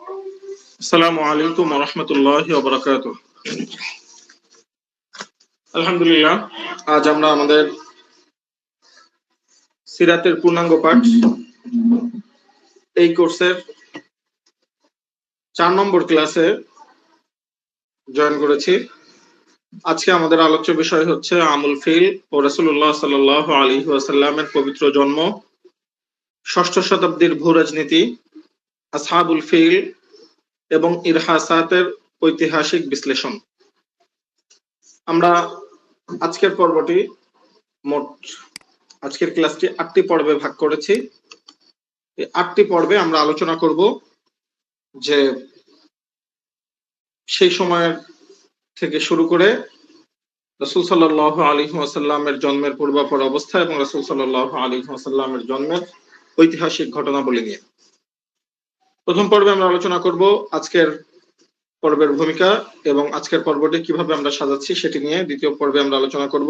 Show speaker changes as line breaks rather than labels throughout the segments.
আসসালামু আলাইকুম ওয়া রাহমাতুল্লাহি ওয়া বারাকাতুহু। আলহামদুলিল্লাহ, আজ আমরা আমাদের সিরাতের পূর্ণাঙ্গ পাঠ এই কোর্সের 4 নম্বর ক্লাসে জয়েন করেছি। আজকে আমাদের আলোচ্য বিষয় হচ্ছে আমুল ফিল ও রাসূলুল্লাহ সাল্লাল্লাহু আলাইহি ওয়াসাল্লামের পবিত্র জন্ম, ষষ্ঠ শতাব্দীর ভূরাজনীতি, আসহাবুল ফিল এবং ইরহাসাতের ঐতিহাসিক বিশ্লেষণ। আমরা আজকের পর্বটি আজকের ক্লাসটি 8টি পর্বে ভাগ করেছি। এই 8টি পর্বে আমরা আলোচনা করব যে সেই সময়ের থেকে শুরু করে রাসূল সাল্লাল্লাহু আলাইহি ওয়াসাল্লামের জন্মের পূর্বাপর অবস্থা এবং রাসূল সাল্লাল্লাহু আলাইহি ওয়াসাল্লামের জন্মের ঐতিহাসিক ঘটনাবলী নিয়ে। প্রথম পর্বে আমরা আলোচনা করব আজকের পর্বের ভূমিকা এবং আজকের পর্বটি কিভাবে আমরা সাজাচ্ছি সেটি নিয়ে। দ্বিতীয় পর্বে আমরা আলোচনা করব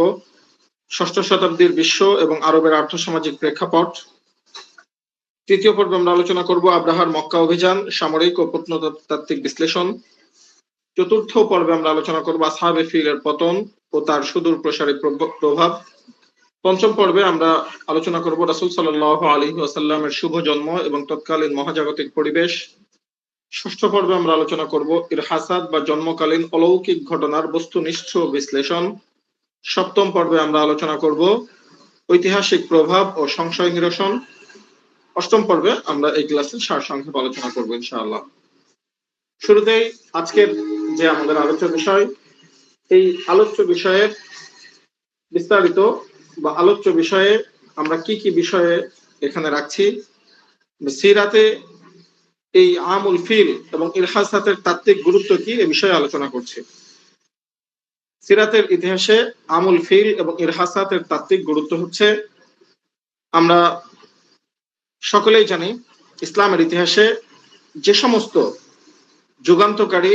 ষষ্ঠ শতাব্দীর বিশ্ব এবং আরবের আর্থসামাজিক প্রেক্ষাপট। তৃতীয় পর্বে আমরা আলোচনা করব আব্রাহার মক্কা অভিযান, সামরিক ও প্রত্নতাত্ত্বিক বিশ্লেষণ। চতুর্থ পর্বে আমরা আলোচনা করব আসহাবে ফিলের পতন ও তার সুদূর প্রসারী প্রভাব। পঞ্চম পর্বে আমরা আলোচনা করব রাসূল সাল্লাল্লাহু আলাইহি ওয়াসাল্লামের শুভ জন্ম এবং তৎকালীন মহাজাগতিক পরিবেশ। ষষ্ঠ পর্বে আমরা আলোচনা করব ইরহাসাত বা জন্মকালীন অলৌকিক ঘটনার বস্তুনিষ্ঠ বিশ্লেষণ। সপ্তম পর্বে আমরা আলোচনা করব ঐতিহাসিক প্রভাব ও সংশয় নিরসন। অষ্টম পর্বে আমরা এই ক্লাসের সারসংক্ষেপ আলোচনা করব ইনশাআল্লাহ। শুরুতেই আজকের যে আমাদের আলোচ্য বিষয়, এই আলোচ্য বিষয়ের বিস্তারিত বা আলোচ্য বিষয়ে আমরা কি কি বিষয়ে এখানে রাখছি। সিরাতে এই আমুল ফিল এবং ইরহাসাতের তাত্ত্বিক গুরুত্ব কি এ বিষয়ে আলোচনা করছি। সিরাতের ইতিহাসে আমুল ফিল এবং ইরহাসাতের তাত্ত্বিক গুরুত্ব হচ্ছে, আমরা সকলেই জানি ইসলামের ইতিহাসে যে সমস্ত যুগান্তকারী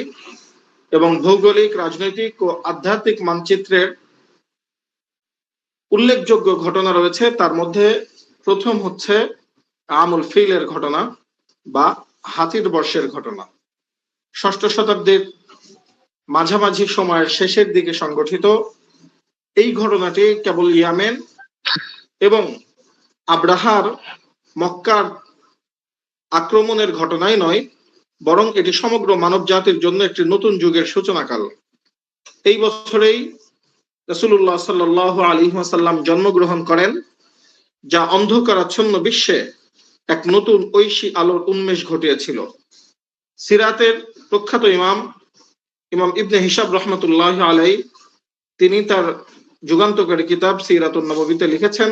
এবং ভৌগোলিক, রাজনৈতিক ও আধ্যাত্মিক মানচিত্রের উল্লেখযোগ্য ঘটনা রয়েছে তার মধ্যে প্রথম হচ্ছে আমুল ফিলের ঘটনা বা হাতির বর্ষের ঘটনা। ষষ্ঠ শতাব্দীর মাঝামাঝি সময়ের শেষের দিকে সংগঠিত এই ঘটনাটি কেবল ইয়ামেন এবং আব্রাহার মক্কার আক্রমণের ঘটনাই নয়, বরং এটি সমগ্র মানব জাতির জন্য একটি নতুন যুগের সূচনাকাল। এই বছরেই রাসূলুল্লাহ সাল্লাল্লাহু আলাইহি ওয়াসাল্লাম জন্মগ্রহণ করেন, যা অন্ধকারাচ্ছন্ন বিশ্বে এক নতুন ঐশী আলোর উন্মেষ ঘটিয়েছিল। সিরাতের প্রখ্যাত ইমাম ইবনে হিশাম রাহমাতুল্লাহি আলাইহি তিনি তার যুগান্তকারী কিতাব সিরাতুন নববীতে লিখেছেন,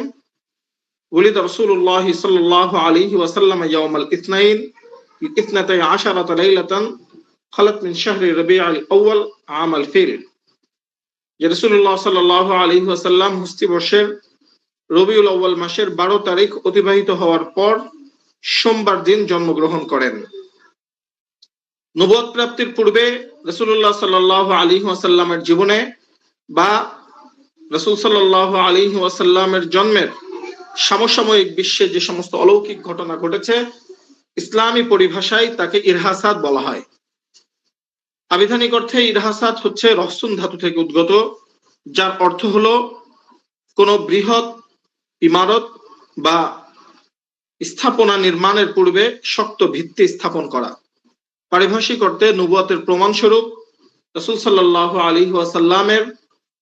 ওলিদ রাসূলুল্লাহ সাল্লাল্লাহু আলাইহি ওয়াসাল্লাম ইয়াউমাল ইথনাইন ইথনাতাই আশারাতা লাইলাতান খালাত মিন শাহরি রবিউল আউয়াল আমাল ফিল। যে রাসূলুল্লাহ সাল্লাল্লাহু আলাইহি ওয়াসাল্লাম হুজরি বর্ষের রবিউল আউয়াল মাসের 12 তারিখ অতিবাহিত হওয়ার পর সোমবার দিন জন্মগ্রহণ করেন। নবুয়ত প্রাপ্তির পূর্বে রাসূলুল্লাহ সাল্লাল্লাহু আলাইহি ওয়াসাল্লামের জীবনে বা রাসূল সাল্লাল্লাহু আলাইহি ওয়াসাল্লামের জন্মের সমসাময়িক বিশ্বে যে সমস্ত অলৌকিক ঘটনা ঘটেছে, ইসলামী পরিভাষায় তাকে ইরহাসাত বলা হয়। আবিধানিক অর্থে ইরহাসাত হচ্ছে রহসুন ধাতু থেকে উদ্গত, যার অর্থ হলো কোন বৃহৎ ইমারত বা স্থাপনা নির্মাণের পূর্বে শক্ত ভিত্তি স্থাপন করা। পারিভাষিক অর্থে নবুয়তের প্রমাণস্বরূপ রাসূল সাল্লাল্লাহু আলাইহি ওয়াসাল্লামের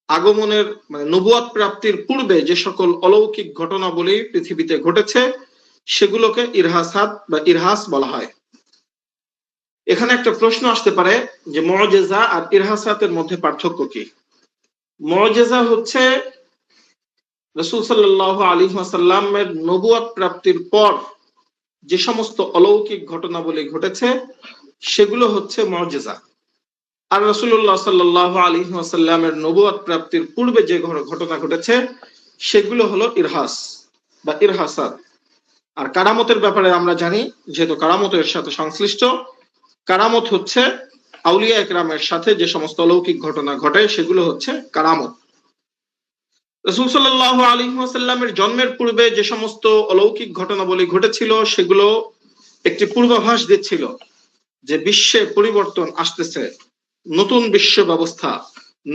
আগমনের নবুয়ত প্রাপ্তির পূর্বে যে সকল অলৌকিক ঘটনাবলী পৃথিবীতে ঘটেছে সেগুলোকে ইরহাসাত বা ইরহাস বলা হয়। এখানে একটা প্রশ্ন আসতে পারে যে মুআজিজা আর ইরহাসাতের মধ্যে পার্থক্য কি? মুআজিজা হচ্ছে রাসূল সাল্লাল্লাহু আলাইহি ওয়াসাল্লামের নবুয়ত প্রাপ্তির পর যে সমস্ত অলৌকিক ঘটনাবলী ঘটেছে সেগুলো হচ্ছে মুআজিজা। আর রাসূলুল্লাহ সাল্লাল্লাহু আলাইহি ওয়াসাল্লামের নবুয়ত প্রাপ্তির পূর্বে যে ঘটনা ঘটেছে সেগুলো হলো ইরহাস বা ইরহাসাত। আর কারামতের ব্যাপারে আমরা জানি, যেহেতু কারামতের সাথে সংশ্লিষ্ট, কারামত হচ্ছে আউলিয়া ইকরামের সাথে যে সমস্ত অলৌকিক ঘটনা ঘটে সেগুলো হচ্ছে কারামত। রাসূল সাল্লাল্লাহু আলাইহি ওয়াসাল্লামের জন্মের পূর্বে যে সমস্ত অলৌকিক ঘটনাবলী ঘটেছিল সেগুলো একটি পূর্বাভাস দিচ্ছিল যে বিশ্বে পরিবর্তন আসতেছে, নতুন বিশ্ব ব্যবস্থা,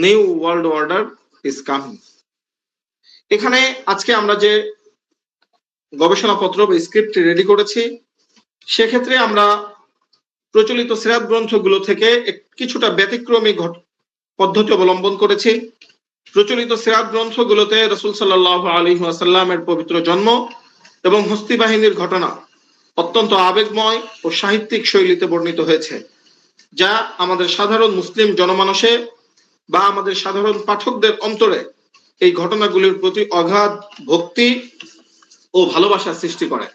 new world order is coming. এখানে আজকে আমরা যে গবেষণাপত্র বা স্ক্রিপ্ট রেডি করেছি, সেক্ষেত্রে আমরা প্রচলিত সিরাত গ্রন্থগুলো থেকে কিছুটা ব্যতিক্রমী পদ্ধতি অবলম্বন করেছি। প্রচলিত সিরাত গ্রন্থগুলোতে রাসূল সাল্লাল্লাহু আলাইহি ওয়াসাল্লামের পবিত্র জন্ম এবং হস্তি বাহিনীর ঘটনা অত্যন্ত আবেগময় ও সাহিত্যিক শৈলীতে বর্ণিত হয়েছে, যা আমাদের সাধারণ মুসলিম জনমানসে বা আমাদের সাধারণ পাঠকদের অন্তরে এই ঘটনাগুলির প্রতি অগাধ ভক্তি ও ভালোবাসা সৃষ্টি করে।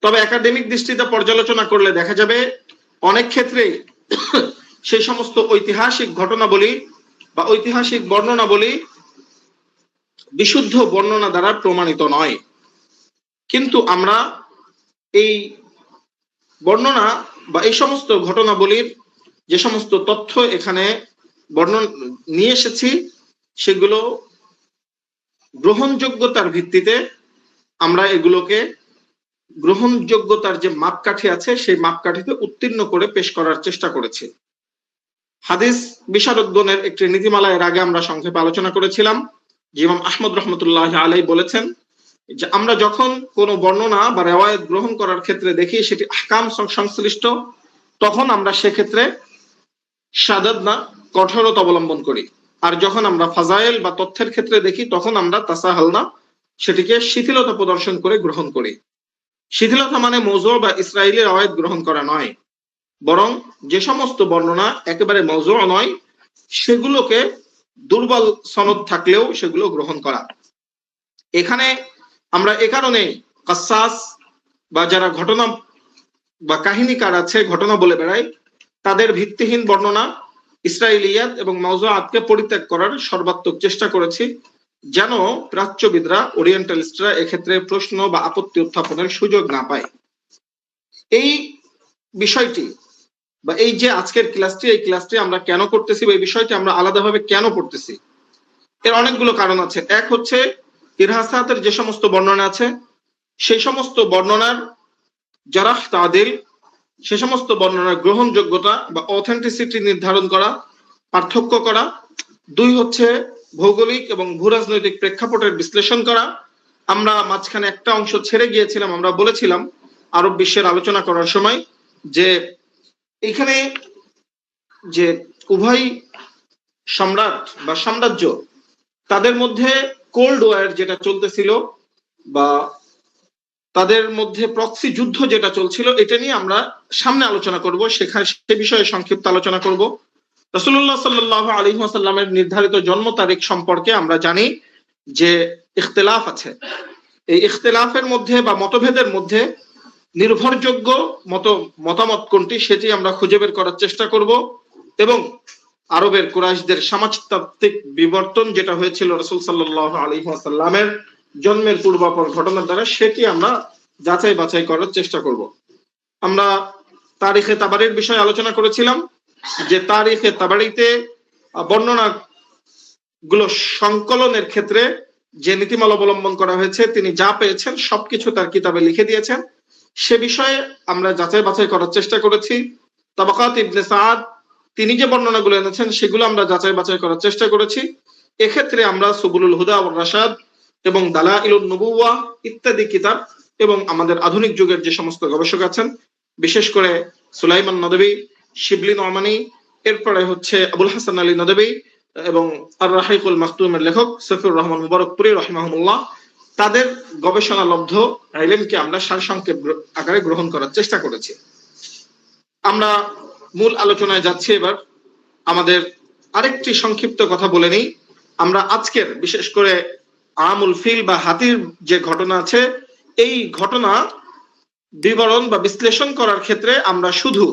তবে একাডেমিক দৃষ্টিতে পর্যালোচনা করলে দেখা যাবে অনেক ক্ষেত্রেই সেই সমস্ত ঐতিহাসিক ঘটনাবলী বা ঐতিহাসিক বর্ণনাবলী বিশুদ্ধ বর্ণনা দ্বারা প্রমাণিত নয়। কিন্তু আমরা এই বর্ণনা বা এই সমস্ত ঘটনাবলীর যে সমস্ত তথ্য এখানে বর্ণনা নিয়ে এসেছি, সেগুলো গ্রহণযোগ্যতার ভিত্তিতে আমরা এগুলোকে গ্রহণযোগ্যতার যে মাপকাঠি আছে সেই মাপকাঠিতে উত্তীর্ণ করে পেশ করার চেষ্টা করেছি। হাদিস বিশারদগণের একটি নীতিমালা এর আগে আমরা সংক্ষেপে আলোচনা করেছিলাম। ইমাম আহমদ রহমতুল্লাহ আলাইহি বলেছেন যে আমরা যখন কোনো বর্ণনা বা রিওয়ায়াত গ্রহণ করার ক্ষেত্রে দেখি সেটি আহকাম সংশ্লিষ্ট, তখন আমরা সেক্ষেত্রে শাদাদ না কঠোরতা অবলম্বন করি। আর যখন আমরা ফাজাইল বা তথ্যের ক্ষেত্রে দেখি তখন আমরা তাসাহাল না, সেটিকে শিথিলতা প্রদর্শন করে গ্রহণ করি। শিথিলতা মানে মৌজু বা ইসরায়েলি রিওয়ায়াত গ্রহণ করা নয়, বরং যে সমস্ত বর্ণনা একেবারে মৌজু নয় সেগুলোকে দুর্বল সনদ থাকলেও সেগুলো গ্রহণ করা। এখানে আমরা এ কারণে কাসাস বা যারা ঘটনা বা কাহিনীকার আছে, ঘটনা বলে বেড়ায়, তাদের ভিত্তিহীন বর্ণনা, ইসরায়েলিয়াত এবং মাউজুআতকে পরিত্যাগ করার সর্বাত্মক চেষ্টা করেছি, যেন প্রাচ্যবিদরা, ওরিয়েন্টালিস্টরা এক্ষেত্রে প্রশ্ন বা আপত্তি উত্থাপনের সুযোগ না পায়। এই বিষয়টি বা এই যে আজকের ক্লাসটি, এই ক্লাসটি আমরা কেন করতেছি বা এই বিষয়টি আমরা আলাদাভাবে কেন পড়তেছি, এর অনেকগুলো কারণ আছে। এক হচ্ছে ইরহাসাতের যে সমস্ত বর্ণনা আছে সেই সমস্ত বর্ণনার জারাহ তাদিল, সে সমস্ত বর্ণনার গ্রহণযোগ্যতা বা অথেন্টিসিটি নির্ধারণ করা, পার্থক্য করা। দুই হচ্ছে ভৌগোলিক এবং ভূরাজনৈতিক প্রেক্ষাপটের বিশ্লেষণ করা। আমরা মাঝখানে একটা অংশ ছেড়ে গিয়েছিলাম, আমরা বলেছিলাম আরব বিশ্বের আলোচনা করার সময় যে এখানে যে উভয় সম্রাট বা সাম্রাজ্য, তাদের মধ্যে কোল্ড ওয়ার যেটা চলতেছিল বা তাদের মধ্যে প্রক্সি যুদ্ধ যেটা চলছিল, এটা নিয়ে আমরা সামনে আলোচনা করব, সেখানে সে বিষয়ে সংক্ষিপ্ত আলোচনা করব। রাসূলুল্লাহ সাল্লাল্লাহু আলাইহি ওয়াসাল্লামের নির্ধারিত জন্ম তারিখ সম্পর্কে আমরা জানি যে ইখতিলাফ আছে। এই ইখতিলাফের মধ্যে বা মতভেদের মধ্যে নির্ভরযোগ্য মতামত কোনটি সেটি আমরা খুঁজে বের করার চেষ্টা করব, এবং আরবের কুরাইশদের সমাজতাত্ত্বিক বিবর্তন যেটা হয়েছিল রাসূল সাল্লাল্লাহু আলাইহি ওয়াসাল্লামের জন্মের পূর্বাপর ঘটনার দ্বারা, সেটি আমরা যাচাই বাছাই করার চেষ্টা করব। আমরা তারিখে তাবারির বিষয়ে আলোচনা করেছিলাম যে তারিখে তাবারিতে বর্ণনা গুলো সংকলনের ক্ষেত্রে যে নীতিমালা অবলম্বন করা হয়েছে, তিনি যা পেয়েছেন সবকিছু তার কিতাবে লিখে দিয়েছেন, সে বিষয়ে আমরা যাচাই বাছাই করার চেষ্টা করেছি। তাবাকাত ইবনে সাদ তিনি যে বর্ণনাগুলো এনেছেন সেগুলো আমরা যাচাই বাছাই করার চেষ্টা করেছি। এক্ষেত্রে আমরা সুবুলুল হুদা ওয়ার রাশাদ এবং দালাইলুন নুবুওয়া ইত্যাদি কিতাব এবং আমাদের আধুনিক যুগের যে সমস্ত গবেষক আছেন, বিশেষ করে সুলাইমান নদভী, শিবলি নোমানী, এরপরে হচ্ছে আবুল হাসান আলী নদভী এবং আর রাহিকুল মাকতুমের লেখক সফিউর রহমান মুবারকপুরি রাহিমাহুল্লাহ, তাদের গবেষণা লব্ধ ইলমকে আমরা সারসংক্ষেপ আকারে গ্রহণ করার চেষ্টা করেছি। আমরা মূল আলোচনায় যাচ্ছি। এবার আমাদের আরেকটি সংক্ষিপ্ত কথা বলে নেই। আমরা আজকের বিশেষ করে আমুল ফিল বা হাতির যে ঘটনা আছে, এই ঘটনা বিবরণ বা বিশ্লেষণ করার ক্ষেত্রে আমরা শুধু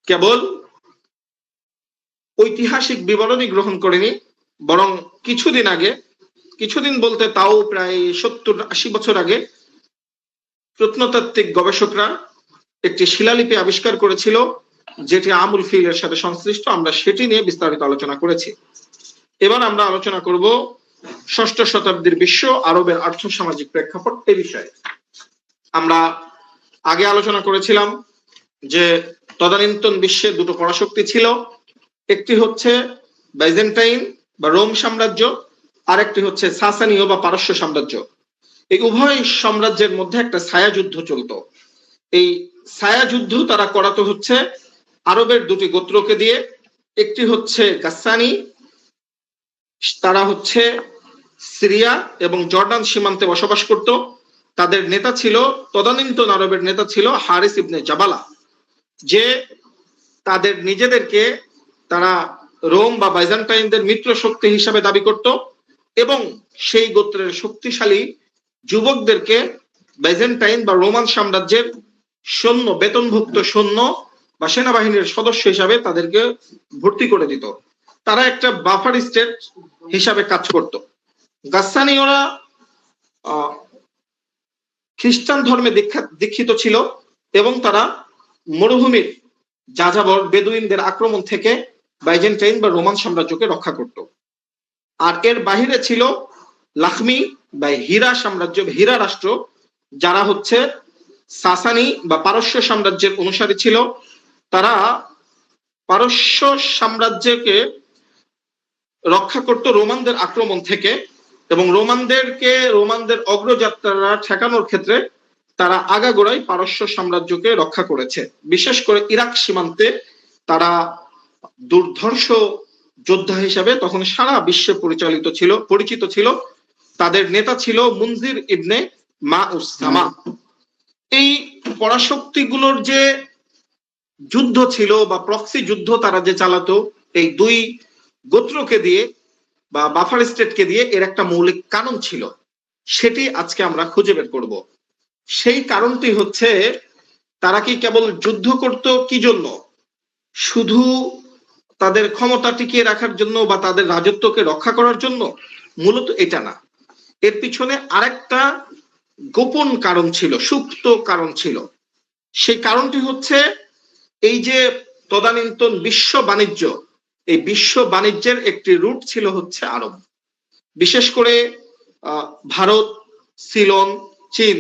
কেবল ঐতিহাসিক বিবরণই গ্রহণ করিনি, বরং কিছুদিন বলতে তাও প্রায় 70-80 বছর আগে প্রত্নতাত্ত্বিক গবেষকরা একটি শিলালিপি আবিষ্কার করেছিল যেটি আমুল ফিলের সাথে সংশ্লিষ্ট। আমরা সেটি নিয়ে বিস্তারিত আলোচনা করেছি। এবার আমরা আলোচনা করব ষষ্ঠ শতাব্দীর বিশ্ব আরবের আর্থসামাজিক প্রেক্ষাপট এই বিষয়ে। আমরা আগে আলোচনা করেছিলাম যে তদানীন্তন বিশ্বে দুটো পরাশক্তি ছিল, একটি হচ্ছে বাইজেন্টাইন বা রোম সাম্রাজ্য, আর একটি হচ্ছে সাসানীয় বা পারস্য সাম্রাজ্য। এই উভয় সাম্রাজ্যের মধ্যে একটা ছায়া যুদ্ধ চলতো। এই ছায়া যুদ্ধ তারা করাতো হচ্ছে আরবের দুটি গোত্রকে দিয়ে। একটি হচ্ছে গাসসানি, তারা হচ্ছে সিরিয়া এবং জর্ডান সীমান্তে বসবাস করত। তাদের নেতা ছিল, তদানীন্তন আরবের নেতা ছিল হারিস ইবনে জাবালা, যে তাদের নিজেদেরকে তারা রোম বা বাইজেন্টাইনদের মিত্র শক্তি হিসাবে দাবি করত এবং সেই গোত্রের শক্তিশালী যুবকদেরকে বাইজেন্টাইন বা রোমান সাম্রাজ্যের সৈন্য, বেতনভুক্ত সৈন্য বা সেনাবাহিনীর সদস্য হিসাবে তাদেরকে ভর্তি করে দিত। তারা একটা বাফার স্টেট হিসাবে কাজ করত। গাসসানীয়রা খ্রিস্টান ধর্মে দীক্ষিত ছিল এবং তারা মরুভূমির যাযাবর বেদুইনদের আক্রমণ থেকে বাইজেন্টাইন বা রোমান সাম্রাজ্যকে রক্ষা করত। আর এর বাহিরে ছিল লাখমি বা হীরা সাম্রাজ্য, হীরা রাষ্ট্র, যারা হচ্ছে সাসানি বা পারস্য সাম্রাজ্যের অনুসারী ছিল। তারা পারস্য সাম্রাজ্যকে রক্ষা করত রোমানদের আক্রমণ থেকে এবং রোমানদের অগ্রযাত্রা ঠেকানোর ক্ষেত্রে তারা আগাগোড়াই পারস্য সাম্রাজ্যকে রক্ষা করেছে। বিশেষ করে ইরাক সীমান্তে তারা দুর্ধর্ষ যোদ্ধা হিসাবে তখন সারা বিশ্বে পরিচিত ছিল। তাদের নেতা ছিল মুনজির ইবনে মাউসামা। এই পরাশক্তিগুলোর যে যুদ্ধ ছিল বা প্রক্সি যুদ্ধ তারা যে চালাতো এই দুই গোত্রকে দিয়ে বা বাফার স্টেটকে দিয়ে, এর একটা মৌলিক কারণ ছিল, সেটি আজকে আমরা খুঁজে বের করব। সেই কারণটি হচ্ছে, তারা কি কেবল যুদ্ধ করত কি জন্য? শুধু তাদের ক্ষমতা টিকিয়ে রাখার জন্য বা তাদের রাজত্বকে রক্ষা করার জন্য? মূলত এটা না, এর পিছনে আরেকটা গোপন কারণ ছিল, সুপ্ত কারণ ছিল। সেই কারণটি হচ্ছে, এই যে তদানীন্তন বিশ্ব বাণিজ্য, এই বিশ্ব বাণিজ্যের একটি রুট ছিল হচ্ছে আরব। বিশেষ করে ভারত, সিলন, চীন,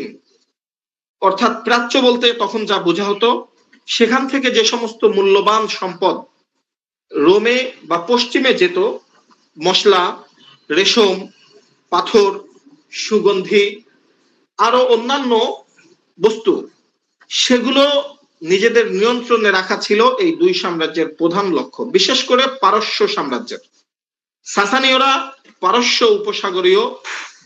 অর্থাৎ প্রাচ্য বলতে তখন যা বোঝা হতো, সেখান থেকে যে সমস্ত মূল্যবান সম্পদ রোমে বা পশ্চিমে যেত, মশলা, রেশম, পাথর, সুগন্ধি, আরো অন্যান্য বস্তু, সেগুলো নিজেদের নিয়ন্ত্রণে রাখা ছিল এই দুই সাম্রাজ্যের প্রধান লক্ষ্য। বিশেষ করে পারস্য সাম্রাজ্যের। সাসানীয়রা পারস্য উপসাগরীয়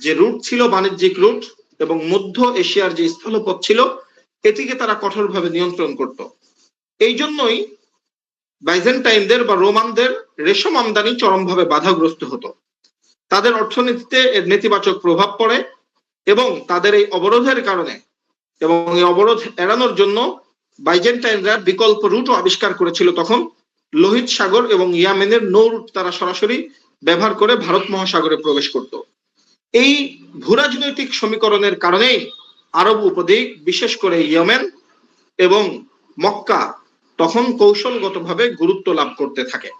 যে রুট ছিল, বাণিজ্যিক রুট, এবং মধ্য এশিয়ার যে স্থলপথ ছিল, এটিকে তারা কঠোরভাবে নিয়ন্ত্রণ করত। এই জন্যই বাইজেন্টাইনদের বা রোমানদের রেশম আমদানি চরমভাবে বাধাগ্রস্ত হতো। তাদের অর্থনীতিতে এর নেতিবাচক প্রভাব পড়ে এবং তাদের এই অবরোধের কারণে এবং এই অবরোধ এড়ানোর জন্য বাইজেন্টাইনরা বিকল্প রুটও আবিষ্কার করেছিল। তখন লোহিত সাগর এবং ইয়ামেনের নৌ রুট তারা সরাসরি ব্যবহার করে ভারত মহাসাগরে প্রবেশ করত। এই ভূরাজনৈতিক সমীকরণের কারণেই আরব উপদ্বীপ, বিশেষ করে ইয়েমেন এবং মক্কা, তখন কৌশলগতভাবে গুরুত্ব লাভ করতে থাকে।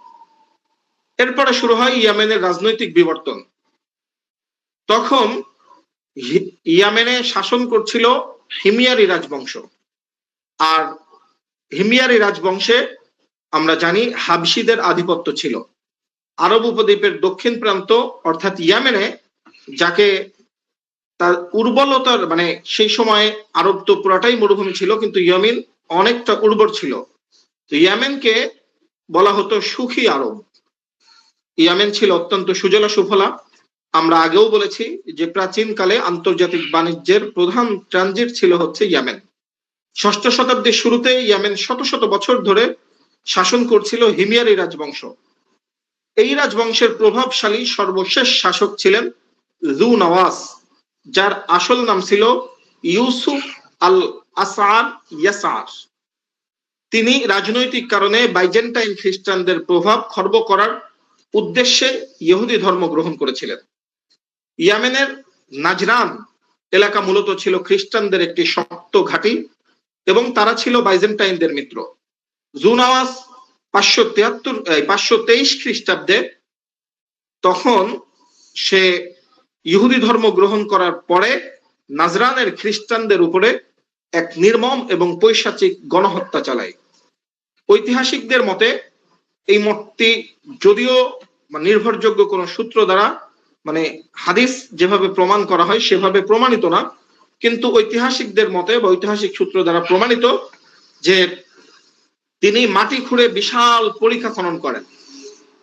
এরপরে শুরু হয় ইয়েমেনের রাজনৈতিক বিবর্তন। তখন ইয়েমেনে শাসন করছিল হিমিয়ারি রাজবংশ। আর হিমিয়ারি রাজবংশে আমরা জানি হাবশিদের আধিপত্য ছিল। আরব উপদ্বীপের দক্ষিণ প্রান্ত অর্থাৎ ইয়েমেনে, যাকে তার উর্বরতার মানে সেই সময় আরব তো পুরাটাই মরুভূমি ছিল, কিন্তু ইয়েমেন অনেকটা উর্বর ছিল। তো ইয়েমেনকে বলা হতো সুখী আরব। ইয়েমেন ছিল অত্যন্ত সুজলা সুফলা। আমরা আগেও বলেছি যে প্রাচীনকালে আন্তর্জাতিক বাণিজ্যের প্রধান ট্রানজিট ছিল হচ্ছে ইয়েমেন। ষষ্ঠ শতাব্দীর শুরুতে ইয়েমেন শত শত বছর ধরে শাসন করছিল হিমিয়ারি রাজবংশ। এই রাজবংশের প্রভাবশালী সর্বশেষ শাসক ছিলেন জু নওয়াজ, যার আসল নাম ছিল ইউসুফ আল আসআর ইয়াসার। তিনি রাজনৈতিক কারণে বাইজেন্টাইন খ্রিস্টানদের প্রভাব খর্ব করার উদ্দেশ্যে ইহুদি ধর্ম গ্রহণ করেছিলেন। ইয়েমেনের নাজরান এলাকা মূলত ছিল খ্রিস্টানদের একটি শক্ত ঘাঁটি এবং তারা ছিল বাইজেন্টাইনদের মিত্র। জু নওয়াজ 523 খ্রিস্টাব্দে, তখন সে ইহুদি ধর্ম গ্রহণ করার পরে নাজরানের খ্রিস্টানদের উপরে এক নির্মম এবং পৈশাচিক গণহত্যা চালায়। ঐতিহাসিকদের মতে এই মতটি যদিও নির্ভরযোগ্য কোন সূত্র দ্বারা হাদিস যেভাবে প্রমাণ করা হয় সেভাবে প্রমাণিত না, কিন্তু ঐতিহাসিকদের মতে বা ঐতিহাসিক সূত্র দ্বারা প্রমাণিত যে তিনি মাটি খুঁড়ে বিশাল পরিখা খনন করেন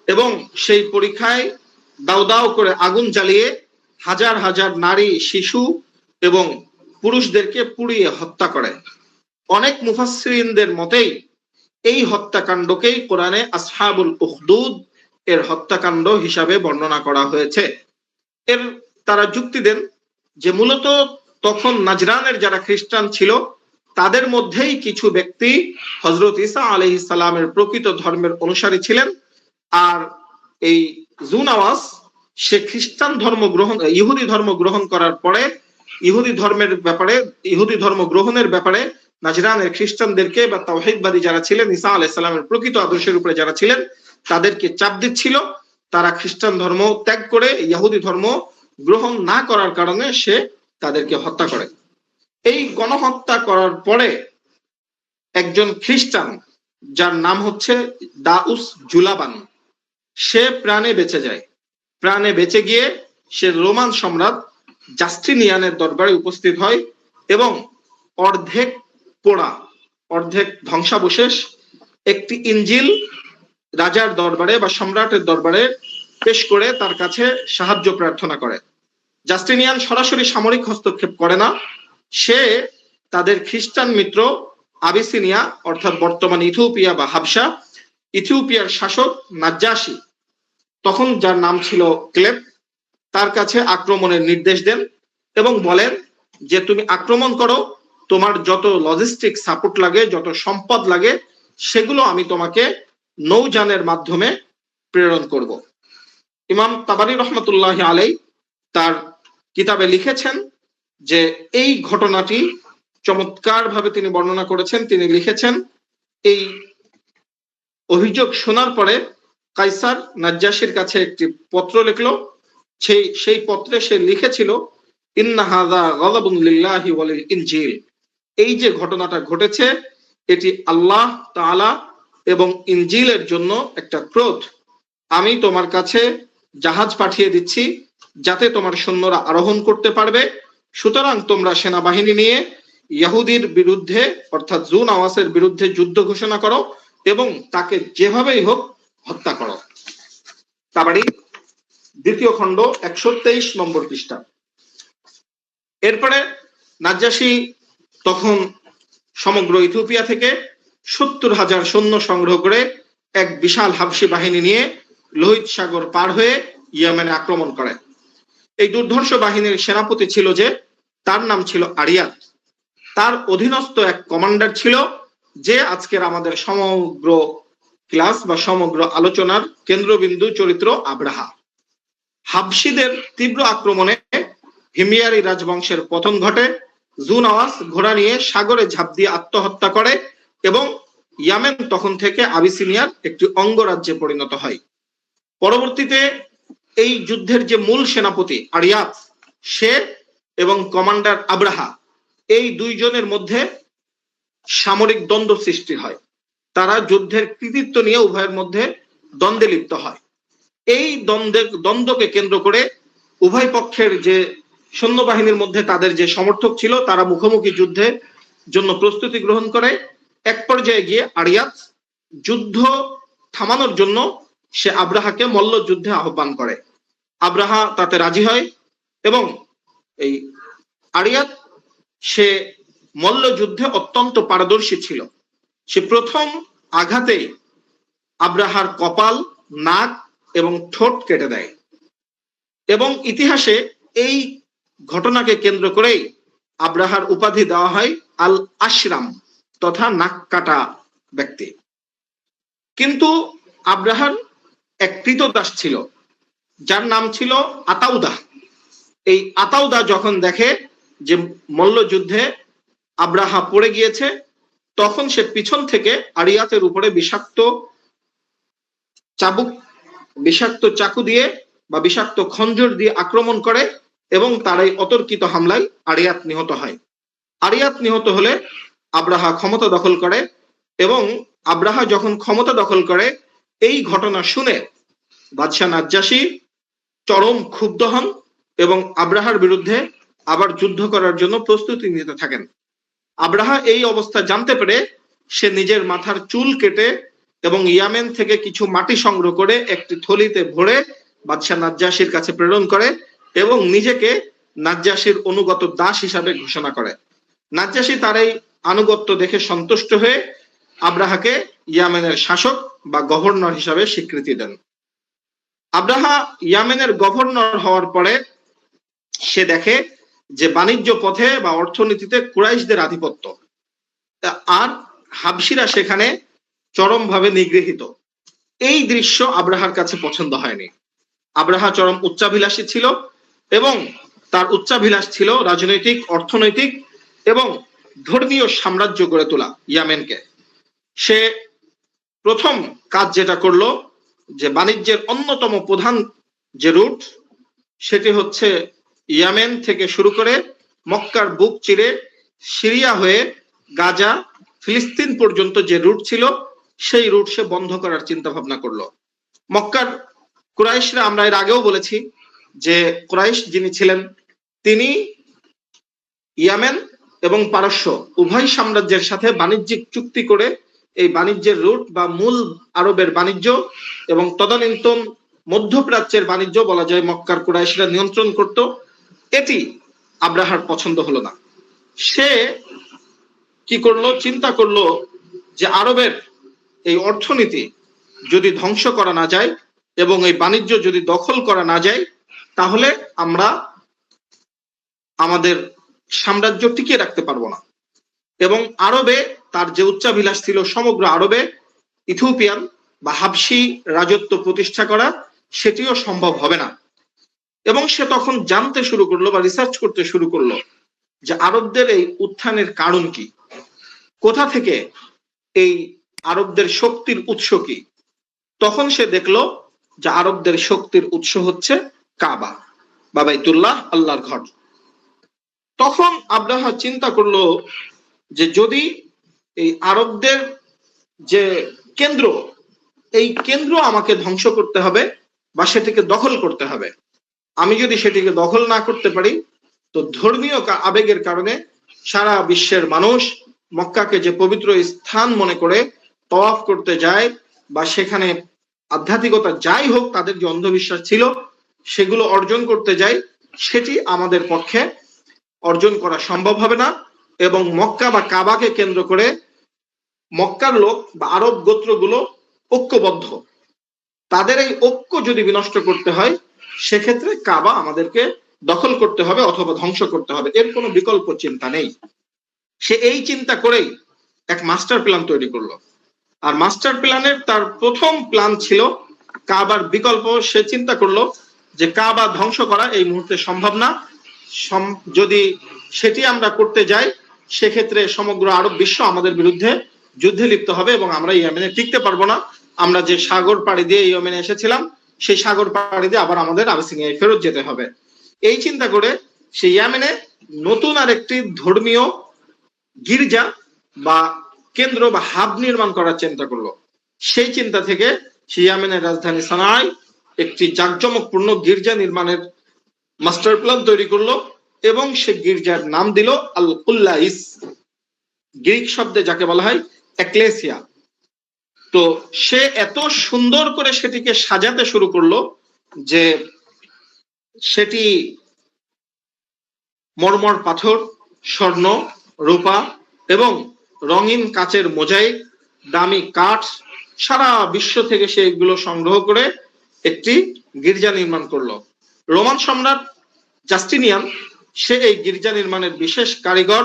এবং সেই পরীক্ষায় দাও দাও করে আগুন জ্বালিয়ে হাজার হাজার নারী, শিশু এবং পুরুষদেরকে পুড়িয়ে হত্যা করে। অনেক মুফাসসিরিনদের মতেই এই হত্যাকাণ্ডকেই কোরআনে আসহাবুল উখদুদ এর হত্যাকাণ্ড হিসাবে বর্ণনা করা হয়েছে। এর তারা যুক্তি দেন যে মূলত তখন নাজরানের যারা খ্রিস্টান ছিল তাদের মধ্যেই কিছু ব্যক্তি হযরত ঈসা আলাইহিস সালামের প্রকৃত ধর্মের অনুসারী ছিলেন, আর এই জুনাওয়াস সে খ্রিস্টান ধর্ম গ্রহণ ইহুদি ধর্ম গ্রহণ করার পরে ইহুদি ধর্ম গ্রহণের ব্যাপারে নাজরানের খ্রিস্টানদেরকে বা তাওহীদবাদী যারা ছিলেন, ঈসা আলাইহিস সালামের প্রকৃত আদর্শের উপরে যারা ছিলেন তাদেরকে চাপ দিচ্ছিল তারা খ্রিস্টান ধর্ম ত্যাগ করে ইহুদি ধর্ম গ্রহণ না করার কারণে সে তাদেরকে হত্যা করে। এই গণহত্যা করার পরে একজন খ্রিস্টান যার নাম হচ্ছে দাউস জুলাবান, সে প্রাণে বেঁচে যায়। প্রাণে বেঁচে গিয়ে সে রোমান সম্রাট জাস্টিনিয়ানের দরবারে উপস্থিত হয় এবং অর্ধেক পোড়া অর্ধেক ধ্বংসাবশেষ একটি ইনজিল রাজার দরবারে বা সম্রাটের দরবারে পেশ করে তার কাছে সাহায্য প্রার্থনা করে। জাস্টিনিয়ান সরাসরি সামরিক হস্তক্ষেপ করে না, সে তাদের খ্রিস্টান মিত্র আবিসিনিয়া অর্থাৎ বর্তমান ইথিওপিয়া বা হাবশা, ইথিওপিয়ার শাসক নাজ্জাশী, তখন যার নাম ছিল ক্লেব, তার কাছে আক্রমণের নির্দেশ দেন এবং বলেন যে তুমি আক্রমণ করো, তোমার যত লজিস্টিক সাপোর্ট লাগে, যত সম্পদ লাগে সেগুলো আমি তোমাকে নৌযানের মাধ্যমে প্রেরণ করব। ইমাম তাবারি রহমতুল্লাহ আলাই তার কিতাবে লিখেছেন যে এই ঘটনাটি চমৎকার ভাবে তিনি বর্ণনা করেছেন। তিনি লিখেছেন, এই অভিযোগ শোনার পরে কাইসার নাজ্জাশীর কাছে একটি পত্র লিখলো। সেই পত্রে সে লিখেছিল, ইন্না হাযা গাযাবুন লিল্লাহি ওয়া লিল ইনজিল, এই যে ঘটনাটা ঘটেছে এটি আল্লাহ তাআলা এবং ইনজিলের জন্য একটা ক্রোধ। আমি তোমার কাছে জাহাজ পাঠিয়ে দিচ্ছি যাতে তোমার সৈন্যরা আরোহণ করতে পারবে, সুতরাং তোমরা সেনাবাহিনী নিয়ে ইহুদির বিরুদ্ধে অর্থাৎ জুনাওয়াসের বিরুদ্ধে যুদ্ধ ঘোষণা করো এবং তাকে যেভাবেই হোক হত্যা করো। তাবারি দ্বিতীয় খণ্ড 123 নম্বর পৃষ্ঠা। এরপরে নাজ্জাশী তখন সমগ্র ইথিওপিয়া থেকে 70,000 সৈন্য সংগ্রহ করে এক বিশাল হাবশী বাহিনী নিয়ে লোহিত সাগর পার হয়ে ইয়েমেনে আক্রমণ করে। এই দুর্ধর্ষ বাহিনীর সেনাপতি ছিল যে, তার নাম ছিল আরিয়াত। তার অধীনস্থ এক কমান্ডার ছিল যে আজকের আমাদের সমগ্র ক্লাস বা সমগ্র আলোচনার কেন্দ্রবিন্দু চরিত্র আব্রাহা। হাবশীদের তীব্র আক্রমণে হিমিয়ারি রাজবংশের পতন ঘটে। জুনাওয়াস ঘোড়া নিয়ে সাগরে ঝাঁপ দিয়ে আত্মহত্যা করে এবং ইয়ামেন তখন থেকে আবিসিনিয়ার একটি অঙ্গরাজ্যে পরিণত হয়। পরবর্তীতে এই যুদ্ধের যে মূল সেনাপতি আরিয়াত, সে এবং কমান্ডার আব্রাহা, এই দুইজনের মধ্যে সামরিক দ্বন্দ্ব সৃষ্টি হয়। তারা যুদ্ধের কৃতিত্ব নিয়ে উভয়ের মধ্যে দ্বন্দ্বে লিপ্ত হয়। এই দ্বন্দ্বকে কেন্দ্র করে উভয় পক্ষের যে সৈন্যবাহিনীর মধ্যে তাদের যে সমর্থক ছিল তারা মুখোমুখি যুদ্ধের জন্য প্রস্তুতি গ্রহণ করে। এক পর্যায়ে গিয়ে আরিয়াত যুদ্ধ থামানোর জন্য সে আব্রাহাকে মল্লযুদ্ধে আহ্বান করে। আব্রাহা তাতে রাজি হয় এবং এই আরিয়াত সে মল্লযুদ্ধে অত্যন্ত পারদর্শী ছিল। সে প্রথম আঘাতে আব্রাহার কপাল, নাক এবং ঠোঁট কেটে দেয় এবং ইতিহাসে এই ঘটনাকে কেন্দ্র করেই আব্রাহার উপাধি দেওয়া হয় আল আশরাম তথা নাক কাটা ব্যক্তি। কিন্তু আব্রাহার এক ক্রীতদাস ছিল যার নাম ছিল আতাউদা। এই আতাউদা যখন দেখে যে মল্লযুদ্ধে আব্রাহা পড়ে গিয়েছে, তখন সে পিছন থেকে আরিয়াতের উপরে বিষাক্ত চাকু দিয়ে বা বিষাক্ত খঞ্জর দিয়ে আক্রমণ করে এবং তার এই অতর্কিত হামলায় আরিয়াত নিহত হয়। আরিয়াত নিহত হলে আব্রাহা ক্ষমতা দখল করে, এবং আব্রাহা যখন ক্ষমতা দখল করে এই ঘটনা শুনে বাদশাহ নাজ্জাশী চরম ক্ষুব্ধ হন এবং আব্রাহার বিরুদ্ধে আবার যুদ্ধ করার জন্য প্রস্তুতি নিতে থাকেন। আব্রাহা এই অবস্থা জানতে পেরে সে নিজের মাথার চুল কেটে এবং ইয়ামেন থেকে কিছু মাটি সংগ্রহ করে একটি থলিতে ভরে বাদশাহ নাজ্জাশীর কাছে প্রেরণ করে এবং নিজেকে নাজ্জাশীর অনুগত দাস হিসাবে ঘোষণা করে। নাজ্জাশী তার এই আনুগত্য দেখে সন্তুষ্ট হয়ে আব্রাহাকে ইয়ামেনের শাসক বা গভর্নর হিসাবে স্বীকৃতি দেন। আব্রাহা ইয়ামেনের গভর্নর হওয়ার পরে সে দেখে যে বাণিজ্য পথে বা অর্থনীতিতে কুরাইশদের আধিপত্য, আর হাবশিরা সেখানে চরমভাবে নিগৃহীত। এই দৃশ্য আব্রাহার কাছে পছন্দ হয়নি। আব্রাহা চরম উচ্চাভিলাষী ছিল এবং তার উচ্চাভিলাষ ছিল রাজনৈতিক, অর্থনৈতিক এবং ধর্মীয় সাম্রাজ্য গড়ে তোলা ইয়ামেনকে। সে প্রথম কাজ যেটা করলো, যে বাণিজ্যের অন্যতম প্রধান যে রুট সেটি হচ্ছে ইয়ামেন থেকে শুরু করে মক্কার বুক চিরে সিরিয়া হয়ে গাজা, ফিলিস্তিন পর্যন্ত যে রুট ছিল সেই রুট সে বন্ধ করার চিন্তা ভাবনা করলো। মক্কার কুরাইশরা, আমরা এর আগেও বলেছি যে কুরাইশ যিনি ছিলেন তিনি ইয়ামেন এবং পারস্য উভয় সাম্রাজ্যের সাথে বাণিজ্যিক চুক্তি করে এই বাণিজ্যের রুট বা মূল আরবের বাণিজ্য এবং তদানীন্তন মধ্যপ্রাচ্যের বাণিজ্য বলা যায় মক্কার কুরাইশরা নিয়ন্ত্রণ করত। এটি আব্রাহার পছন্দ হলো না। সে কি করলো, চিন্তা করলো যে আরবের এই অর্থনীতি যদি ধ্বংস করা না যায় এবং এই বাণিজ্য যদি দখল করা না যায় তাহলে আমরা আমাদের সাম্রাজ্য টিকিয়ে রাখতে পারবো না। এবং আরবে তার যে উচ্চাভিলাষ ছিল সমগ্র আরবে ইথিওপিয়ান বা হাবশি রাজত্ব প্রতিষ্ঠা করা, সেটিও সম্ভব হবে না। এবং সে তখন জানতে শুরু করলো বা রিসার্চ করতে শুরু করলো যে আরবদের এই উত্থানের কারণ কি, কোথা থেকে এই আরবদের শক্তির উৎস কি। তখন সে দেখলো যে আরবদের শক্তির উৎস হচ্ছে কাবা বা বাইতুল্লাহ, আল্লাহর ঘর। তখন আব্রাহা চিন্তা করলো যে যদি এই আরবদের যে কেন্দ্র, এই কেন্দ্র আমাকে ধ্বংস করতে হবে বা সেটিকে দখল করতে হবে। আমি যদি সেটিকে দখল না করতে পারি তো ধর্মীয় আবেগের কারণে সারা বিশ্বের মানুষ মক্কাকে যে পবিত্র স্থান মনে করে তওয়াফ করতে যায় বা সেখানে আধ্যাত্মিকতা যাই হোক তাদের যে অন্ধবিশ্বাস ছিল সেগুলো অর্জন করতে যায়, সেটি আমাদের পক্ষে অর্জন করা সম্ভব হবে না। এবং মক্কা বা কাবাকে কেন্দ্র করে মক্কার লোক বা আরব গোত্রগুলো ঐক্যবদ্ধ, তাদের এই ঐক্য যদি বিনষ্ট করতে হয় সেক্ষেত্রে কাবা আমাদেরকে দখল করতে হবে অথবা ধ্বংস করতে হবে, এর কোনো বিকল্প চিন্তা নেই। সে এই চিন্তা করেই এক মাস্টার প্ল্যান তৈরি করলো। আর মাস্টার প্ল্যানের তার প্রথম প্ল্যান ছিল কাবার বিকল্প। সে চিন্তা করলো যে কাবা ধ্বংস করা এই মুহূর্তে সম্ভব না, যদি সেটি আমরা করতে যাই সেক্ষেত্রে সমগ্র আরব বিশ্ব আমাদের বিরুদ্ধে যুদ্ধে লিপ্ত হবে এবং আমরা ইয়েমেনে টিকতে পারবো না। আমরা যে সাগর পাড়ি দিয়ে ইয়েমেনে এসেছিলাম সেই সাগর পাড়ি দিয়ে আবার আমাদের আবিসিনিয়ায় ফেরত যেতে হবে। এই চিন্তা করে সে ইয়েমেনে নতুন আরেকটি ধর্মীয় গির্জা বা কেন্দ্র বা হাব নির্মাণ করার চিন্তা করলো। সেই চিন্তা থেকে সে ইয়েমেনের রাজধানী সানায় একটি জাঁকজমকপূর্ণ গির্জা নির্মাণের মাস্টার প্ল্যান তৈরি করলো এবং সে গির্জার নাম দিল আল কুল্লাইস, গ্রিক শব্দে যাকে বলা হয় এক্লেসিয়া। তো সে এত সুন্দর করে সেটিকে সাজাতে শুরু করলো যে সেটি মরমর পাথর, স্বর্ণ, রূপা এবং রঙিন কাচের মোজাইক, দামি কাঠ, সারা বিশ্ব থেকে সে এগুলো সংগ্রহ করে একটি গির্জা নির্মাণ করলো। রোমান সম্রাট জাস্টিনিয়ান সে এই গির্জা নির্মাণের বিশেষ কারিগর,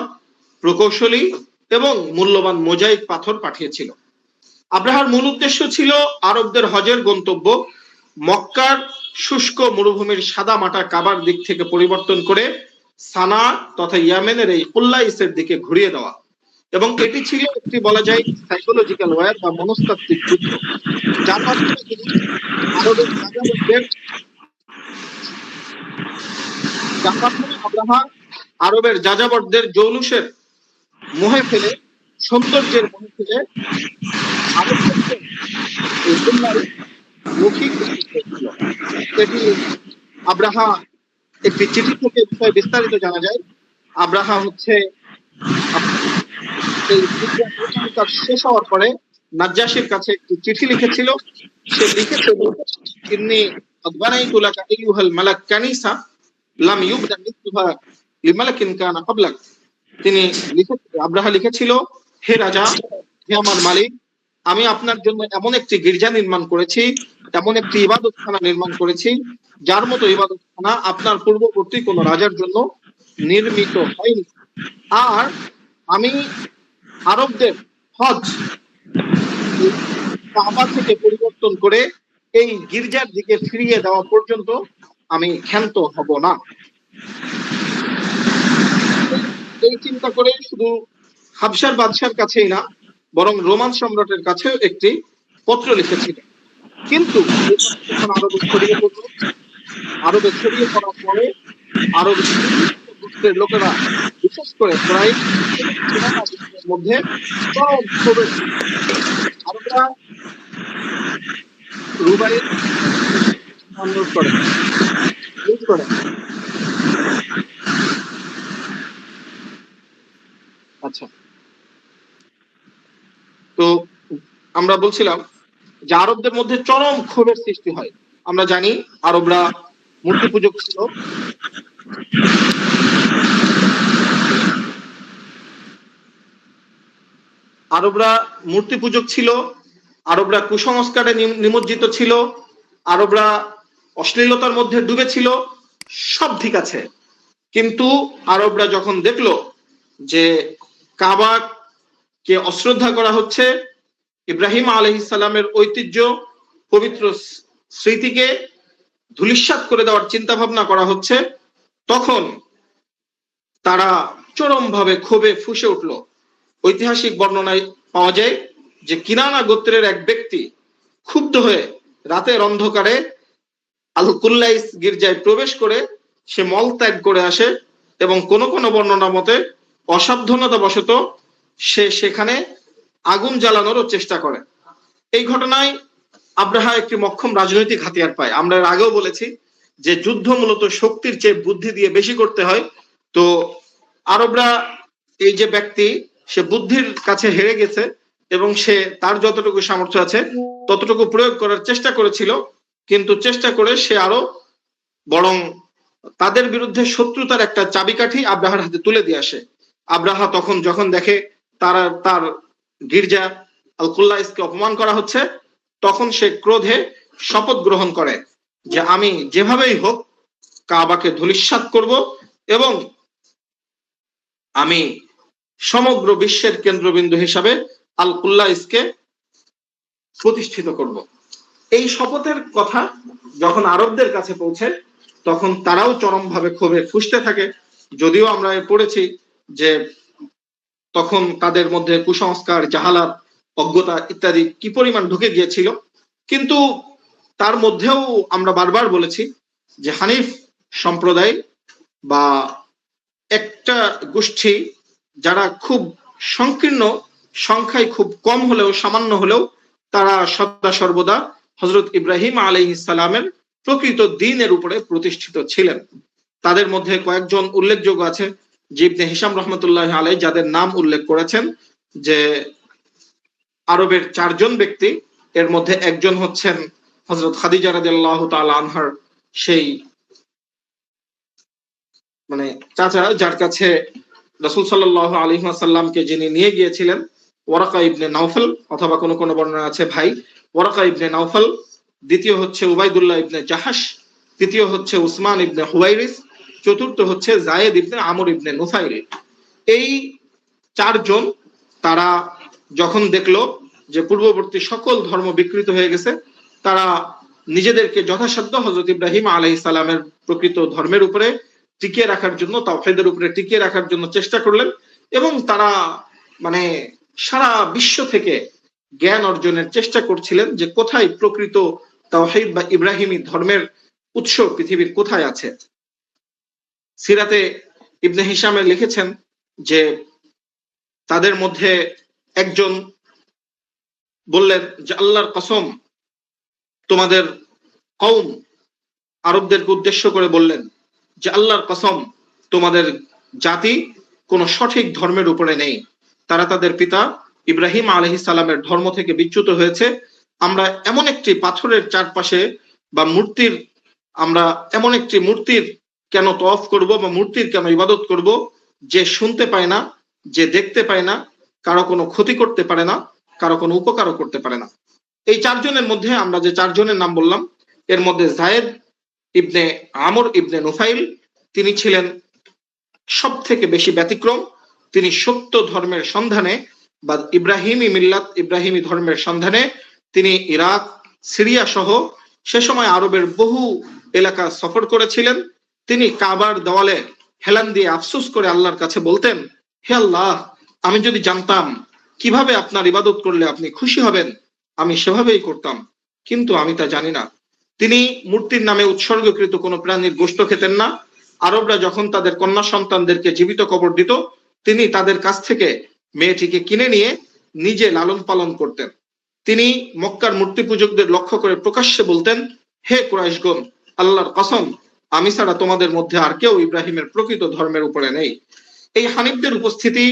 প্রকৌশলী এবং মূল্যবান মোজাইক পাথর পাঠিয়েছিল। আব্রাহার মূল উদ্দেশ্য ছিল আরবদের হজের গন্তব্য মক্কার শুষ্ক মরুভূমির সাদা মাটা কাবার দিক থেকে পরিবর্তন করে সানা তথা ইয়ামেনের এই কুল্লাইসের দিকে ঘুরিয়ে দেওয়া। এবং এটি ছিল একটি বলা যায় সাইকোলজিক্যাল ওয়ার বা মনস্তাত্ত্বিক যুদ্ধ, যার মাধ্যমে তিনি আরবের যাযাবরদের জৌলুসের মোহে ফেলে, সৌন্দর্যের মোহে ফেলে আরবদেরকে এই কন্যার মুখী উপস্থিত হয়েছিল। এটি আব্রাহা একটি চিঠি থেকে বিষয়ে বিস্তারিত জানা যায়। আব্রাহা হচ্ছে এই কাজ শেষ হওয়ার পরে নাজ্জাশীর কাছে একটি চিঠি লিখেছিল। সে লিখেছিল, ইন্নী قد بنيت لك أيها الملك كنيسة لم يبدأ مثلها لملك كان قبلك। তিনি আব্রাহা লিখেছিল, হে রাজা, হে আমার মালিক, আমি আপনার জন্য এমন একটি গির্জা নির্মাণ করেছি, এমন একটি ইবাদতখানা নির্মাণ করেছি, যার মতো ইবাদতখানা আপনার পূর্ববর্তী কোন রাজার জন্য নির্মিত হয়নি। আর আমি আরবদের হজ কাবা থেকে পরিবর্তন করে এই গির্জার দিকে ফিরিয়ে দেওয়া পর্যন্ত আমি ক্ষান্ত হব না। এই চিন্তা করে শুধু হাবশার বাদশার কাছেই না, বরং রোমান সম্রাটের কাছেও একটি পত্র লিখেছিলেন। কিন্তু আরবে ছড়িয়ে পড়ার পরে আরবের গোত্রের লোকেরা, বিশেষ করে প্রায় মধ্যে চরম ক্ষোভের আরবরা রুবাইয়ের অনুরোধ করে। আচ্ছা, তো আমরা বলছিলাম যে আরবদের মধ্যে চরম ক্ষোভের সৃষ্টি হয়। আমরা জানি আরবরা মূর্তি পূজক ছিল। আরবরা মূর্তি পূজক ছিল, আরবরা কুসংস্কারে নিমজ্জিত ছিল, আরবরা অশ্লীলতার মধ্যে ডুবে ছিল। সব ঠিক আছে, কিন্তু আরবরা যখন দেখলো যে কাবাকে অশ্রদ্ধা করা হচ্ছে, ইব্রাহিম আলাইহিস সালামের ঐতিহ্য, পবিত্র স্মৃতিকে ধূলিসাৎ করে দেওয়ার চিন্তা ভাবনা করা হচ্ছে, তখন তারা চরমভাবে ক্ষোভে ফুঁসে উঠল। ঐতিহাসিক বর্ণনায় পাওয়া যায় যে কিনানা গোত্রের এক ব্যক্তি ক্ষুব্ধ হয়ে রাতের অন্ধকারে আল কুল্লাইস গির্জায় প্রবেশ করে সে মল ত্যাগ করে আসে, এবং কোন কোন বর্ণনা মতে অসাবধানতা বশত সে সেখানে আগুন জ্বালানোরও চেষ্টা করে। এই ঘটনায় আব্রাহা একটি মক্ষম রাজনৈতিক হাতিয়ার পায়। আমরা এর আগেও বলেছি যে যুদ্ধ মূলত শক্তির চেয়ে বুদ্ধি দিয়ে বেশি করতে হয়। তো আরবরা, এই যে ব্যক্তি, সে বুদ্ধির কাছে হেরে গেছে এবং সে তার যতটুকু সামর্থ্য আছে ততটুকু প্রয়োগ করার চেষ্টা করেছিল, কিন্তু চেষ্টা করে সে আরো বরং তাদের বিরুদ্ধে শত্রুতার একটা চাবিকাঠি আব্রাহার হাতে তুলে দিয়ে আসে। আব্রাহা তখন যখন দেখে তার গির্জা আল কুল্লাইসকে অপমান করা হচ্ছে, তখন সে ক্রোধে শপথ গ্রহণ করে যে আমি যেভাবেই হোক কাবাকে ধূলিসাৎ করব এবং আমি সমগ্র বিশ্বের কেন্দ্রবিন্দু হিসাবে আল কুল্লাইসকে প্রতিষ্ঠিত করব। এই শপথের কথা যখন আরবদের কাছে পৌঁছে, তখন তারাও চরমভাবে ক্ষোভে ফুঁসতে থাকে। যদিও আমরা পড়েছি যে তখন তাদের মধ্যে কুসংস্কার, জাহালাত, অজ্ঞতা ইত্যাদি কি পরিমাণ ঢুকে গিয়েছিল, কিন্তু তার মধ্যেও আমরা বারবার বলেছি যে হানিফ সম্প্রদায় বা একটা গোষ্ঠী যারা খুব সংকীর্ণ, সংখ্যায় খুব কম হলেও, সামান্য হলেও, তারা সদা সর্বদা হযরত ইব্রাহিম আলাইহিস সালামের প্রকৃত দ্বীনের উপরে প্রতিষ্ঠিত ছিলেন। তাদের মধ্যে কয়েকজন উল্লেখযোগ্য আছে, যে ইবনে হিশাম রাহমাতুল্লাহ আলাইহি যাদের নাম উল্লেখ করেছেন যে আরবের 4 জন ব্যক্তি, এর মধ্যে একজন হচ্ছেন হযরত খাদিজা রাদিয়াল্লাহু তাআলা আনহার সেই মানে চাচা, যার কাছে রাসূল সাল্লাল্লাহু আলাইহি ওয়াসাল্লামকে যিনি নিয়ে গিয়েছিলেন, ওয়ারাকা ইবনে নাওফল, অথবা কোন কোন বর্ণনা আছে ভাই ওয়ারাকা ইবনে নাওফল। দ্বিতীয় হচ্ছে উবাইদুল্লাহ ইবনে জাহাশ, তৃতীয় হচ্ছে উসমান ইবনে হুয়াইরিস, চতুর্থ হচ্ছে যায়েদ ইবনে আমর ইবনে নুফাইল। এই 4 জন তারা যখন দেখলো যে পূর্ববর্তী সকল ধর্ম বিকৃত হয়ে গেছে, তারা নিজেদেরকে যথাসাধ্য হযরত ইব্রাহিম আলাইহিস সালামের প্রকৃত ধর্মের উপরে টিকিয়ে রাখার জন্য, তাওহীদের উপরে টিকিয়ে রাখার জন্য চেষ্টা করলেন, এবং তারা মানে সারা বিশ্ব থেকে জ্ঞান অর্জনের চেষ্টা করছিলেন যে কোথায় প্রকৃত তাওহীদ বা ইব্রাহিমী ধর্মের উৎস পৃথিবীর কোথায় আছে। সিরাতে ইবনে হিশামে লিখেছেন যে তাদের মধ্যে একজন বললেন যে আল্লাহর কসম, তোমাদের কওম আরবদেরকে উদ্দেশ্য করে বললেন যে আল্লাহর কসম, তোমাদের জাতি কোনো সঠিক ধর্মের উপরে নেই। তারা তাদের পিতা ইব্রাহিম আলাইহিস সালামের ধর্ম থেকে বিচ্যুত হয়েছে। আমরা এমন একটি পাথরের চারপাশে বা মূর্তির, আমরা এমন একটি মূর্তির কেন তওয়াফ করব বা মূর্তির কেন ইবাদত করব যে শুনতে পায় না, যে দেখতে পায় না, কারো কোনো ক্ষতি করতে পারে না, কারো কোনো উপকারও করতে পারে না। এই চারজনের মধ্যে আমরা যে চারজনের নাম বললাম, এর মধ্যে জায়েদ ইবনে আমর ইবনে নুফাইল, তিনি ছিলেন সব থেকে বেশি ব্যতিক্রম। তিনি সত্য ধর্মের সন্ধানে বা ইব্রাহিমী মিল্লাত, ইব্রাহিমী ধর্মের সন্ধানে তিনি ইরাক, সিরিয়া সহ সে সময় আরবের বহু এলাকা সফর করেছিলেন। তিনি কাবার দেওয়ালে হেলান দিয়ে আফসোস করে আল্লাহর কাছে বলতেন, হে আল্লাহ, আমি যদি জানতাম কিভাবে আপনার ইবাদত করলে আপনি খুশি হবেন, আমি সেভাবেই করতাম, কিন্তু আমি তা জানি না। তিনি মূর্তির নামে উৎসর্গকৃত কোনো প্রাণীর গোশত খেতেন না। আরবরা যখন তাদের কন্যা সন্তানদেরকে জীবিত কবর দিত, তিনি তাদের কাছ থেকে মেয়েটিকে কিনে নিয়ে নিজে লালন পালন করতেন। তিনি মক্কার মূর্তি পূজকদের লক্ষ্য করে প্রকাশ্যে বলতেন, হে কুরাইশগণ, আল্লাহর কসম, আমি ছাড়া তোমাদের মধ্যে আর কেউ ইব্রাহিমের প্রকৃত ধর্মের উপরে নেই। এই হানিফদের উপস্থিতি,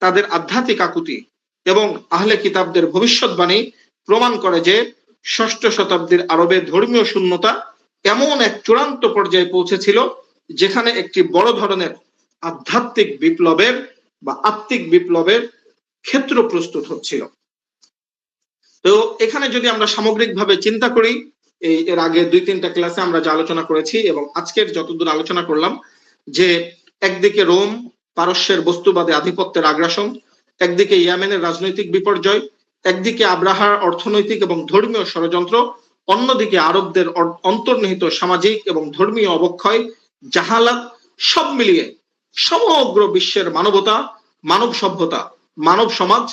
তাদের আধ্যাত্মিক আকুতি এবং আহলে কিতাবদের ভবিষ্যৎবাণী প্রমাণ করে যে ষষ্ঠ শতাব্দীর আরবে ধর্মীয় শূন্যতা এমন এক চূড়ান্ত পর্যায়ে পৌঁছেছিল যেখানে একটি বড় ধরনের আধ্যাত্মিক বিপ্লবের বা আত্মিক বিপ্লবের ক্ষেত্র প্রস্তুত হচ্ছিল। তো এখানে যদি আমরা সামগ্রিকভাবে চিন্তা করি, এর আগে 2-3টা ক্লাসে আমরা যা আলোচনা করেছি এবং আজকের যতদূর আলোচনা করলাম, যে একদিকে রোম পারস্যের বস্তুবাদী আধিপত্যের আগ্রাসন, একদিকে ইয়েমেনের রাজনৈতিক বিপর্যয়, একদিকে আব্রাহার অর্থনৈতিক এবং ধর্মীয় ষড়যন্ত্র, অন্যদিকে আরবদের অন্তর্নিহিত সামাজিক এবং ধর্মীয় অবক্ষয়, জাহালাত, সব মিলিয়ে সমগ্র বিশ্বের মানবতা, মানব সভ্যতা, মানব সমাজ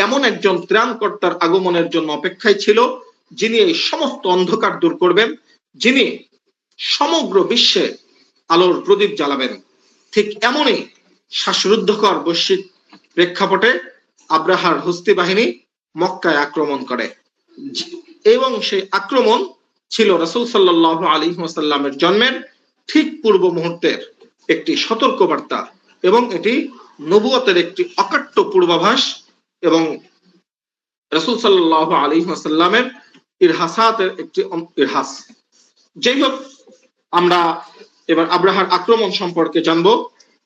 এমন একজন ত্রাণকর্তার আগমনের জন্য অপেক্ষায় ছিল, যিনি এই সমস্ত অন্ধকার দূর করবেন, যিনি সমগ্র বিশ্বে আলোর প্রদীপ জ্বালাবেন। ঠিক এমনই শ্বাসরুদ্ধকর বৈশ্বিক প্রেক্ষাপটে আব্রাহার হস্তি বাহিনী মক্কায় আক্রমণ করে এবং সেই আক্রমণ ছিল রাসূল সাল্লাল্লাহু আলাইহি ওয়াসাল্লামের জন্মের ঠিক পূর্ব মুহূর্তের একটি সতর্কবার্তা এবং এটি নবুয়তের একটি অকাট্য পূর্বাভাস এবং রাসূল সাল্লাল্লাহু আলাইহি ওয়াসাল্লামের ইরহাসাতের একটি ইরহাস। যাই হোক, আমরা এবার আব্রাহার আক্রমণ সম্পর্কে জানবো।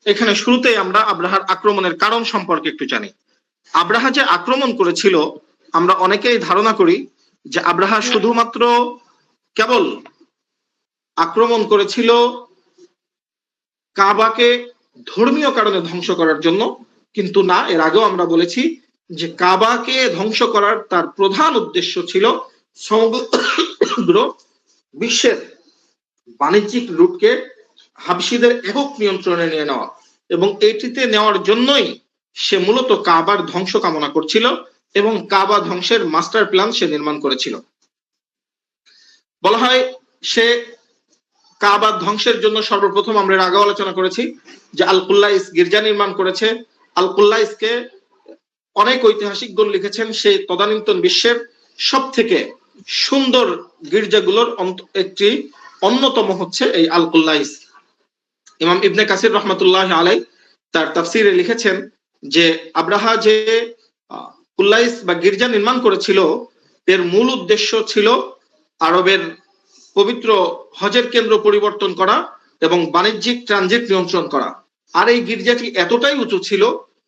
এখানে শুরুতেই আমরা আব্রাহার আক্রমণের কারণ সম্পর্কে একটু জানি। আব্রাহা যে আক্রমণ করেছিল, আমরা অনেকেই ধারণা করি যে আব্রাহা শুধুমাত্র কেবল আক্রমণ করেছিল কাবাকে ধর্মীয় কারণে ধ্বংস করার জন্য, কিন্তু না, এর আগেও আমরা বলেছি যে কাবাকে ধ্বংস করার তার প্রধান উদ্দেশ্য ছিল সমগ্র বিশ্বের বাণিজ্যিক রুটকে হাবশিদের একক নিয়ন্ত্রণে নিয়ে নেওয়া, এবং এটিতে নেওয়ার জন্যই সে মূলত কাবার ধ্বংস কামনা করছিল এবং কাবা ধ্বংসের মাস্টার প্ল্যান সে নির্মাণ করেছিল। বলা হয় সে কাবা ধ্বংসের জন্য সর্বপ্রথম, আমরা এর আগে আলোচনা করেছি যে আল কুল্লাইস গির্জা নির্মাণ করেছে। আল কুল্লাইসকে অনেক ঐতিহাসিকগণ লিখেছেন সে তদানীন্তন বিশ্বের সব থেকে সুন্দর গির্জাগুলোর একটি অন্যতম হচ্ছে এই আল কুল্লাইস। ইমাম ইবনে কাসির রহমাতুল্লাহ আলাইহি তার তাফসিরে লিখেছেন যে আব্রাহা যে কুল্লাইস বা গির্জা নির্মাণ করেছিল, এর মূল উদ্দেশ্য ছিল আরবের পবিত্র হজের কেন্দ্র পরিবর্তন করা এবং বাণিজ্যিক ট্রানজিট নিয়ন্ত্রণ করা। আর এই গির্জাটি এতটাই উঁচু ছিল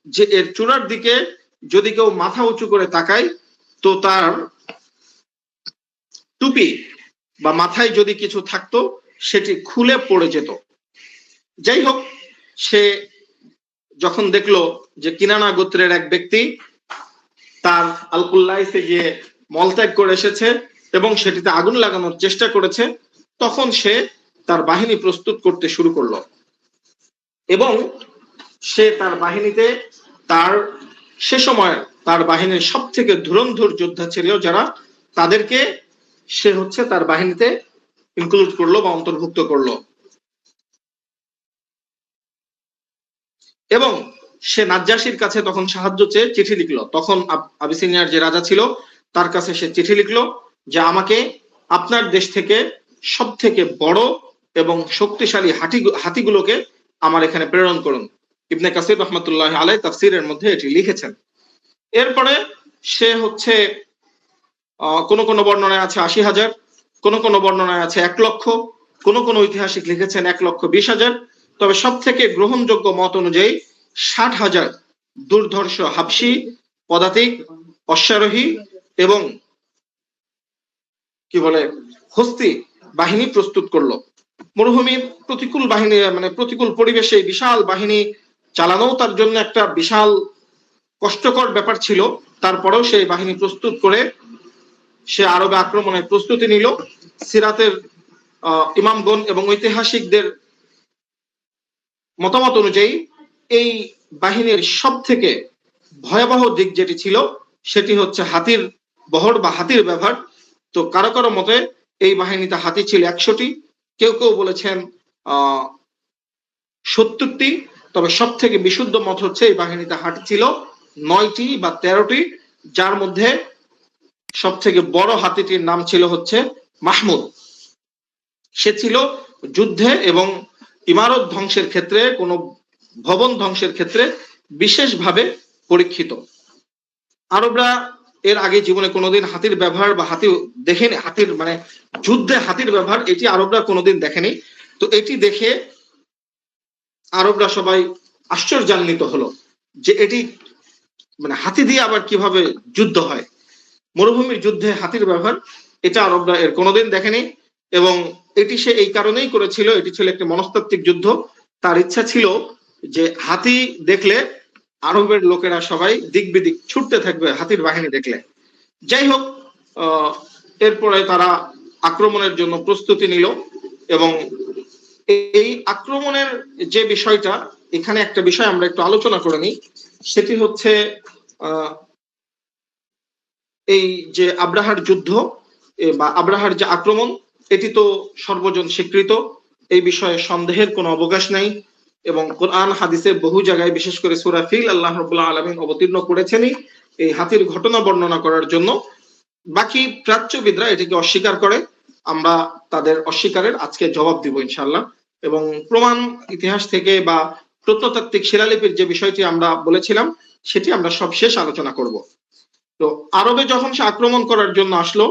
যে এর চূড়ার দিকে যদি কেউ মাথা উঁচু করে তাকায়, তো তার টুপি বা মাথায় যদি কিছু থাকতো সেটি খুলে পড়ে যেত। যাই হোক, সে যখন দেখলো যে কিনানা গোত্রের এক ব্যক্তি তার আল কুল্লাইসে গিয়ে মলত্যাগ করে এসেছে এবং সেটিতে আগুন লাগানোর চেষ্টা করেছে, তখন সে তার বাহিনী প্রস্তুত করতে শুরু করলো এবং সে তার বাহিনীতে সে সময় তার বাহিনীর সব থেকে ধুরন্ধর যোদ্ধা ছিল যারা, তাদেরকে সে হচ্ছে তার বাহিনীতে ইনক্লুড করলো বা অন্তর্ভুক্ত করলো এবং সে নাজ্জাশীর কাছে তখন সাহায্য চেয়ে চিঠি লিখলো। তখন আবিসিনিয়ার যে রাজা ছিল তার কাছে সে চিঠি লিখলো যে আমাকে আপনার দেশ থেকে সব থেকে বড় এবং শক্তিশালী হাতিগুলোকে আমার এখানে প্রেরণ করুন। ইবনে কাসির রহমতুল্লাহ আলাইহি তাফসীরের মধ্যে এটি লিখেছেন। এরপরে সে হচ্ছে কোন কোন বর্ণনায় আছে ৮০,০০০, কোন কোন বর্ণনায় আছে ১,০০,০০০, কোন কোন ঐতিহাসিক লিখেছেন ১,২০,০০০, তবে সব থেকে গ্রহণযোগ্য মত অনুযায়ী ৬০,০০০ দুর্ধর্ষ হাবশী পদাতিক অশ্বারোহী এবং কি বলে হস্তি বাহিনী প্রস্তুত করলো। মরুভূমির প্রতিকূল বাহিনী মানে প্রতিকূল পরিবেশে বিশাল বাহিনী চালানো তার জন্য একটা বিশাল কষ্টকর ব্যাপার ছিল। তারপরেও সেই বাহিনী প্রস্তুত করে সে আরবে আক্রমণের প্রস্তুতি নিল। সিরাতের ইমামগণ এবং ঐতিহাসিকদের মতামত অনুযায়ী এই বাহিনীর সব থেকে ভয়াবহ দিক যেটি ছিল সেটি হচ্ছে হাতির বহর বা হাতির ব্যবহার। তো কারো কারো মতে এই বাহিনীতে হাতি ছিল ১০০টি, কেউ কেউ বলেছেন ৭০টি, তবে সব থেকে বিশুদ্ধ মত হচ্ছে এই বাহিনীতে হাতি ছিল ৯টি বা ১৩টি, যার মধ্যে সব থেকে বড় হাতিটির নাম ছিল হচ্ছে মাহমুদ। সে ছিল যুদ্ধে এবং ইমারত ধ্বংসের ক্ষেত্রে, কোনো ভবন ধ্বংসের ক্ষেত্রে বিশেষভাবে পরীক্ষিত। আরবরা এর আগে জীবনে কোনোদিন হাতির ব্যবহার বা হাতি দেখেনি, হাতির মানে যুদ্ধে হাতির ব্যবহার এটি আরবরা কোনোদিন দেখেনি। তো এটি দেখে আরবরা সবাই আশ্চর্যান্বিত হলো যে এটি মানে হাতি দিয়ে আবার কিভাবে যুদ্ধ হয়, মরুভূমির যুদ্ধে হাতির ব্যবহার, এটা আরবরা এর কোনোদিন দেখেনি। এবং এটি সে এই কারণেই করেছিল, এটি ছিল একটি মনস্তাত্ত্বিক যুদ্ধ। তার ইচ্ছা ছিল যে হাতি দেখলে আরবের লোকেরা সবাই দিক বিদিক ছুটতে থাকবে হাতির বাহিনী দেখলে। যাই হোক, এরপরে তারা আক্রমণের জন্য প্রস্তুতি নিল। এবং এই আক্রমণের যে বিষয়টা, এখানে একটা বিষয় আমরা একটু আলোচনা করে নিই, সেটি হচ্ছে এই যে আব্রাহার যুদ্ধ বা আব্রাহার যে আক্রমণ, এটি তো সর্বজন স্বীকৃত, এই বিষয়ে সন্দেহের কোনো অবকাশ নাই। এবং কোরআন হাদিসে বহু জায়গায়, বিশেষ করে সূরা ফিল, আল্লাহ রাব্বুল আলামিন অবতীর্ণ করেছেনই এই হাতির ঘটনা বর্ণনা করার জন্য। বাকি প্রাচ্যবিদরা এটিকে অস্বীকার করে, আমরা তাদের অস্বীকারের আজকে জবাব দিব ইনশাআল্লাহ। এবং প্রমাণ ইতিহাস থেকে বা প্রত্নতাত্ত্বিক শিলালিপির যে বিষয়টি আমরা বলেছিলাম সেটি আমরা সব শেষ আলোচনা করব। তো আরবে যখন সে আক্রমণ করার জন্য আসলো,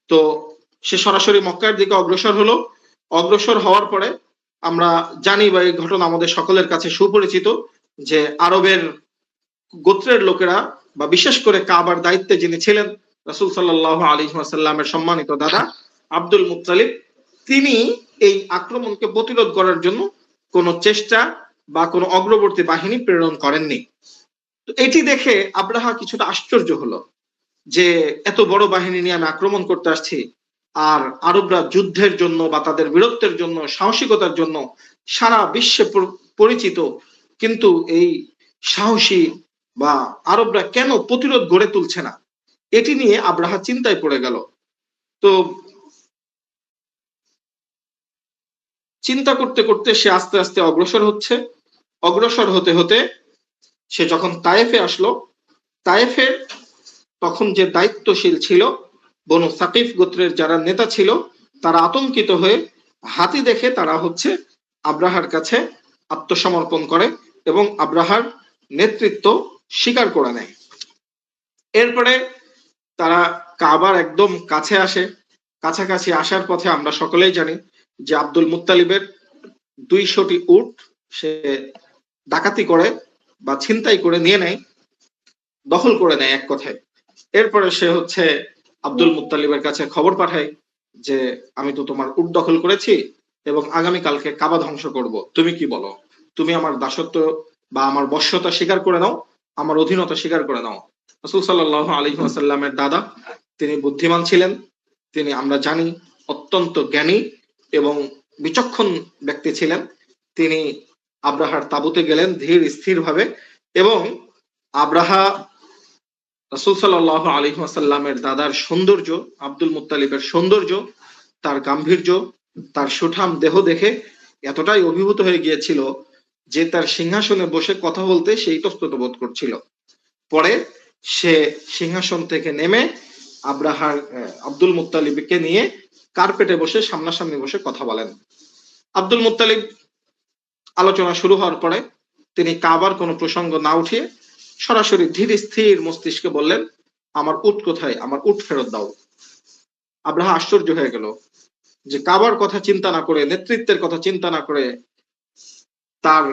তো সে সরাসরি মক্কার দিকে অগ্রসর হলো। অগ্রসর হওয়ার পরে আমরা জানি বা এই ঘটনা আমাদের সকলের কাছে সুপরিচিত যে আরবের গোত্রের লোকেরা বা বিশেষ করে কাবার দায়িত্বে যিনি ছিলেন রাসূল সাল্লাল্লাহু আলাইহি ওয়াসাল্লামের সম্মানিত দাদা আব্দুল মুত্তালিব, তিনি এই আক্রমণকে প্রতিরোধ করার জন্য কোনো চেষ্টা বা কোনো অগ্রবর্তী বাহিনী প্রেরণ করেননি। তো এটি দেখে আব্রাহা কিছুটা আশ্চর্য হলো যে এত বড় বাহিনী নিয়ে আমি আক্রমণ করতে আসছি, আর আরবরা যুদ্ধের জন্য বা তাদের বীরত্বের জন্য, সাহসিকতার জন্য সারা বিশ্বে পরিচিত, কিন্তু এই সাহসী বা আরবরা কেন প্রতিরোধ গড়ে তুলছে না, এটি নিয়ে আব্রাহা চিন্তায় পড়ে গেল। তো চিন্তা করতে করতে সে আস্তে আস্তে অগ্রসর হচ্ছে। অগ্রসর হতে হতে সে যখন তায়েফে আসলো, তায়েফের তখন যে দায়িত্বশীল ছিল বনু সাকিফ গোত্রের যারা নেতা ছিল, তারা আতঙ্কিত হয়ে হাতি দেখে তারা হচ্ছে আব্রাহার কাছে আত্মসমর্পণ করে এবং আব্রাহার নেতৃত্ব স্বীকার করে নেয়। এরপরে তারা কাবার একদম কাছে আসে। কাছাকাছি আসার পথে আমরা সকলেই জানি যে আব্দুল মুত্তালিবের ২০০টি উট সে ডাকাতি করে বা ছিনতাই করে নিয়ে নেয়, দখল করে নেয় এক কথায়। এরপরে সে হচ্ছে আব্দুল মুত্তালিবের কাছে খবর পাঠায় যে আমি তো তোমার উট দখল করেছি এবং আগামীকালকে কাবা ধ্বংস করব, তুমি কি বলো? তুমি আমার দাসত্ব বা আমার বশ্যতা স্বীকার করে নাও, আমার অধীনতা স্বীকার করে নাও। রাসূল সাল্লাল্লাহু আলাইহি ওয়াসাল্লামের দাদা, তিনি বুদ্ধিমান ছিলেন, তিনি আমরা জানি অত্যন্ত জ্ঞানী এবং বিচক্ষণ ব্যক্তি ছিলেন। তিনি আব্রাহার তাবুতে গেলেন ধীর স্থির ভাবে, এবং আব্রাহা রাসূল সাল্লাল্লাহু আলাইহি ওয়াসাল্লামের দাদার সৌন্দর্য, আব্দুল মুত্তালিবের সৌন্দর্য, তার গাম্ভীর্য, তার সুঠাম দেহ দেখে এতটাই অভিভূত হয়ে গিয়েছিল যে তার সিংহাসনে বসে কথা বলতে সে ইতস্তত বোধ করছিল। পরে সে সিংহাসন থেকে নেমে আব্দুল মুত্তালিবকে নিয়ে কার্পেটে বসে সামনাসামনি বসে কথা বলেন। আব্দুল মুত্তালিব আলোচনা শুরু হওয়ার পরে তিনি কাবার কোনো প্রসঙ্গ না উঠিয়ে সরাসরি ধীর স্থির মস্তিষ্কে বললেন, আমার উট কোথায়, আমার উট ফেরত দাও। আব্রাহা আশ্চর্য হয়ে গেল যে কাবার কথা চিন্তা না করে, নেতৃত্বের কথা চিন্তা না করে, তার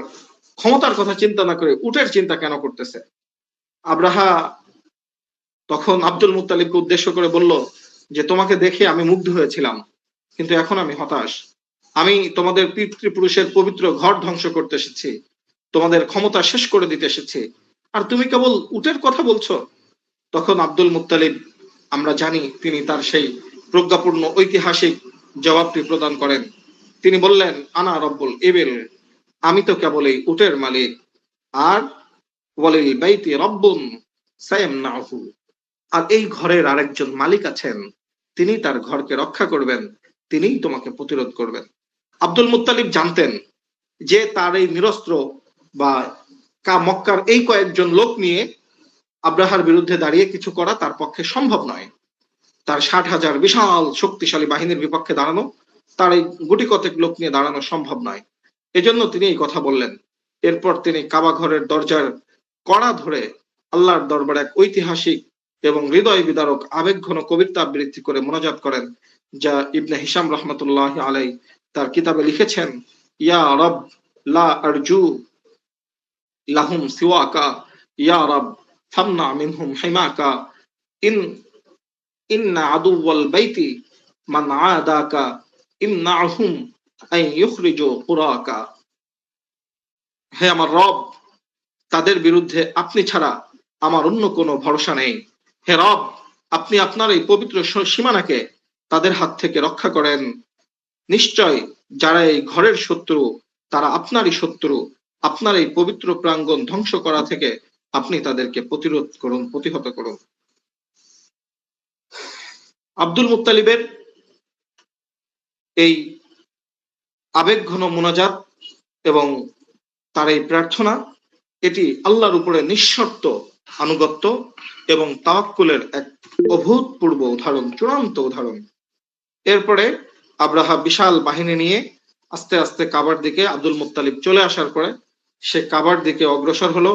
ক্ষমতার কথা চিন্তা না করে উটের চিন্তা কেন করতেছে। আব্রাহা তখন আব্দুল মুত্তালিবকে উদ্দেশ্য করে বলল যে তোমাকে দেখে আমি মুগ্ধ হয়েছিলাম, কিন্তু এখন আমি হতাশ। আমি তোমাদের পিতৃপুরুষের পবিত্র ঘর ধ্বংস করতে এসেছি, তোমাদের ক্ষমতা শেষ করে দিতে এসেছি, আর তুমি কেবল উটের কথা বলছো। তখন আব্দুল মুত্তালিব, আমরা জানি তিনি তার সেই প্রজ্ঞাপূর্ণ ঐতিহাসিক জবাবটি প্রদান করেন। তিনি বললেন, আনা রব্বুল ইবিল, আমি তো কেবল এই উটের মালিক, আর ওয়ালিল বাইতি রব্বুন সায়ামনাহু, আর এই ঘরের আরেকজন মালিক আছেন, তিনি তার ঘরকে রক্ষা করবেন, তিনিই তোমাকে প্রতিরোধ করবেন। আব্দুল মুত্তালিব জানতেন যে তার এই নিরস্ত্র বা মক্কার এই কয়েকজন লোক নিয়ে আব্রাহার বিরুদ্ধে দাঁড়িয়ে কিছু করা তার পক্ষে সম্ভব নয়। তার 60,000 বিশাল শক্তিশালী বাহিনীর বিপক্ষে দাঁড়ানো, তার এই গুটি কতেক লোক নিয়ে দাঁড়ানো সম্ভব নয়। এজন্য তিনি এই কথা বললেন। এরপর তিনি কাবা ঘরের দরজার কড়া ধরে আল্লাহর দরবারে এক ঐতিহাসিক এবং হৃদয় বিদারক আবেগঘন কবিতা আবৃত্তি করে মোনাজাত করেন, যা ইবনে হিশাম রহমতুল্লাহ আলাই তার কিতাবে লিখেছেন, ইয়া রব লা আরজু লাহুম সিওয়াকা, ইয়া রব ফামনা মিনহুম হিমাকা, ইন্না আদুওয়াল বাইতি মান আদাকা, ইমনাহুম আন ইখরিজু কুরাকা। হে আমার রব, তাদের বিরুদ্ধে আপনি ছাড়া আমার অন্য কোনো ভরসা নেই। হে রব, আপনি আপনার এই পবিত্র সীমানাকে তাদের হাত থেকে রক্ষা করেন। নিশ্চয় যারা এই ঘরের শত্রু, তারা আপনারই শত্রু। আপনার এই পবিত্র প্রাঙ্গণ ধ্বংস করা থেকে আপনি তাদেরকে প্রতিরোধ করুন, প্রতিহত করুন। আব্দুল মুত্তালিবের এই আবেগঘন মোনাজাত এবং তার এই প্রার্থনা, এটি আল্লাহর উপরে নিঃশর্ত আনুগত্য এবং তাওয়াক্কুলের এক অভূতপূর্ব উদাহরণ, চূড়ান্ত উদাহরণ। এরপরে আব্রাহা বিশাল বাহিনী নিয়ে আস্তে আস্তে কাবার দিকে, আব্দুল মুত্তালিব চলে আসার পরে সে কাবার দিকে অগ্রসর হলো।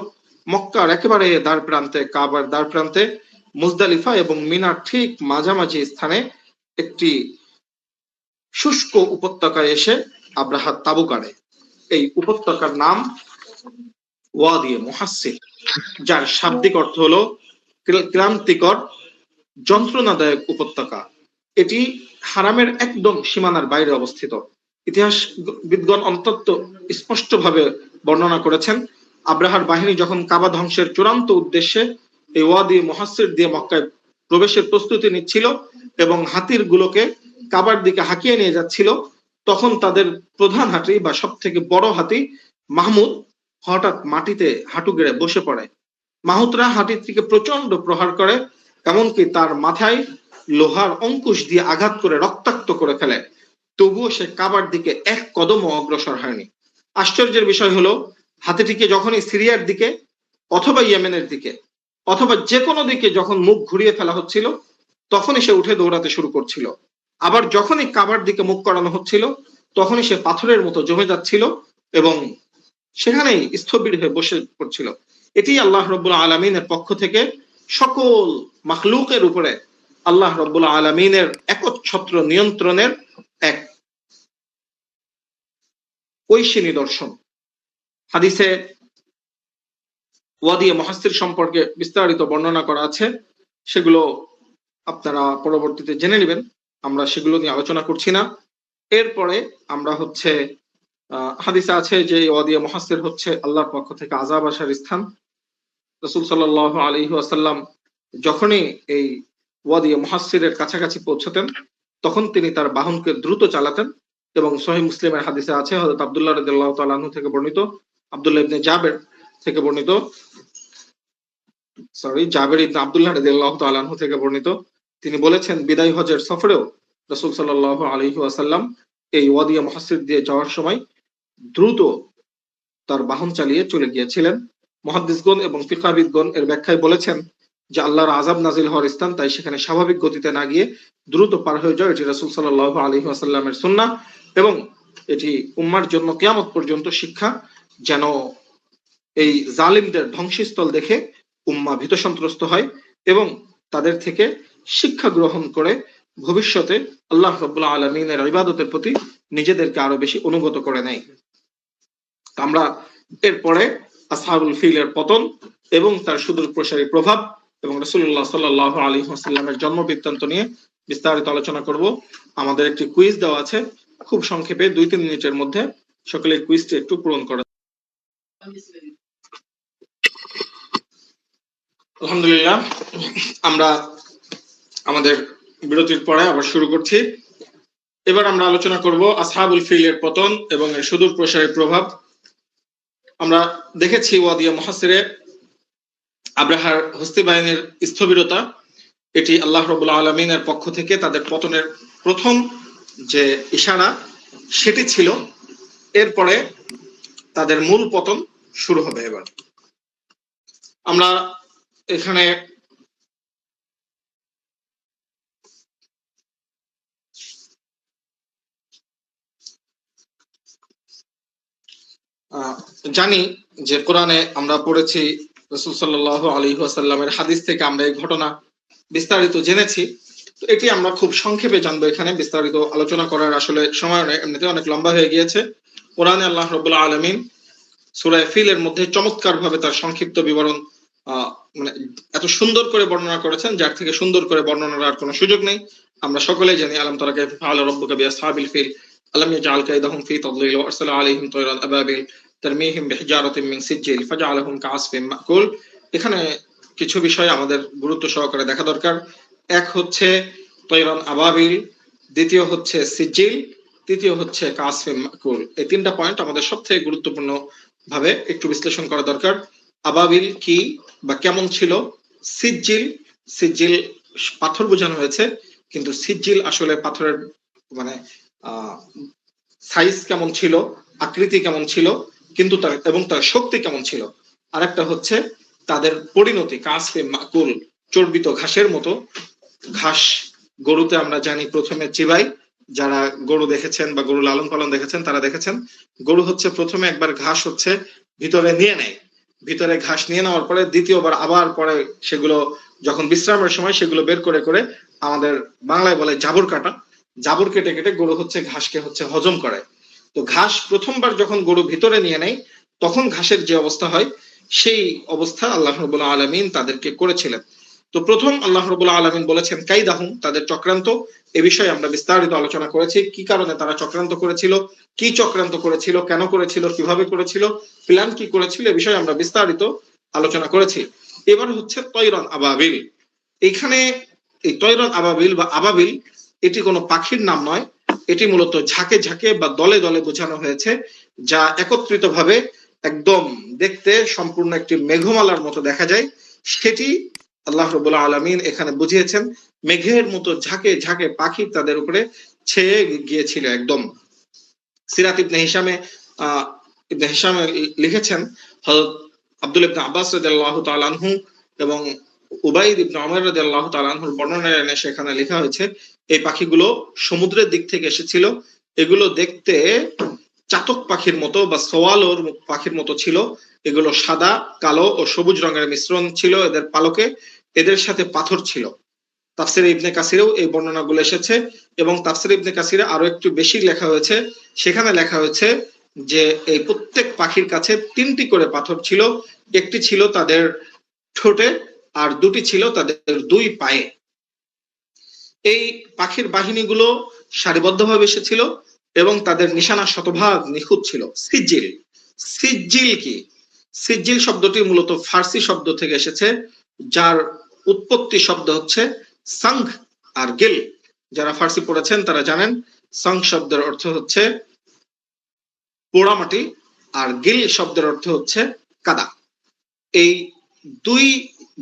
মক্কার একেবারে দ্বার প্রান্তে, কাবার দ্বার প্রান্তে মুজদালিফা এবং মিনার ঠিক মাঝামাঝি স্থানে একটি শুষ্ক উপত্যকায় এসে আব্রাহা তাবু গাড়ে। এই উপত্যকার নাম ওয়াদি মুহাসসির, যার শাব্দিক অর্থ হলো ক্লান্তিকর, যন্ত্রণাদায়ক উপত্যকা। এটি হারামের একদম সীমানার বাইরে অবস্থিত। ইতিহাসবিদগণ অন্তত স্পষ্টভাবে বর্ণনা করেছেন, আব্রাহার বাহিনী যখন কাবা ধ্বংসের চূড়ান্ত উদ্দেশ্যে এই ওয়াদি মুহাসসির দিয়ে মক্কায় প্রবেশের প্রস্তুতি নিচ্ছিল এবং হাতির গুলোকে কাবার দিকে হাঁকিয়ে নিয়ে যাচ্ছিল, তখন তাদের প্রধান হাতি বা সব থেকে বড় হাতি মাহমুদ হঠাৎ মাটিতে হাঁটু গেড়ে বসে পড়ে। মাহুতরা হাতির থেকে প্রচন্ড প্রহার করে, এমনকি তার মাথায় লোহার অঙ্কুশ দিয়ে আঘাত করে রক্তাক্ত করে ফেলে। তবুও সে কাবার দিকে এক কদমও অগ্রসর হয়নি। আশ্চর্যের বিষয় হলো, হাতিটিকে যখনই সিরিয়ার দিকে অথবা ইয়েমেনের দিকে অথবা যে কোনো দিকে যখন মুখ ঘুরিয়ে ফেলা হচ্ছিল, তখনই সে উঠে দৌড়াতে শুরু করছিল। আবার যখনই কাবার দিকে মুখ করানো হচ্ছিল, তখনই সে পাথরের মতো জমে যাচ্ছিল এবং সেখানেই স্থবির হয়ে বসে পড়ছিল। এটি আল্লাহ রাব্বুল আলামিনের পক্ষ থেকে সকল মাখলুকের উপরে আল্লাহ রাব্বুল আলামিনের একচ্ছত্র নিয়ন্ত্রণের এক ঐশী নিদর্শন। হাদিসে ওয়াদি মুহাসসির সম্পর্কে বিস্তারিত বর্ণনা করা আছে, সেগুলো আপনারা পরবর্তীতে জেনে নেবেন, আমরা সেগুলো নিয়ে আলোচনা করছি না। এরপরে আমরা হাদিসে আছে যে ওয়াদি মুহাসসির হচ্ছে আল্লাহর পক্ষ থেকে আযাব আসার স্থান। রাসূল সাল্লাল্লাহু আলাইহি ওয়াসাল্লাম যখনই এই ওয়াদি মুহাসসিরের কাছাকাছি পৌঁছতেন, তখন তিনি তার বাহনকে দ্রুত চালাতেন এবং সহিহ মুসলিমের হাদিসে আছে, হযরত আব্দুল্লাহ রাদিয়াল্লাহু তাআলা আনহু থেকে বর্ণিত, আব্দুল্লাহ ইবনে জাবের থেকে বর্ণিত, জাবের ইবনে আব্দুল্লাহ রাদিয়াল্লাহু তাআলা আনহু থেকে বর্ণিত, তিনি বলেছেন, বিদায় হজের সফরেও রাসূল সাল্লাল্লাহু আলাইহি ওয়াসাল্লাম এই ওয়াদি মুহাসসির দিয়ে যাওয়ার সময় দ্রুত তার বাহন চালিয়ে চলে গিয়েছিলেন। মুহাদ্দিসগণ এবং ফিকহাবিদগণ এর ব্যাখ্যায় বলেছেন যে আল্লাহর আযাব নাজিল হওয়ার স্থান, তাই সেখানে স্বাভাবিক গতিতে না গিয়ে দ্রুত পার হয়ে যাও, এটি রাসূল সাল্লাল্লাহু আলাইহি ওয়াসাল্লামের সুন্নাহ এবং এটি উম্মার জন্য কিয়ামত পর্যন্ত শিক্ষা, যেন এই জালিমদের ধ্বংসস্থল দেখে উম্মাহ ভীত সন্ত্রস্ত হয় এবং তাদের থেকে শিক্ষা গ্রহণ করে ভবিষ্যতে আল্লাহ রাব্বুল আলামিনের ইবাদতের প্রতি নিজেদেরকে আরো বেশি অনুগত করে নেয়। আমরা এরপরে আসহাবুল ফিলের পতন এবং তার সুদূর প্রসারী প্রভাব এবং রাসূলুল্লাহ সাল্লাল্লাহু আলাইহি ওয়াসাল্লামের জন্ম বৃত্তান্ত নিয়ে বিস্তারিত আলোচনা করব। আমাদের একটি কুইজ দেওয়া আছে, খুব সংক্ষেপে 2-3 মিনিটের মধ্যে সকলের কুইজটি একটু পূরণ করা। আলহামদুলিল্লাহ, আমরা আমাদের বিরতির পরে আবার শুরু করছি। এবার আমরা আলোচনা করব আসহাবুল ফিলের পতন এবং এর সুদূর প্রসারী প্রভাব। আমরা দেখেছি ওয়াদিয়া মুহাসসিরে আব্রাহার হস্তি বাহিনীর স্থবিরতা, এটি আল্লাহ রাব্বুল আলামিনের পক্ষ থেকে তাদের পতনের প্রথম যে ইশারা সেটি ছিল। এরপরে তাদের মূল পতন শুরু হবে। এবার আমরা এখানে জানি যে কোরআনে আমরা পড়েছি, রাসূল সাল্লাল্লাহু আলাইহি ওয়াসাল্লামের হাদিস থেকে আমরা এই ঘটনা বিস্তারিত জেনেছি। তো এটি আমরা খুব সংক্ষেপে জানবো, এখানে বিস্তারিত আলোচনা করার আসলে সময় নেই, এমনিতে অনেক লম্বা হয়ে গিয়েছে। কোরআনে আল্লাহ রাব্বুল আলামিন সূরা ফিলের মধ্যে চমৎকার ভাবে তার সংক্ষিপ্ত বিবরণ মানে এত সুন্দর করে বর্ণনা করেছেন, যার থেকে সুন্দর করে বর্ণনার আর কোনো সুযোগ নেই। আমরা সকলেই জানি আলাম তারা কাইফা ফাআলা রাব্বুকা বিআসহাবিল ফিল আলাম ইয়াজআল কাইদাহুম ফি তাদলিল ওয়া আরসালা আলাইহিম তায়রান আবাবিল তারমিহিম বিহিজারাতিন মিন সিজ্জিল ফাজআলাহুম কাআসফিন মাকুল। এখানে কিছু বিষয় আমাদের গুরুত্ব সহকারে দেখা দরকার। এক হচ্ছে তায়রান আবাবিল, দ্বিতীয় হচ্ছে সিজ্জিল, তৃতীয় হচ্ছে কাআসফিন মাকুল। এই তিনটা পয়েন্ট আমাদের সবথেকে গুরুত্বপূর্ণ ভাবে একটু বিশ্লেষণ করা দরকার। আবাবিল কি বা কেমন ছিল, সিজ্জিল, সিজ্জিল পাথর বোঝানো হয়েছে, কিন্তু সিজ্জিল আসলে পাথরের মানে সাইজ কেমন ছিল, আকৃতি কেমন ছিল, কিন্তু তার এবং তার শক্তি কেমন ছিল। আরেকটা হচ্ছে তাদের পরিণতি, কাসফে মাকুল, চর্বিত ঘাসের মতো। ঘাস গরুতে আমরা জানি প্রথমে চিবাই, যারা গরু দেখেছেন বা গরু লালন পালন দেখেছেন তারা দেখেছেন গরু হচ্ছে প্রথমে একবার ঘাস হচ্ছে ভিতরে নিয়ে নেয়, ভিতরে ঘাস নিয়ে নেওয়ার পরে দ্বিতীয়বার আবার পরে সেগুলো যখন বিশ্রামের সময় সেগুলো বের করে করে আমাদের বাংলায় বলে জাবর কাটা, জাবর কেটে কেটে গরু হচ্ছে ঘাসকে হচ্ছে হজম করে। তো ঘাস প্রথমবার যখন গরু ভিতরে নিয়ে নেয় তখন ঘাসের যে অবস্থা হয় সেই অবস্থা আল্লাহ রাব্বুল আলামিন তাদেরকে করেছিলেন। তো প্রথম আল্লাহ রাব্বুল আলামিন বলেছেন কাইদাহুম, তাদের চক্রান্ত। এ বিষয়ে আমরা বিস্তারিত আলোচনা করেছি, কি কারণে তারা চক্রান্ত করেছিল, কি চক্রান্ত করেছিল, কেন করেছিল, কিভাবে করেছিল, প্ল্যান কি করেছিল, এ বিষয়ে আমরা বিস্তারিত আলোচনা করেছি। এবার হচ্ছে তয়রান আবাবিল। এখানে এই তয়রান আবাবিল বা আবাবিল এটি কোনো পাখির নাম নয়, এটি মূলত ঝাঁকে ঝাঁকে বা দলে দলে বোঝানো হয়েছে, যা একত্রিত ভাবে একদম দেখতে সম্পূর্ণ একটি মেঘমালার মতো দেখা যায়। সেটি আল্লাহ রাব্বুল আলামিন এখানে বুঝিয়েছেন। মেঘের মতো ঝাঁকে ঝাঁকে পাখি তাদের উপরে ছেয়ে গিয়েছিল একদম। সিরাত ইবনে হিশামে লিখেছেন, হযরত আব্দুল ইবনে আব্বাস রাদিয়াল্লাহু তাআলা আনহু এবং উবাইদ ইবনে উমর রাদিয়াল্লাহু তাআলা আনহুর বর্ণনায় এনে সেখানে লেখা হয়েছে এই পাখিগুলো সমুদ্রের দিক থেকে এসেছিল। এগুলো দেখতে চাতক পাখির মতো বা সোয়ালোর পাখির মতো ছিল। এগুলো সাদা, কালো ও সবুজ রঙের মিশ্রণ ছিল এদের পালকে, এদের সাথে পাথর ছিল। তাফসিরে ইবনে কাসিরেও এই বর্ণনাগুলো এসেছে এবং তাফসিরে ইবনে কাসিরে আরো একটু বেশি লেখা হয়েছে। সেখানে লেখা হয়েছে যে এই প্রত্যেক পাখির কাছে 3টি করে পাথর ছিল, একটি ছিল তাদের ঠোঁটে আর 2টি ছিল তাদের 2 পায়ে। এই পাখির বাহিনীগুলো সারিবদ্ধভাবে এসেছিল এবং তাদের নিশানা শতভাগ নিখুঁত ছিল। সিজ্জিল, সিজ্জিল কি? সিজ্জিল শব্দটি মূলত ফার্সি শব্দ থেকে এসেছে, যার উৎপত্তি শব্দ হচ্ছে সংঘ আর গিল। যারা ফার্সি পড়েছেন তারা জানেন সংঘ শব্দের অর্থ হচ্ছে পোড়ামাটি আর গিল শব্দের অর্থ হচ্ছে কাদা। এই দুই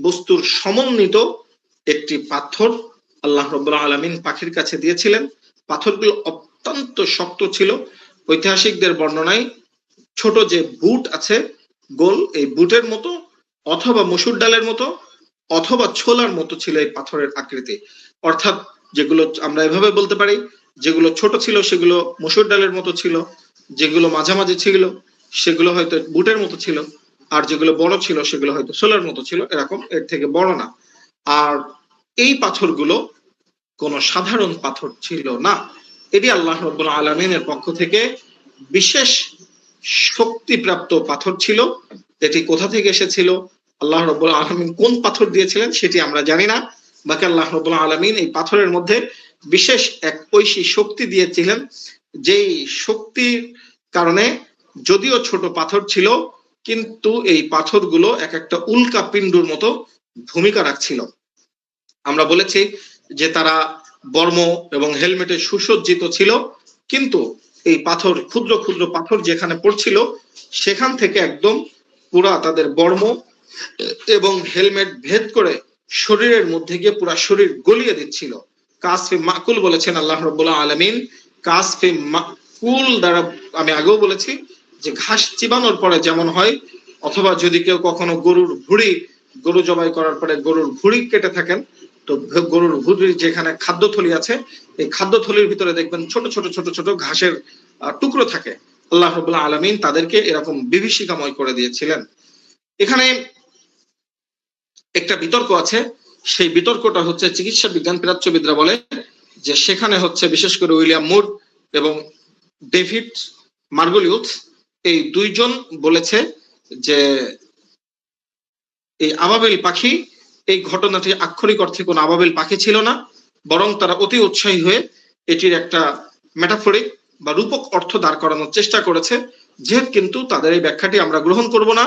বস্তুর সমন্বিত একটি পাথর আল্লাহ রাব্বুল আলামিন পাখির কাছে দিয়েছিলেন। পাথরগুলো অত্যন্ত শক্ত ছিল। ঐতিহাসিকদের বর্ণনায় ছোট যে বুট আছে গোল, এই বুটের মতো অথবা মসুর ডালের মতো অথবা ছোলার মতো ছিল এই পাথরের আকৃতি। অর্থাৎ যেগুলো আমরা এভাবে বলতে পারি, যেগুলো ছোট ছিল সেগুলো মসুর ডালের মতো ছিল, যেগুলো মাঝামাঝি ছিল সেগুলো হয়তো বুটের মতো ছিল, আর যেগুলো বড় ছিল সেগুলো হয়তো ছোলার মতো ছিল, এরকম, এর থেকে বড় না। আর এই পাথরগুলো কোনো সাধারণ পাথর ছিল না, এটি আল্লাহ রাব্বুল আলামিনের পক্ষ থেকে বিশেষ শক্তিপ্রাপ্ত পাথর ছিল। এটি কোথা থেকে এসেছিল, আল্লাহ রাব্বুল আলামিন কোন পাথর দিয়েছিলেন সেটি আমরা জানি না। বাকি আল্লাহ রাব্বুল আলামিন এই পাথরের মধ্যে বিশেষ এক ঐশী শক্তি দিয়েছিলেন, যেই শক্তির কারণে যদিও ছোট পাথর ছিল কিন্তু এই পাথরগুলো এক একটা উল্কা পিণ্ডুর মতো ভূমিকা রাখছিল। আমরা বলেছি যে তারা বর্ম এবং হেলমেটে সুসজ্জিত ছিল, কিন্তু এই পাথর, ক্ষুদ্র ক্ষুদ্র পাথর যেখানে পড়ছিল সেখান থেকে একদম পুরা তাদের বর্ম এবং হেলমেট ভেদ করে শরীরের মধ্যে গিয়ে পুরা শরীর গলিয়ে দিচ্ছিল। কাসফে মাকুল বলেছেন আল্লাহ রাব্বুল আলামিন। কাসফে মাকুল দ্বারা আমি আগেও বলেছি যে ঘাস চিবানোর পরে যেমন হয়, অথবা যদি কেউ কখনো গরু জবাই করার পরে গরুর ভুঁড়ি কেটে থাকেন, তো গরুর ভুঁড়ির যেখানে খাদ্যথলি আছে এই খাদ্যথলির ভিতরে দেখবেন ছোট ছোট ছোট ছোট ঘাসের টুকরো থাকে। আল্লাহ রাব্বুল আলামিন তাদেরকে এরকম বিভীষিকাময় করে দিয়েছিলেন। এখানে একটা বিতর্ক আছে, সেই বিতর্কটা হচ্ছে চিকিৎসা বিজ্ঞান প্রাচ্যবিদরা বলে যে সেখানে হচ্ছে বিশেষ করে উইলিয়াম মুর এবং ডেভিড মার্গলিউথ এই দুইজন বলেছে যে এই আবাবিল পাখি, এই ঘটনাটি আক্ষরিক অর্থে কোনো আবাবিল পাখি ছিল না, বরং তারা অতি উৎসাহী হয়ে এটির একটা মেটাফরিক বা রূপক অর্থ দাঁড় করানোর চেষ্টা করেছে। যেহেতু কিন্তু তাদের এই ব্যাখ্যাটি আমরা গ্রহণ করব না।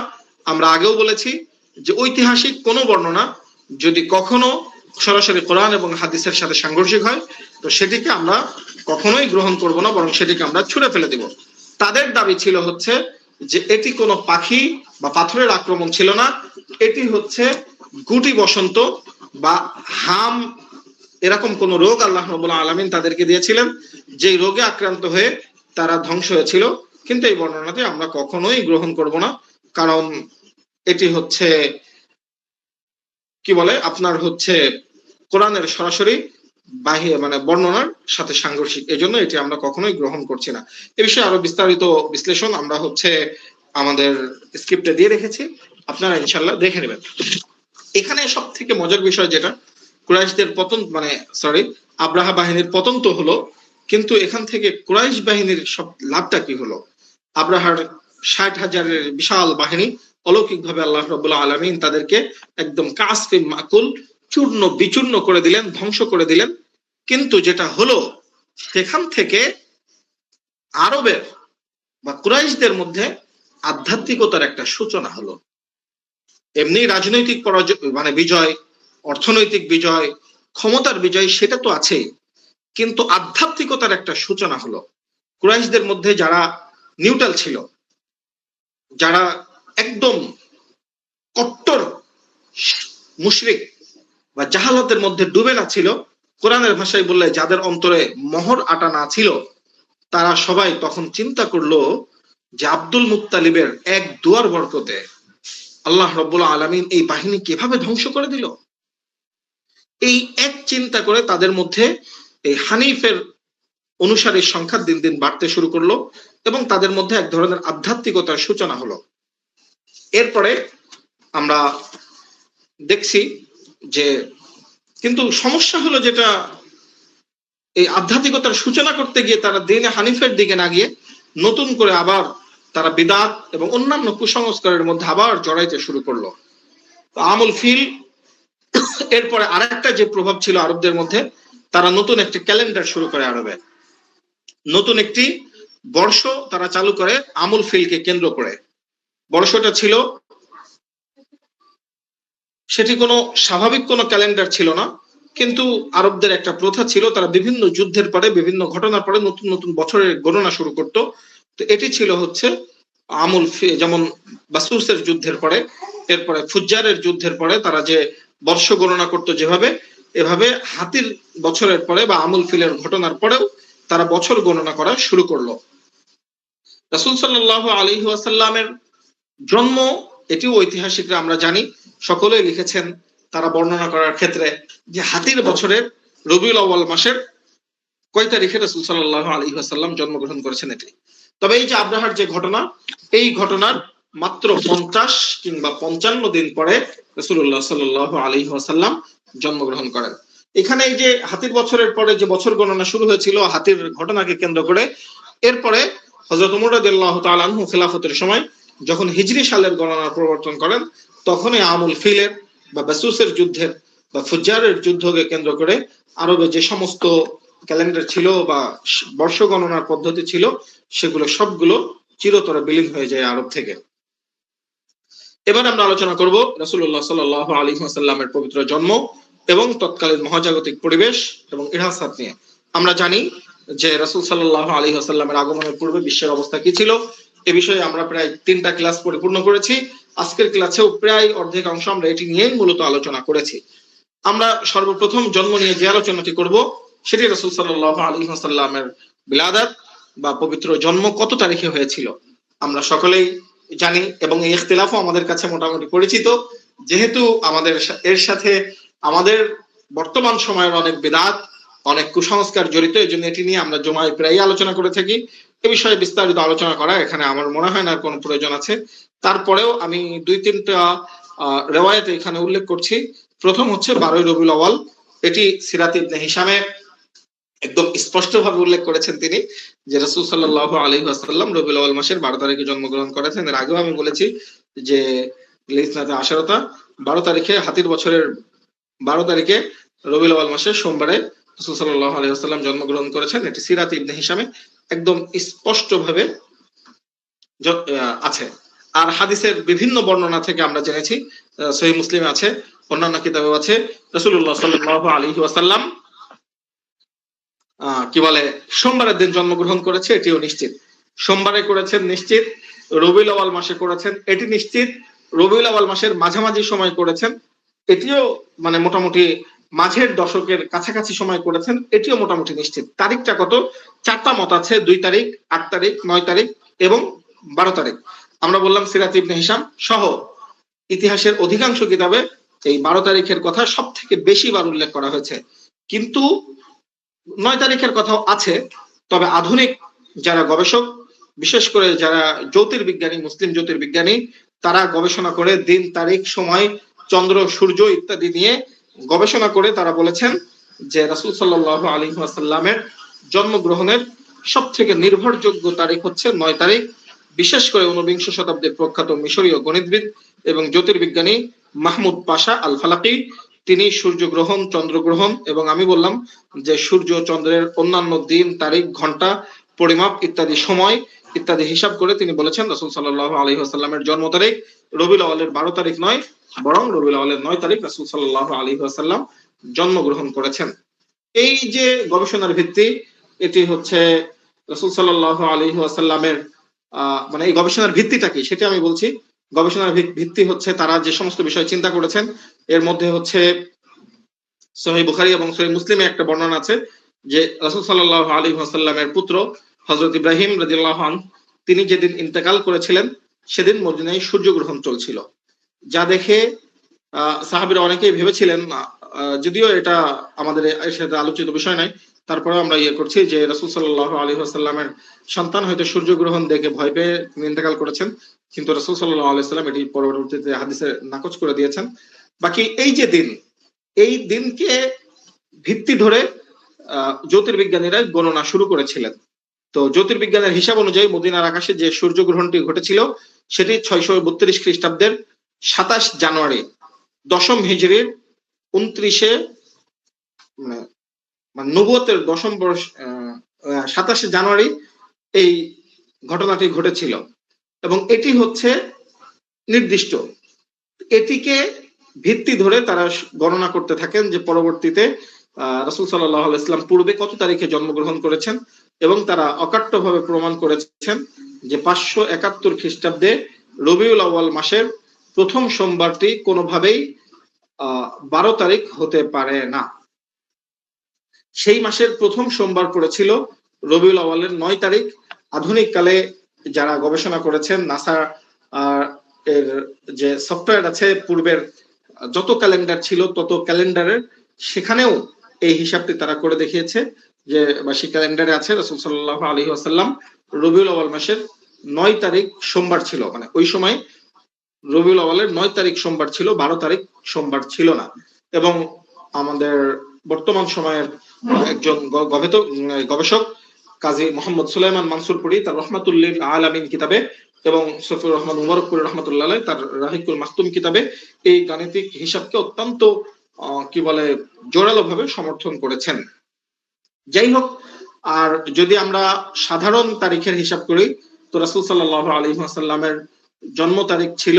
আমরা আগেও বলেছি যে ঐতিহাসিক কোনো বর্ণনা যদি কখনো সরাসরি কোরআন এবং হাদিসের সাথে সাংঘর্ষিক হয় তো সেটিকে আমরা কখনোই গ্রহণ করব না, বরং সেটিকে আমরা ছুঁড়ে ফেলে দিব। তাদের দাবি ছিল হচ্ছে যে এটি কোনো পাখি বা পাথরের আক্রমণ ছিল না, এটি হচ্ছে গুটি বসন্ত বা হাম, এরকম কোন রোগ আল্লাহ রাব্বুল আলামিন তাদেরকে দিয়েছিলেন, যে রোগে আক্রান্ত হয়ে তারা ধ্বংস হয়েছিল। কিন্তু এই বর্ণনাটি আমরা কখনোই গ্রহণ করব না, কারণ এটি হচ্ছে কি বলে আপনার হচ্ছে কোরআনের সরাসরি বাহির মানে বর্ণনার সাথে সাংঘর্ষিক, এজন্য এটি আমরা কখনোই গ্রহণ করছি না। এ বিষয়ে আরো বিস্তারিত বিশ্লেষণ আমরা হচ্ছে আমাদের স্ক্রিপ্টে দিয়ে রেখেছি, আপনারা ইনশাল্লাহ দেখে নেবেন। এখানে সব থেকে মজার বিষয় যেটা, কুরাইশদের পতন মানে আব্রাহা বাহিনীর পতন তো হলো, কিন্তু এখান থেকে কুরাইশ বাহিনীর সব লাভটা কি হলো? আব্রাহার ৬০,০০০-এর বিশাল বাহিনী অলৌকিকভাবে আল্লাহ রাব্বুল আলামিন তাদেরকে একদম কাসফে মাকুল চূর্ণ বিচূর্ণ করে দিলেন, ধ্বংস করে দিলেন। কিন্তু যেটা হলো সেখান থেকে আরবের বা কুরাইশদের মধ্যে আধ্যাত্মিকতার একটা সূচনা হলো। এমনি রাজনৈতিক পরাজয় মানে বিজয়, অর্থনৈতিক বিজয়, ক্ষমতার বিজয় সেটা তো আছে, কিন্তু আধ্যাত্মিকতার একটা সূচনা হলো। কুরাইশদের মধ্যে যারা নিউট্রাল ছিল, যারা একদম কট্টর মুশরিক বা জাহালাতের মধ্যে ডুবে না ছিল, কোরআনের ভাষায় বললে যাদের অন্তরে মোহর আটা না ছিল, তারা সবাই তখন চিন্তা করলো যে আব্দুল মুত্তালিবের এক দুয়ার বরকতে আল্লাহ রাব্বুল আলামিন এই বাহিনী কিভাবে ধ্বংস করে দিল। এই এক চিন্তা করে তাদের মধ্যে এই হানিফের অনুসারীর সংখ্যা দিন দিন বাড়তে শুরু করলো এবং তাদের মধ্যে এক ধরনের আধ্যাত্মিকতার সূচনা হলো। এরপরে আমরা দেখছি যে কিন্তু সমস্যা হলো যেটা, এই আধ্যাত্মিকতার সূচনা করতে গিয়ে তারা দ্বীনে হানিফের দিকে না গিয়ে নতুন করে আবার তারা বিদআত এবং অন্যান্য কুসংস্কারের মধ্যে আবার জড়াইতে শুরু করলো। তো আমুল ফিল, এরপরে আরেকটা যে প্রভাব ছিল আরবদের মধ্যে, তারা নতুন একটি ক্যালেন্ডার শুরু করে আরবে, নতুন একটি বর্ষ তারা চালু করে আমুল ফিলকে কেন্দ্র করে। বর্ষটা ছিল, সেটি কোনো স্বাভাবিক কোনো ক্যালেন্ডার ছিল না, কিন্তু আরবদের একটা প্রথা ছিল, তারা বিভিন্ন যুদ্ধের পরে বিভিন্ন ঘটনার পরে নতুন নতুন বছরের গণনা শুরু করত। তো এটি ছিল হচ্ছে আমুল, যেমন বাসুসের যুদ্ধের পরে, এরপরে ফুজ্জারের যুদ্ধের পরে তারা যে বর্ষ গণনা করতো যেভাবে, এভাবে হাতির বছরের পরে বা আমুল ফিলের ঘটনার পরেও তারা বছর গণনা করা শুরু করলো। রাসূল সাল্লাল্লাহু আলাইহি ওয়াসাল্লামের জন্ম, এটিও ঐতিহাসিকরা আমরা জানি, সকলেই লিখেছেন তারা বর্ণনা করার ক্ষেত্রে যে হাতির বছরের রবিউল আউয়াল মাসের কয় তারিখে রাসূল সাল্লাল্লাহু আলাইহি ওয়াসাল্লাম জন্মগ্রহণ করেছেন এটি। তবে এই যে আব্রাহার যে ঘটনা, এই ঘটনার মাত্র 50 কিংবা 55 দিন পরে রাসূলুল্লাহ সাল্লাল্লাহু আলাইহি ওয়াসাল্লাম জন্মগ্রহণ করেন। এখানে এই যে হাতির বছরের পরে যে বছর গণনা শুরু হয়েছিল হাতির ঘটনাকে কেন্দ্র করে, এরপরে হযরত ওমর রাদিয়াল্লাহু তাআলা আনহু খিলাফতের সময় যখন হিজরি সালের গণনার প্রবর্তন করেন, তখনই আমুল ফিলের বা বাসুসের যুদ্ধের বা ফুজ্জারের যুদ্ধকে কেন্দ্র করে আরবে যে সমস্ত ক্যালেন্ডার ছিল বা বর্ষ গণনার পদ্ধতি ছিল, সেগুলো সবগুলো চিরতরে বিলীন হয়ে যায় আরব থেকে। এবার আমরা আলোচনা করব রাসূলুল্লাহ সাল্লাল্লাহু আলাইহি ওয়াসাল্লামের পবিত্র জন্ম এবং তৎকালীন মহাজাগতিক পরিবেশ এবং ইরহাসাত নিয়ে। আমরা জানি যে রাসূল সাল্লাল্লাহু আলাইহি ওয়াসাল্লামের আগমনের পূর্বে বিশ্বের অবস্থা কি ছিল, এ বিষয়ে আমরা প্রায় 3টা ক্লাস পরিপূর্ণ করেছি। আজকের ক্লাসেও প্রায় অর্ধেক অংশ আমরা এটি নিয়েই মূলত আলোচনা করেছি। আমরা সর্বপ্রথম জন্ম নিয়ে যে আলোচনাটি করব সেটি রাসূল সাল্লাল্লাহু আলাইহি ওয়াসাল্লামের বিলাদাত বা পবিত্র জন্ম কত তারিখে হয়েছিল। আমরা সকলেই জানি এবং এই ইখতিলাফও আমাদের কাছে মোটামুটি পরিচিত, যেহেতু আমাদের এর সাথে আমাদের বর্তমান সময়ের অনেক বিদআত, অনেক কুসংস্কার জড়িত, এই জন্য এটি নিয়ে আমরা জুমায় প্রায় আলোচনা করে থাকি। এ বিষয়ে বিস্তারিত আলোচনা করা এখানে আমার মনে হয় না কোনো প্রয়োজন আছে। তারপরেও আমি 2-3টা রিওয়ায়াত এখানে উল্লেখ করছি। প্রথম হচ্ছে 12 রবিউল আউয়াল, এটি সিরাত ইবনে হিশামে একদম স্পষ্টভাবে উল্লেখ করেছেন তিনি যে রাসূল সাল্লাল্লাহু আলাইহি ওয়াসাল্লাম রবিউল আউয়াল মাসের 12 তারিখে জন্মগ্রহণ করেছেন। এর আগেও আমি বলেছি যে লিসনাতে আশারতা 12 তারিখে হাতির বছরের 12 তারিখে রবিউল আউয়াল মাসের সোমবারে রাসূল সাল্লাল্লাহু আলাইহি ওয়াসাল্লাম জন্মগ্রহণ করেছেন। এটি সিরাত ইবনে হিশামে একদম স্পষ্টভাবে আছে। আর হাদিসের বিভিন্ন বর্ণনা থেকে আমরা জেনেছি, সহিহ মুসলিমে আছে, অন্যান্য কিতাবেও আছে, রাসূলুল্লাহ সাল্লাল্লাহু আলাইহি ওয়াসাল্লাম কি বলে সোমবারের দিন জন্মগ্রহণ করেছে, এটিও নিশ্চিত। সোমবারে করেছেন নিশ্চিত, রবিউল আউয়াল মাসে করেছেন এটি নিশ্চিত, রবিউল আউয়াল মাসের মাঝামাঝি সময় করেছেন এটিও মানে মোটামুটি মাঝের দশকের কাছাকাছি সময় করেছেন এটিও মোটামুটি নিশ্চিত। তারিখটা কত? 4টা মত আছে, 2 তারিখ, 8 তারিখ, 9 তারিখ এবং 12 তারিখ। আমরা বললাম সিরাত ইবনে হিশাম সহ ইতিহাসের অধিকাংশ কিতাবে এই 12 তারিখের কথা সব থেকে বেশি বার উল্লেখ করা হয়েছে, কিন্তু 9 তারিখের কথাও আছে। তবে আধুনিক যারা গবেষক, বিশেষ করে যারা জ্যোতির্বিজ্ঞানী, মুসলিম জ্যোতির্বিজ্ঞানী, তারা গবেষণা করে দিন, তারিখ, সময়, চন্দ্র, সূর্য ইত্যাদি নিয়ে গবেষণা করে তারা বলেছেন যে রাসূল সাল্লাল্লাহু আলাইহি ওয়াসাল্লামের জন্মগ্রহণের সবথেকে নির্ভরযোগ্য তারিখ হচ্ছে 9 তারিখ। বিশেষ করে 19 শতাব্দীর প্রখ্যাত মিশরীয় গণিতবিদ এবং জ্যোতির্বিজ্ঞানী মাহমুদ পাশা আল ফালাকি, তিনি সূর্যগ্রহণ, চন্দ্রগ্রহণ এবং আমি বললাম যে সূর্য চন্দ্রের অন্যান্য দিন, তারিখ, ঘন্টা, পরিমাপ ইত্যাদি সময় ইত্যাদি হিসাব করে তিনি বলেছেন রাসূল সাল্লাল্লাহু আলাইহি ওয়াসাল্লামের জন্ম তারিখ রবিউল আউয়ালের 12 তারিখ নয়, বরং রবিউল আউয়ালের 9 তারিখ রাসূল সাল্লাল্লাহু আলাইহি ওয়াসাল্লাম জন্মগ্রহণ করেছেন। এই যে গবেষণার ভিত্তি, এটি হচ্ছে রাসূল সাল্লাল্লাহু আলাইহি ওয়াসাল্লামের মানে এই গবেষণার ভিত্তিটা কি সেটা আমি বলছি। গবেষণার ভিত্তি হচ্ছে তারা যে সমস্ত বিষয় চিন্তা করেছেন, এর মধ্যে হচ্ছে সহিহ বুখারী এবং সহিহ মুসলিমে একটা বর্ণনা আছে যে রাসূল সাল্লাল্লাহু আলাইহি ওয়াসাল্লামের পুত্র হযরত ইব্রাহিম রাদিয়াল্লাহু আনহু তিনি যেদিন ইন্তেকাল করেছিলেন সেদিন মদিনায় সূর্যগ্রহণ চলছিল, যা দেখে সাহাবীরা অনেকেই ভেবেছিলেন, যদিও এটা আমাদের এর সাথে আলোচিত বিষয় নয়, তারপরেও আমরা করছি যে রাসূল সাল্লাল্লাহু আলাইহি ওয়াসাল্লামের সন্তান হয়তো সূর্যগ্রহণ দেখে ভয় পেয়ে ইন্তেকাল করেছেন, কিন্তু রাসূল সাল্লাল্লাহু আলাইহি ওয়াসাল্লাম এটি পরবর্তীতে হাদিসে নাকচ করে দিয়েছেন। বাকি এই যে দিন, এই দিনকে ভিত্তি ধরে জ্যোতির্বিজ্ঞানীরা গণনা শুরু করেছিলেন। তো জ্যোতির্বিজ্ঞানের হিসাব অনুযায়ী মদিনার আকাশে যে সূর্যগ্রহণটি ঘটেছিল সেটি 632 খ্রিস্টাব্দের 27 জানুয়ারি, দশম হিজরির 29 মানে নবুয়তের দশম বর্ষ 27 জানুয়ারি এই ঘটনাটি ঘটেছিল এবং এটি হচ্ছে নির্দিষ্ট। এটিকে ভিত্তি ধরে তারা গণনা করতে থাকেন যে পরবর্তীতে রাসূল সাল্লাল্লাহু আলাইহি ওয়াসাল্লাম পূর্বে কত তারিখে জন্মগ্রহণ করেছেন এবং তারা অকাট্যভাবে প্রমাণ করেছেন যে 571 খ্রিস্টাব্দে রবিউল আউয়াল মাসের প্রথম সোমবারটি কোনোভাবেই 12 তারিখ হতে পারে না। সেই মাসের প্রথম সোমবার পড়েছিল রবিউল আউয়ালের 9 তারিখ। আধুনিক কালে যারা গবেষণা করেছেন, নাসা এর যে সফটওয়্যার আছে, পূর্বের যত ক্যালেন্ডার ছিল তত ক্যালেন্ডারের সেখানেও এই হিসাবটি তারা করে দেখিয়েছে যে বার্ষিক ক্যালেন্ডারে আছে রাসূল সাল্লাল্লাহু আলাইহি ওয়াসাল্লাম রবিউল আউয়াল মাসের 9 তারিখ সোমবার ছিল, মানে ওই সময় রবিউল আউয়ালের 9 তারিখ সোমবার ছিল, 12 তারিখ সোমবার ছিল না। এবং আমাদের বর্তমান সময়ের একজন গবেষক কাজী মোহাম্মদ সুলাইমান মানসুরপুরি তার রহমাতুল্লিল আলামিন কিতাবে এবং সফিউর রহমান মুবারকপুরি রাহমাতুল্লাহ আলাইহি তার রাহিকুল মাখতুম কিতাবে এই গাণিতিক হিসাবকে অত্যন্ত কি বলে জোরালো ভাবে সমর্থন করেছেন। যাই হোক, আর যদি আমরা সাধারণ তারিখের হিসাব করি তো রাসূল সাল্লাল্লাহু আলাইহি ওয়াসাল্লামের জন্ম তারিখ ছিল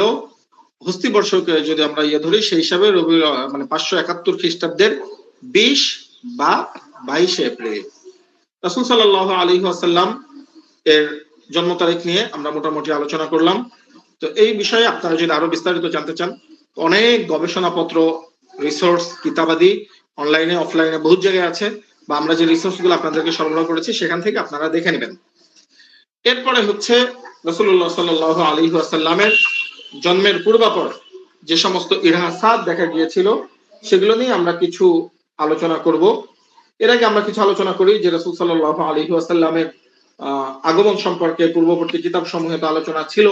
হস্তি বর্ষকে যদি আমরা ধরি সেই হিসাবে রবিউল মানে 571 খ্রিস্টাব্দের 20 বা 22 এপ্রিল রাসূল সাল্লাল্লাহু আলাইহি ওয়াসাল্লাম এর জন্ম তারিখ নিয়ে আমরা মোটামুটি আলোচনা করলাম। তো এই বিষয়ে আপনারা যদি আরো বিস্তারিত জানতে চান, অনেক গবেষণাপত্র, রিসোর্স, কিতাবাদি অনলাইনে অফলাইনে বহু জায়গায় আছে, বা আমরা যে রিসোর্স গুলো আপনাদেরকে সরবরাহ করেছি সেখান থেকে আপনারা দেখে নেবেন। এরপরে হচ্ছে রাসূলুল্লাহ সাল্লাল্লাহু আলাইহি ওয়াসাল্লামের জন্মের পূর্বাপর যে সমস্ত ইরহাসাত দেখা গিয়েছিল সেগুলো নিয়ে আমরা কিছু আলোচনা করব। এর আগে আমরা কিছু আলোচনা করি যে রাসূল সাল্লাল্লাহু আলাইহি ওয়াসাল্লামের আগমন সম্পর্কে পূর্ববর্তী কিতাব সমূহে তো আলোচনা ছিল,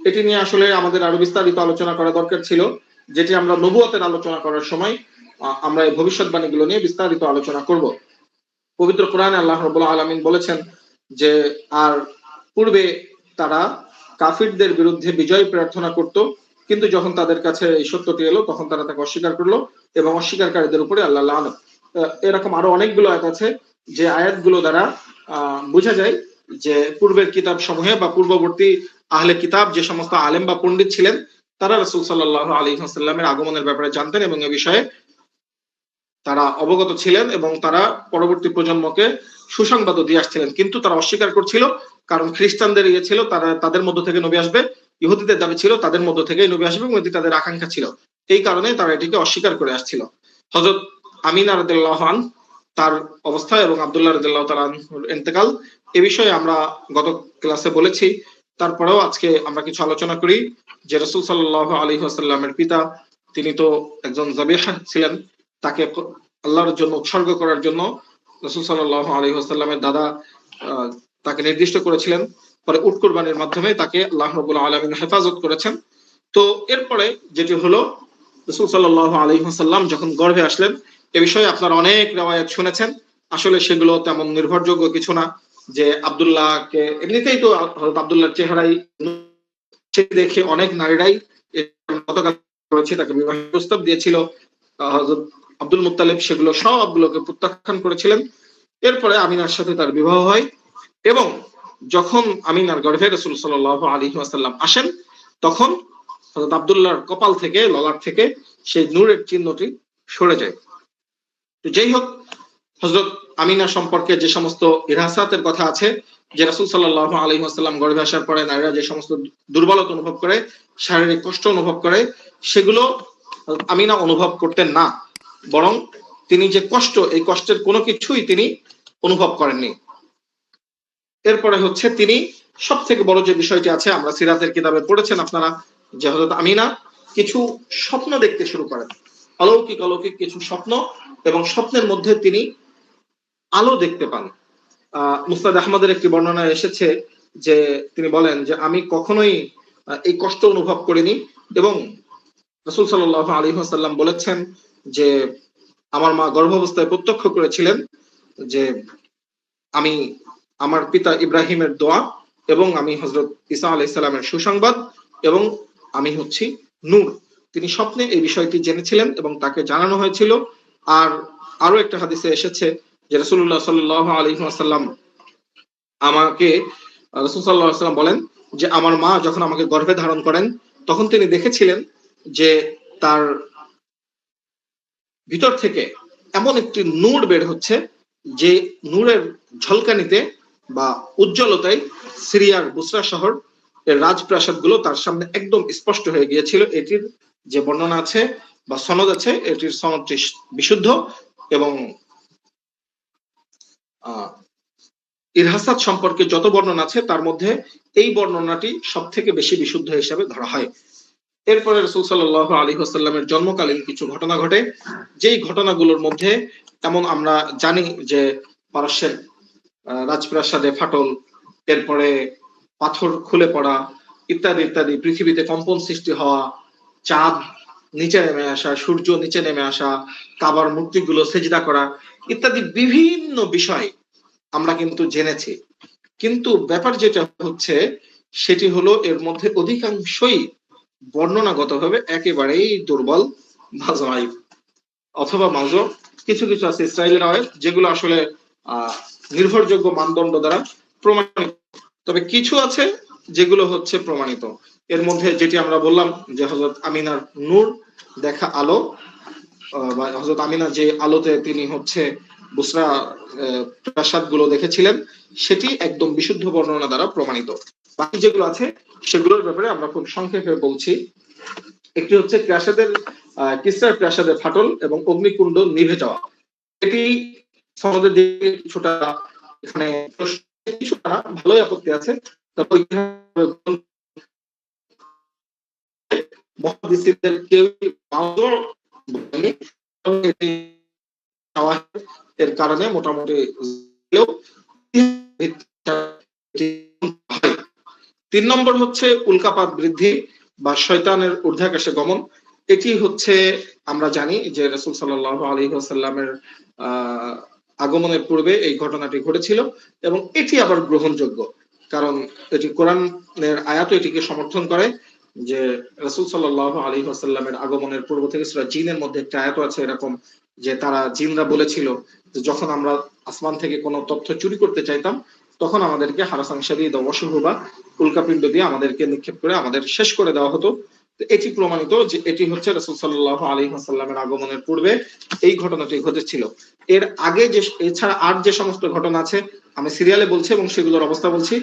এটি নিয়ে আসলে আমাদের আরো বিস্তারিত আলোচনা করা দরকার ছিল, যেটি আমরা নবুয়তের আলোচনা করার সময় আমরা এই ভবিষ্যৎবাণীগুলো নিয়ে বিস্তারিত আলোচনা করব। পবিত্র কোরআনে আল্লাহ রাব্বুল আলামিন বলেছেন যে আর পূর্বে তারা কাফিরদের বিরুদ্ধে বিজয় প্রার্থনা করত, কিন্তু যখন তাদের কাছে এই সত্যটি এলো তখন তারা তাকে অস্বীকার করলো এবং অস্বীকারীদের উপরে আল্লাহ লানত। এরকম আরো অনেকগুলো আয়াত আছে যে আয়াতগুলো দ্বারা বোঝা যায় যে পূর্বের কিতাব সমূহে বা পূর্ববর্তী আহলে কিতাব যে সমস্ত আলেম বা পণ্ডিত ছিলেন তারা রাসূল সাল্লাল্লাহু আলাইহি ওয়াসাল্লামের আগমনের ব্যাপারে জানতেন এবং এ বিষয়ে তারা অবগত ছিলেন এবং তারা পরবর্তী প্রজন্মকে সুসংবাদও দিয়ে আসছিলেন, কিন্তু তারা অস্বীকার করছিল কারণ খ্রিস্টানদের ছিল তারা তাদের মধ্য থেকে নবী আসবে, ইহুদিদের দাবি ছিল তাদের মধ্য থেকে নবী আসবে এবং এটি তাদের আকাঙ্ক্ষা ছিল, এই কারণে তারা এটিকে অস্বীকার করে আসছিল। হযরত আমিনা রাদিয়াল্লাহু আনহা তার অবস্থা এবং আব্দুল্লাহ রাদিয়াল্লাহু তাআলা আনহুর ইন্তেকাল এ বিষয়ে আমরা গত ক্লাসে বলেছি। তারপরেও আজকে আমরা কিছু আলোচনা করি যে রাসূল সাল্লাল্লাহু আলাইহি ওয়াসাল্লামের পিতা তিনি তো একজন যাবিহ ছিলেন, তাকে আল্লাহর জন্য উৎসর্গ করার জন্য রাসূল সাল্লাল্লাহু আলাইহি ওয়াসাল্লামের দাদা তাকে নির্দিষ্ট করেছিলেন, পরে উট কুরবানির মাধ্যমে তাকে আল্লাহ রাব্বুল আলামিন হেফাজত করেছেন। তো এরপরে যেটি হলো রাসূল সাল্লাল্লাহু আলাইহি ওয়াসাল্লাম যখন গর্ভে আসলেন এ বিষয়ে আপনারা অনেক রিওয়ায়াত শুনেছেন, আসলে সেগুলো তেমন নির্ভরযোগ্য কিছু না। যে আব্দুল্লাহকে এমনিতেই তো হযরত আব্দুল্লাহর চেহারাই দেখে অনেক নারীরাই গতকাল করেছে তাকে বিবাহ প্রস্তাব দিয়েছিল, হযরত আব্দুল মুত্তালিব সেগুলো সবগুলোকে প্রত্যাখ্যান করেছিলেন। এরপরে আমিনার সাথে তার বিবাহ হয় এবং যখন আমিনার গর্ভে রাসূল সাল্লাল্লাহু আলাইহি ওয়াসাল্লাম আসেন তখন হযরত আব্দুল্লাহর কপাল থেকে ললাট থেকে সেই নূরের চিহ্নটি সরে যায়। তো যাই হোক, হযরত আমিনা সম্পর্কে যে সমস্ত ইরহাসাতের কথা আছে যে রাসূল সাল্লাল্লাহু আলাইহি ওয়াসাল্লাম গর্ভে আসার পরে নারীরা যে সমস্ত দুর্বলতা অনুভব করে, শারীরিক কষ্ট অনুভব করে, সেগুলো আমিনা অনুভব করতেন না, বরং তিনি যে কষ্ট, এই কষ্টের কোনো কিছুই তিনি অনুভব করেননি। এরপরে হচ্ছে তিনি সব থেকে বড় যে বিষয়টি আছে আমরা সিরাতের কিতাবে পড়েছেন আপনারা যে হযরত আমিনা কিছু স্বপ্ন দেখতে শুরু করেন, অলৌকিক অলৌকিক কিছু স্বপ্ন, এবং স্বপ্নের মধ্যে তিনি আলো দেখতে পান। মুসনাদ আহমদের একটি বর্ণনায় এসেছে যে তিনি বলেন যে আমি কখনোই এই কষ্ট অনুভব করিনি, এবং রাসূল সাল্লাল্লাহু আলাইহি ওয়াসাল্লাম বলেছেন যে আমার মা গর্ভাবস্থায় প্রত্যক্ষ করেছিলেন যে আমি আমার পিতা ইব্রাহিমের দোয়া এবং আমি হযরত ঈসা আলাইহিস সালামের সুসংবাদ এবং আমি হচ্ছি নূর। তিনি স্বপ্নে এই বিষয়টি জেনেছিলেন এবং তাকে জানানো হয়েছিল। আর আরো একটা হাদিসে এসেছে যে রাসূলুল্লাহ সাল্লাল্লাহু আলাইহি ওয়াসাল্লাম আমাকে রাসূল সাল্লাল্লাহু আলাইহি ওয়াসাল্লাম বলেন যে আমার মা যখন আমাকে গর্ভে ধারণ করেন তখন তিনি দেখেছিলেন যে তার ভিতর থেকে এমন একটি নূর বের হচ্ছে যে নূরের ঝলকানিতে বা উজ্জ্বলতায় সিরিয়ার বুসরা শহর এর রাজপ্রাসাদ গুলো তার সামনে একদম স্পষ্ট হয়ে গিয়েছিল। এটির যে বর্ণনা আছে বা সনদ আছে এটির সনদটি বিশুদ্ধ এবং ইরহাসাত সম্পর্কে যত বর্ণনা আছে তার মধ্যে এই বর্ণনাটি সব থেকে বেশি বিশুদ্ধ হিসাবে ধরা হয়। এরপরে রাসূল সাল্লাল্লাহু আলাইহি ওয়াসাল্লামের জন্মকালীন কিছু ঘটনা ঘটে, যেই ঘটনাগুলোর মধ্যে এমন আমরা জানি যে পারস্যের রাজপ্রাসাদে ফাটল, এরপরে পাথর খুলে পড়া ইত্যাদি ইত্যাদি, পৃথিবীতে কম্পন সৃষ্টি হওয়া, চাঁদ নিচে নেমে আসা, সূর্য নিচে নেমে আসা, কাবার মূর্তিগুলো সেজদা করা ইত্যাদি বিভিন্ন বিষয় আমরা কিন্তু জেনেছি। কিন্তু ব্যাপার যেটা হচ্ছে সেটি হলো এর মধ্যে অধিকাংশই বর্ণনাগতভাবে একেবারেই দুর্বল বা যায়িফ অথবা মাউযু। কিছু কিছু আছে ইসরায়েলের আয়াত যেগুলো আসলে নির্ভরযোগ্য মানদণ্ড দ্বারা প্রমাণিত, তবে কিছু আছে যেগুলো হচ্ছে প্রমাণিত। এর মধ্যে যেটি আমরা বললাম যে হযরত আমিনার নূর দেখা আলো, বা হযরত আমিনা যে আলোতে তিনি হচ্ছে বুসরা প্রাসাদ গুলো দেখেছিলেন, সেটি একদম বিশুদ্ধ বর্ণনা দ্বারা প্রমাণিত। বাকি যেগুলো আছে সেগুলোর ব্যাপারে আমরা খুব সংক্ষেপে বলছি। একটি হচ্ছে কিসরার প্রাসাদের ফাটল এবং অগ্নিকুণ্ড নিভে যাওয়া। এটি সনদের দিকে কিছুটা এখানে কিছুটা ভালোই আপত্তি আছে, তবে মুহাদ্দিসদের কেউ মাউযু বলেনি, এর কারণে মোটামুটি 3 নম্বর হচ্ছে উল্কাপাত বৃদ্ধি বা শয়তানের ঊর্ধ্বাকাশে গমন। এটি হচ্ছে আমরা জানি যে রাসূল সাল্লাল্লাহু আলাইহি ওয়াসাল্লামের আগমনের পূর্বে এই ঘটনাটি ঘটেছিল এবং এটি আবার গ্রহণযোগ্য, কারণ এটি কোরআনের আয়াত এটিকে সমর্থন করে যে রাসূল সাল্লাল্লাহু আলাইহি ওয়াসাল্লামের আগমনের পূর্ব থেকে সূরা জিনের মধ্যে একটা আয়াত আছে এরকম যে তারা জিনরা বলেছিল যে যখন আমরা আসমান থেকে কোনো তথ্য চুরি করতে চাইতাম তখন আমাদেরকে হারাসান শাদীদ ওয়াশুহু বা উল্কাপিণ্ড দিয়ে আমাদেরকে নিক্ষেপ করে আমাদের শেষ করে দেওয়া হতো। এটি প্রমাণিত যে এটি হচ্ছে রাসূল সাল্লাল্লাহু আলাইহি ওয়াসাল্লামের আগমনের পূর্বে এই ঘটনাটি ঘটেছিল। এর আগে যে এছাড়া আর যে সমস্ত ঘটনা আছে আমি সিরিয়ালে বলছি এবং সেগুলোর অবস্থা বলছি,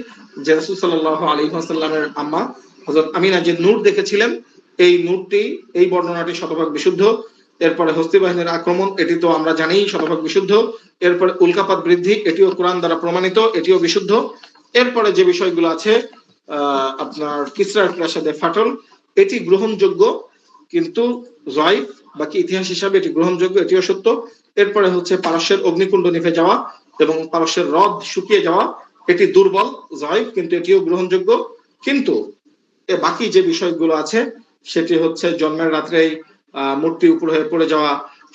যে রাসূল সাল্লাল্লাহু আলাইহি ওয়াসাল্লামের আম্মা হযরত আমিনা যে নূর দেখেছিলেন, এই নূরটি, এই বর্ণনাটি শতভাগ বিশুদ্ধ। এরপরে হস্তি বাহিনীর আক্রমণ, এটি তো আমরা জানি শতভাগ বিশুদ্ধ। এরপরে উল্কাপাত বৃদ্ধি, এটিও কোরআন দ্বারা প্রমাণিত, এটিও বিশুদ্ধ। এরপরে যে বিষয়গুলো আছে আপনার কিসরার প্রাসাদে ফাটল, এটি গ্রহণযোগ্য কিন্তু যায়িফ, বাকি ইতিহাস হিসাবে এটি গ্রহণযোগ্য, এটিও সত্য। এরপরে হচ্ছে পারস্যের অগ্নিকুণ্ড নিভে যাওয়া এবং পারস্যের হ্রদ শুকিয়ে যাওয়া, এটি দুর্বল যায়িফ কিন্তু এটিও গ্রহণযোগ্য। কিন্তু বাকি যে বিষয়গুলো আছে সেটি হচ্ছে জন্মের রাত্রেই মূর্তি উপর হয়ে পড়ে যাওয়া,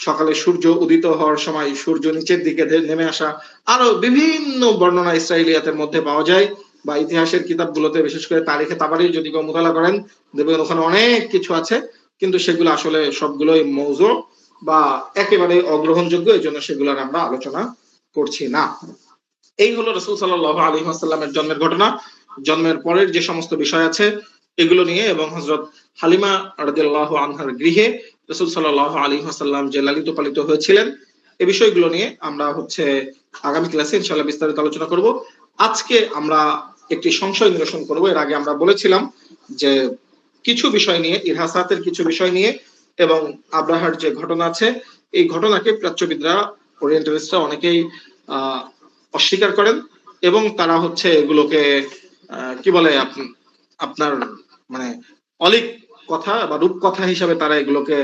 সকালে সূর্য উদিত হওয়ার সময় সূর্য নিচের দিকে নেমে আসা, আরো বিভিন্ন বর্ণনা ইসরাইলিয়াতের মধ্যে পাওয়া যায় বা ইতিহাসের কিতাবগুলোতে, বিশেষ করে তারিখে তাবারি যদি কেউ মুতালা করেন দেখবেন ওখানে অনেক কিছু আছে, কিন্তু সেগুলো আসলে সবগুলোই মৌজু বা একেবারে অগ্রহণযোগ্য, এই জন্য সেগুলোর আমরা আলোচনা করছি না। এই হলো রাসূল সাল্লাল্লাহু আলাইহি ওয়াসাল্লামের জন্মের ঘটনা। জন্মের পরের যে সমস্ত বিষয় আছে এগুলো নিয়ে এবং হযরত হালিমা রাদিয়াল্লাহু আনহার গৃহে রাসূল সাল্লাল্লাহু আলাইহি ওয়াসাল্লাম যে লালিত পালিত হয়েছিলেন, এই বিষয়গুলো নিয়ে আমরা হচ্ছে আগামী ক্লাসে ইনশাআল্লাহ বিস্তারিত আলোচনা করব। আজকে আমরা একটি সংশয় নিরসন করব। এর আগে আমরা বলেছিলাম যে কিছু বিষয় নিয়ে, ইরহাসাতের কিছু বিষয় নিয়ে এবং আব্রাহার যে ঘটনা আছে, এই ঘটনাকে প্রাচ্যবিদরা, ওরিয়েন্টালিস্টরা অনেকেই অস্বীকার করেন এবং তারা হচ্ছে এগুলোকে কি বলে আপনার মানে অলিক কথা বা রূপকথা হিসাবে তারা এগুলোকে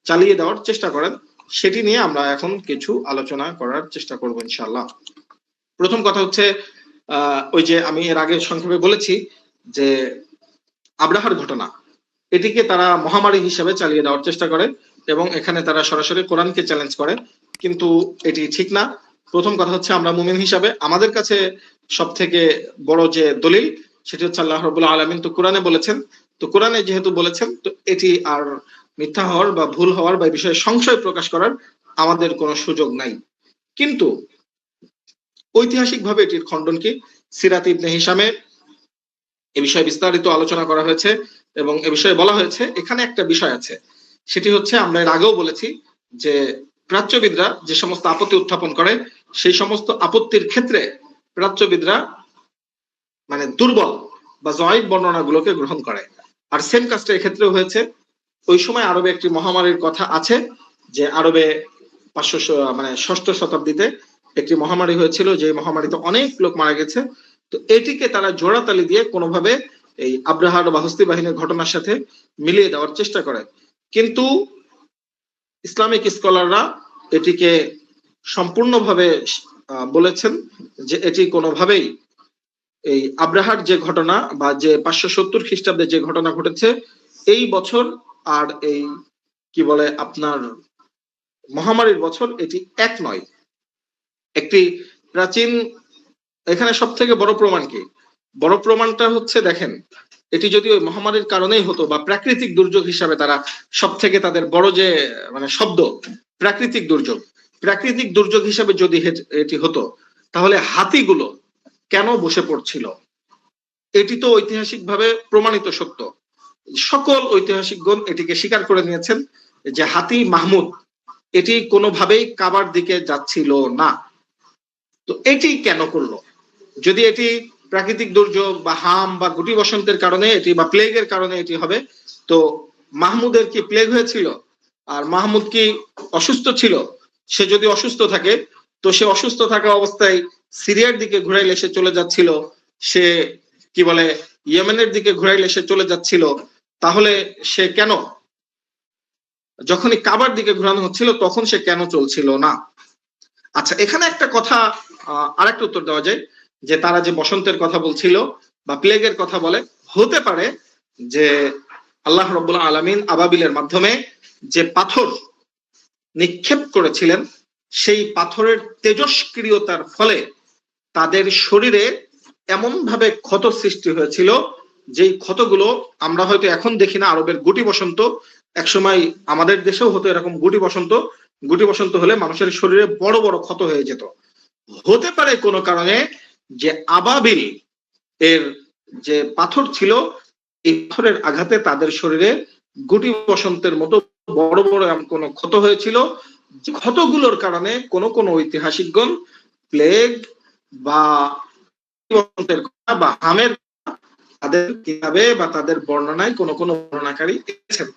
চালিয়ে দেওয়ার চেষ্টা করেন। সেটি নিয়ে আমরা এখন কিছু আলোচনা করার চেষ্টা করব ইনশাআল্লাহ। প্রথম কথা হচ্ছে ওই যে আমি এর আগে সংক্ষেপে বলেছি যে আব্রাহার ঘটনা, এটিকে তারা মহামারী হিসেবে চালিয়ে দেওয়ার চেষ্টা করে এবং এখানে তারা সরাসরি কোরআনকে চ্যালেঞ্জ করে, কিন্তু এটি ঠিক না। প্রথম কথা হচ্ছে আমরা মুমিন হিসাবে আমাদের কাছে সব থেকে বড় যে দলিল সেটি হচ্ছে আল্লাহ রাব্বুল আলামিন তো কোরআনে বলেছেন, তো কোরআনে যেহেতু বলেছেন তো এটি আর মিথ্যা হওয়ার বা ভুল হওয়ার বা এই বিষয়ে সংশয় প্রকাশ করার আমাদের কোনো সুযোগ নাই। কিন্তু ঐতিহাসিকভাবে এটির খণ্ডন কি? সিরাত ইবনে হিশামে এ বিষয়ে বিস্তারিত আলোচনা করা হয়েছে এবং এ বিষয়ে বলা হয়েছে এখানে একটা বিষয় আছে, সেটি হচ্ছে আমরা এর আগেও বলেছি যে প্রাচ্যবিদরা যে সমস্ত আপত্তি উত্থাপন করে সেই সমস্ত আপত্তির ক্ষেত্রে প্রাচ্যবিদরা মানে দুর্বল বা যায়িফ বর্ণনাগুলোকে গ্রহণ করে। আর সেম কাজটা এক্ষেত্রেও হয়েছে। ওই সময় আরবে একটি মহামারীর কথা আছে যে আরবে 500 মানে 6ষ্ঠ শতাব্দীতে একটি মহামারী হয়েছিল, যে মহামারীতে অনেক লোক মারা গেছে। তো এটিকে তারা জোড়াতালি দিয়ে কোনোভাবে এই আব্রাহার বা হস্তি বাহিনীর ঘটনার সাথে মিলিয়ে দেওয়ার চেষ্টা করে। কিন্তু ইসলামিক স্কলাররা এটিকে সম্পূর্ণভাবে বলেছেন যে এটি কোনোভাবেই এই আব্রাহার যে ঘটনা বা যে 570 খ্রিস্টাব্দে যে ঘটনা ঘটেছে এই বছর আর এই কি বলে আপনার মহামারীর বছর, এটি এক নয়। একটি প্রাচীন, এখানে সব থেকে বড় প্রমাণ কি? বড় প্রমাণটা হচ্ছে, দেখেন, এটি যদি ওই মহামারীর কারণেই হতো বা প্রাকৃতিক দুর্যোগ হিসাবে তারা সব থেকে তাদের বড় যে মানে শব্দ প্রাকৃতিক দুর্যোগ, প্রাকৃতিক দুর্যোগ হিসাবে যদি এটি হতো, তাহলে হাতিগুলো কেন বসে পড়ছিল? এটি তো ঐতিহাসিকভাবে প্রমাণিত সত্য। সকল ঐতিহাসিকগণ এটিকে স্বীকার করে নিয়েছেন যে হাতি মাহমুদ এটি কোনোভাবেই কাবার দিকে যাচ্ছিল না। তো এটি কেন করলো? যদি এটি প্রাকৃতিক দুর্যোগ বা হাম বা গুটি বসন্তের কারণে এটি বা প্লেগের কারণে এটি হবে, তো মাহমুদের কি প্লেগ হয়েছিল? আর মাহমুদ কি অসুস্থ ছিল? সে যদি অসুস্থ থাকে, তো সে অসুস্থ থাকা অবস্থায় সিরিয়ার দিকে ঘুরাইলে সে চলে যাচ্ছিল, সে কি বলে ইয়েমেনের দিকে ঘুরাইলে সে চলে যাচ্ছিল, তাহলে সে কেন যখনই কাবার দিকে ঘোরানো হচ্ছিল তখন সে কেন চলছিল না? আচ্ছা, এখানে একটা কথা আরেকটা উত্তর দেওয়া যায় যে তারা যে বসন্তের কথা বলছিল বা প্লেগের কথা বলে, হতে পারে যে আল্লাহ রাব্বুল আলামিন আবাবিলের মাধ্যমে যে পাথর নিক্ষেপ করেছিলেন সেই পাথরের তেজস্ক্রিয়তার ফলে তাদের শরীরে এমন ভাবে ক্ষত সৃষ্টি হয়েছিল, যেই ক্ষতগুলো আমরা হয়তো এখন দেখি না। আরবের গুটি বসন্ত একসময় আমাদের দেশেও হতো এরকম গুটি বসন্ত। গুটি বসন্ত হলে মানুষের শরীরে বড় বড় ক্ষত হয়ে যেত। হতে পারে কোনো কারণে যে আবাবিল এর যে পাথর ছিল, এই পাথরের আঘাতে তাদের শরীরে গুটি বসন্তের মতো বড় বড় কোনো ক্ষত হয়েছিল। ক্ষতগুলোর কারণে কোন কোন ঐতিহাসিকগণ প্লেগ বা বা হামের তাদের কিভাবে বা তাদের বর্ণনায় কোন কোন বর্ণনাকারী এসেছেন।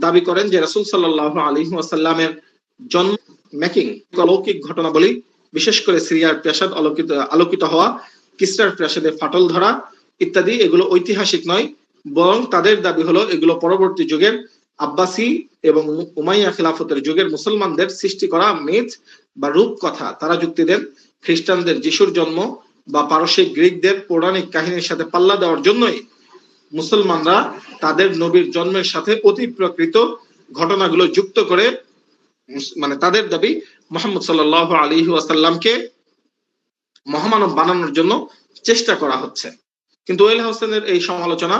দাবি করেন যে রাসূল সাল্লাল্লাহু আলাইহি ওয়াসাল্লামের জন্ম মেকিং অলৌকিক ঘটনাবলী, বিশেষ করে সিরিয়ার প্রাসাদ আলোকিত হওয়া, কিসরার প্রাসাদে ফাটল ধরা ইত্যাদি, এগুলো ঐতিহাসিক নয়, বরং তাদের দাবি হলো এগুলো পরবর্তী যুগের আব্বাসি এবং উমাইয়া খিলাফতের যুগের মুসলমানদের সৃষ্টি করা মিথ বা রূপকথা। তারা যুক্তি দেন খ্রিস্টানদের যিশুর জন্ম বা পারসিক গ্রিকদের পৌরাণিক কাহিনীর সাথে পাল্লা দেওয়ার জন্যই মুসলমানরা তাদের নবীর জন্মের সাথে অতি প্রকৃত ঘটনাগুলো যুক্ত করে, মানে তাদের দাবি মুহাম্মদ সাল্লাল্লাহু আলাইহি ওয়াসাল্লামকে মহামানব বানানোর জন্য চেষ্টা করা হচ্ছে। কিন্তু ওয়েল হোসেনের এই সমালোচনা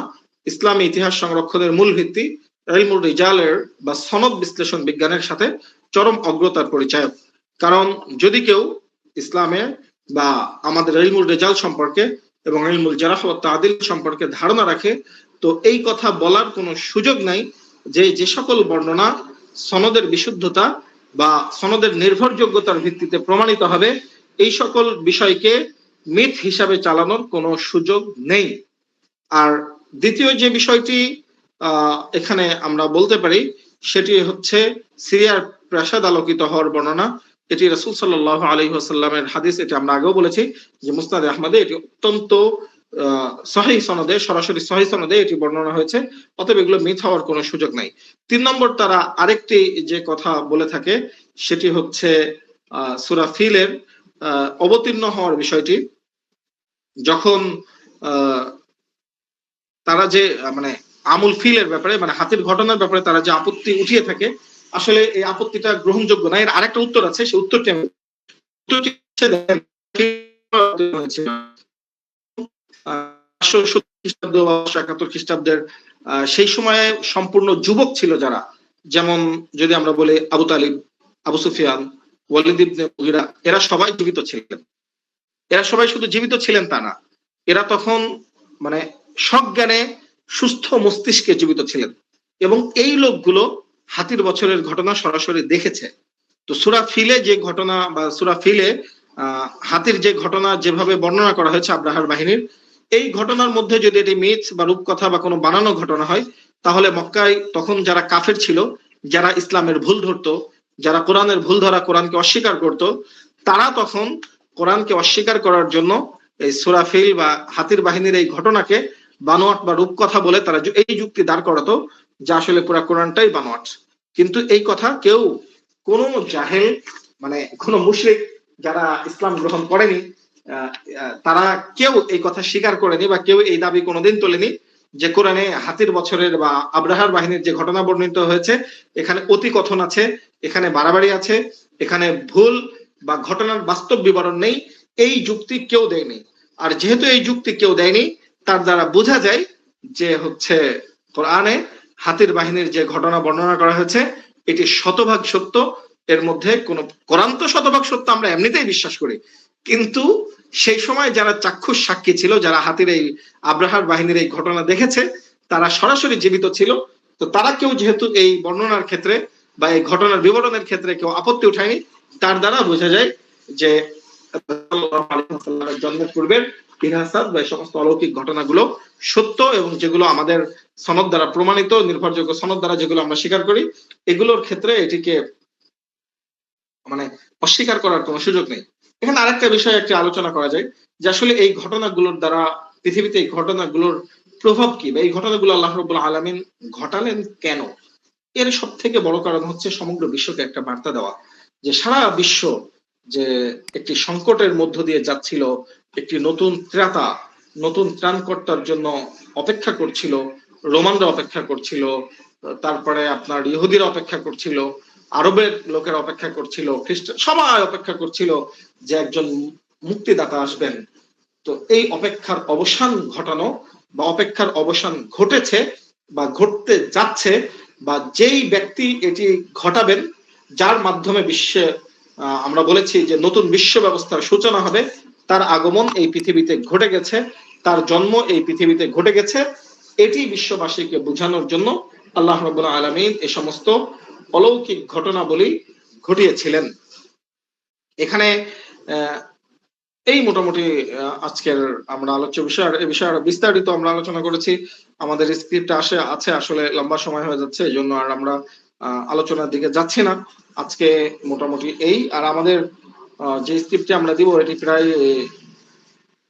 ইসলামী ইতিহাস সংরক্ষণের মূল ভিত্তি ইলমুর রিজালের বা সনদ বিশ্লেষণ বিজ্ঞানের সাথে চরম অগ্রতার পরিচায়ক। কারণ যদি কেউ ইসলামে বা আমাদের ইলমুর রিজাল সম্পর্কে এবং ইলমুল জারহ ওয়া তা'দিল সম্পর্কে ধারণা রাখে, তো এই কথা বলার কোনো সুযোগ নাই যে যে সকল বর্ণনা সনদের বিশুদ্ধতা বা সনদের নির্ভরযোগ্যতার ভিত্তিতে প্রমাণিত হবে, এই সকল বিষয়কে মিথ হিসাবে চালানোর কোনো সুযোগ নেই। আর দ্বিতীয় যে বিষয়টি এখানে আমরা বলতে পারি সেটি হচ্ছে সিরিয়ার প্রাসাদ আলোকিত হওয়ার বর্ণনা। এটি রাসূল সাল্লাল্লাহু আলাইহি ওয়াসাল্লামের হাদিস, এটি আমরা আগেও বলেছি যে মুসনাদে আহমদে এটি অত্যন্ত সহিহ সনদে, সরাসরি সহিহ সনদে এটি বর্ণনা হয়েছে। অতএব এগুলো মিথ হওয়ার কোনো সুযোগ নাই। 3 নম্বর, তারা আরেকটি যে কথা বলে থাকে সেটি হচ্ছে সূরা ফিলের অবতীর্ণ হওয়ার বিষয়টি। যখন তারা যে মানে আমুল ফিলের ব্যাপারে, মানে হাতির ঘটনার ব্যাপারে তারা যে আপত্তি উঠিয়ে থাকে, আসলে এই আপত্তিটা গ্রহণযোগ্য না। এর আরেকটা উত্তর আছে, সেই উত্তরটি খ্রিস্টাব্দের সেই সময়ে সম্পূর্ণ যুবক ছিল যারা, যেমন যদি আমরা বলি আবু তালিব, আবু সুফিয়ান, ওয়ালিদ ইবনে মুগিরা, এরা সবাই জীবিত ছিলেন। এরা সবাই শুধু জীবিত ছিলেন তা না, এরা তখন মানে সজ্ঞানে সুস্থ মস্তিষ্কে জীবিত ছিলেন এবং এই লোকগুলো হাতির বছরের ঘটনা সরাসরি দেখেছে। তো সূরা ফিলে যে ঘটনা বা সূরা ফিলে হাতির যে ঘটনা যেভাবে বর্ণনা করা হয়েছে আব্রাহার বাহিনীর, এই ঘটনার মধ্যে যদি এটি মিথ বা রূপকথা বা কোনো বানানো ঘটনা হয়, তাহলে মক্কায় তখন যারা কাফের ছিল, যারা ইসলামের ভুল ধরতো, যারা কোরআনের ভুল ধরা কোরআনকে অস্বীকার করত, তারা তখন কোরআনকে অস্বীকার করার জন্য এই সূরা ফিল বা হাতির বাহিনীর এই ঘটনাকে বানোয়াট বা রূপকথা বলে তারা এই যুক্তি দাঁড় করাতো যে আসলে পুরা কোরআনটাই বানোয়াট। কিন্তু এই কথা কেউ, কোনো জাহেল মানে কোনো মুশরিক যারা ইসলাম গ্রহণ করেনি, তারা কেউ এই কথা স্বীকার করেনি বা কেউ এই দাবি কোনোদিন তোলেনি যে কোরআনে হাতির বছরের বা আব্রাহার বাহিনীর যে ঘটনা বর্ণিত হয়েছে এখানে অতি কথন আছে, এখানে বাড়াবাড়ি আছে, এখানে ভুল বা ঘটনার বাস্তব বিবরণ নেই, এই যুক্তি কেউ দেয়নি। আর যেহেতু এই যুক্তি কেউ দেয়নি, তার দ্বারা বোঝা যায় যে হচ্ছে কোরআনে হাতির বাহিনীর যে ঘটনা বর্ণনা করা হয়েছে এটি শতভাগ সত্য। এর মধ্যে কোনো, কোরআন তো শতভাগ সত্য আমরা এমনিতেই বিশ্বাস করি, কিন্তু সেই সময় যারা চাক্ষুষ সাক্ষী ছিল, যারা হাতির এই আব্রাহার বাহিনীর এই ঘটনা দেখেছে, তারা সরাসরি জীবিত ছিল, তো তারা কেউ যেহেতু এই বর্ণনার ক্ষেত্রে বা এই ঘটনার বিবরণের ক্ষেত্রে কেউ আপত্তি উঠায়নি, তার দ্বারা বোঝা যায় যে জন্মের পূর্বের ইতিহাস বা এই সমস্ত অলৌকিক ঘটনাগুলো সত্য, এবং যেগুলো আমাদের সনদ দ্বারা প্রমাণিত, নির্ভরযোগ্য সনদ দ্বারা যেগুলো আমরা স্বীকার করি, এগুলোর ক্ষেত্রে এটিকে মানে অস্বীকার করার কোনো সুযোগ নেই। এখানে আরেকটা বিষয় একটি আলোচনা করা যায় যে আসলে এই ঘটনাগুলোর দ্বারা পৃথিবীতে এই ঘটনাগুলোর প্রভাব কি, বা এই ঘটনাগুলো আল্লাহ রাব্বুল আলামিন ঘটালেন কেন। এর সব থেকে বড় কারণ হচ্ছে সমগ্র বিশ্বকে একটা বার্তা দেওয়া যে সারা বিশ্ব যে একটি সংকটের মধ্য দিয়ে যাচ্ছিল, একটি নতুন ত্রাতা, নতুন ত্রাণকর্তার জন্য অপেক্ষা করছিল। রোমানরা অপেক্ষা করছিল, তারপরে আপনার ইহুদিরা অপেক্ষা করছিল, আরবের লোকেরা অপেক্ষা করছিল, খ্রিস্টান সবাই অপেক্ষা করছিল যে একজন মুক্তিদাতা আসবেন। তো এই অপেক্ষার অবসান ঘটানো বা অপেক্ষার অবসান ঘটেছে বা ঘটতে যাচ্ছে, বা যেই ব্যক্তি এটি ঘটাবেন, যার মাধ্যমে বিশ্বে আমরা বলেছি যে নতুন বিশ্ব ব্যবস্থার সূচনা হবে, তার আগমন এই পৃথিবীতে ঘটে গেছে, তার জন্ম এই পৃথিবীতে ঘটে গেছে, এটি বিশ্ববাসীকে বোঝানোর জন্য আল্লাহ রাব্বুল আলামিন এই সমস্ত অলৌকিক ঘটনাবলী ঘটিয়েছিলেন। এখানে এই মোটামুটি আজকের আমরা আলোচ্য বিষয়, এই বিষয়ে বিস্তারিত আমরা আলোচনা করেছি। আমাদের স্ক্রিপ্ট আছে আসলে লম্বা সময় হয়ে যাচ্ছে, এই জন্য আর আমরা আলোচনার দিকে যাচ্ছি না। আজকে মোটামুটি এই, আর আমাদের যে স্ক্রিপ্টটি আমরা দিব এটি প্রায়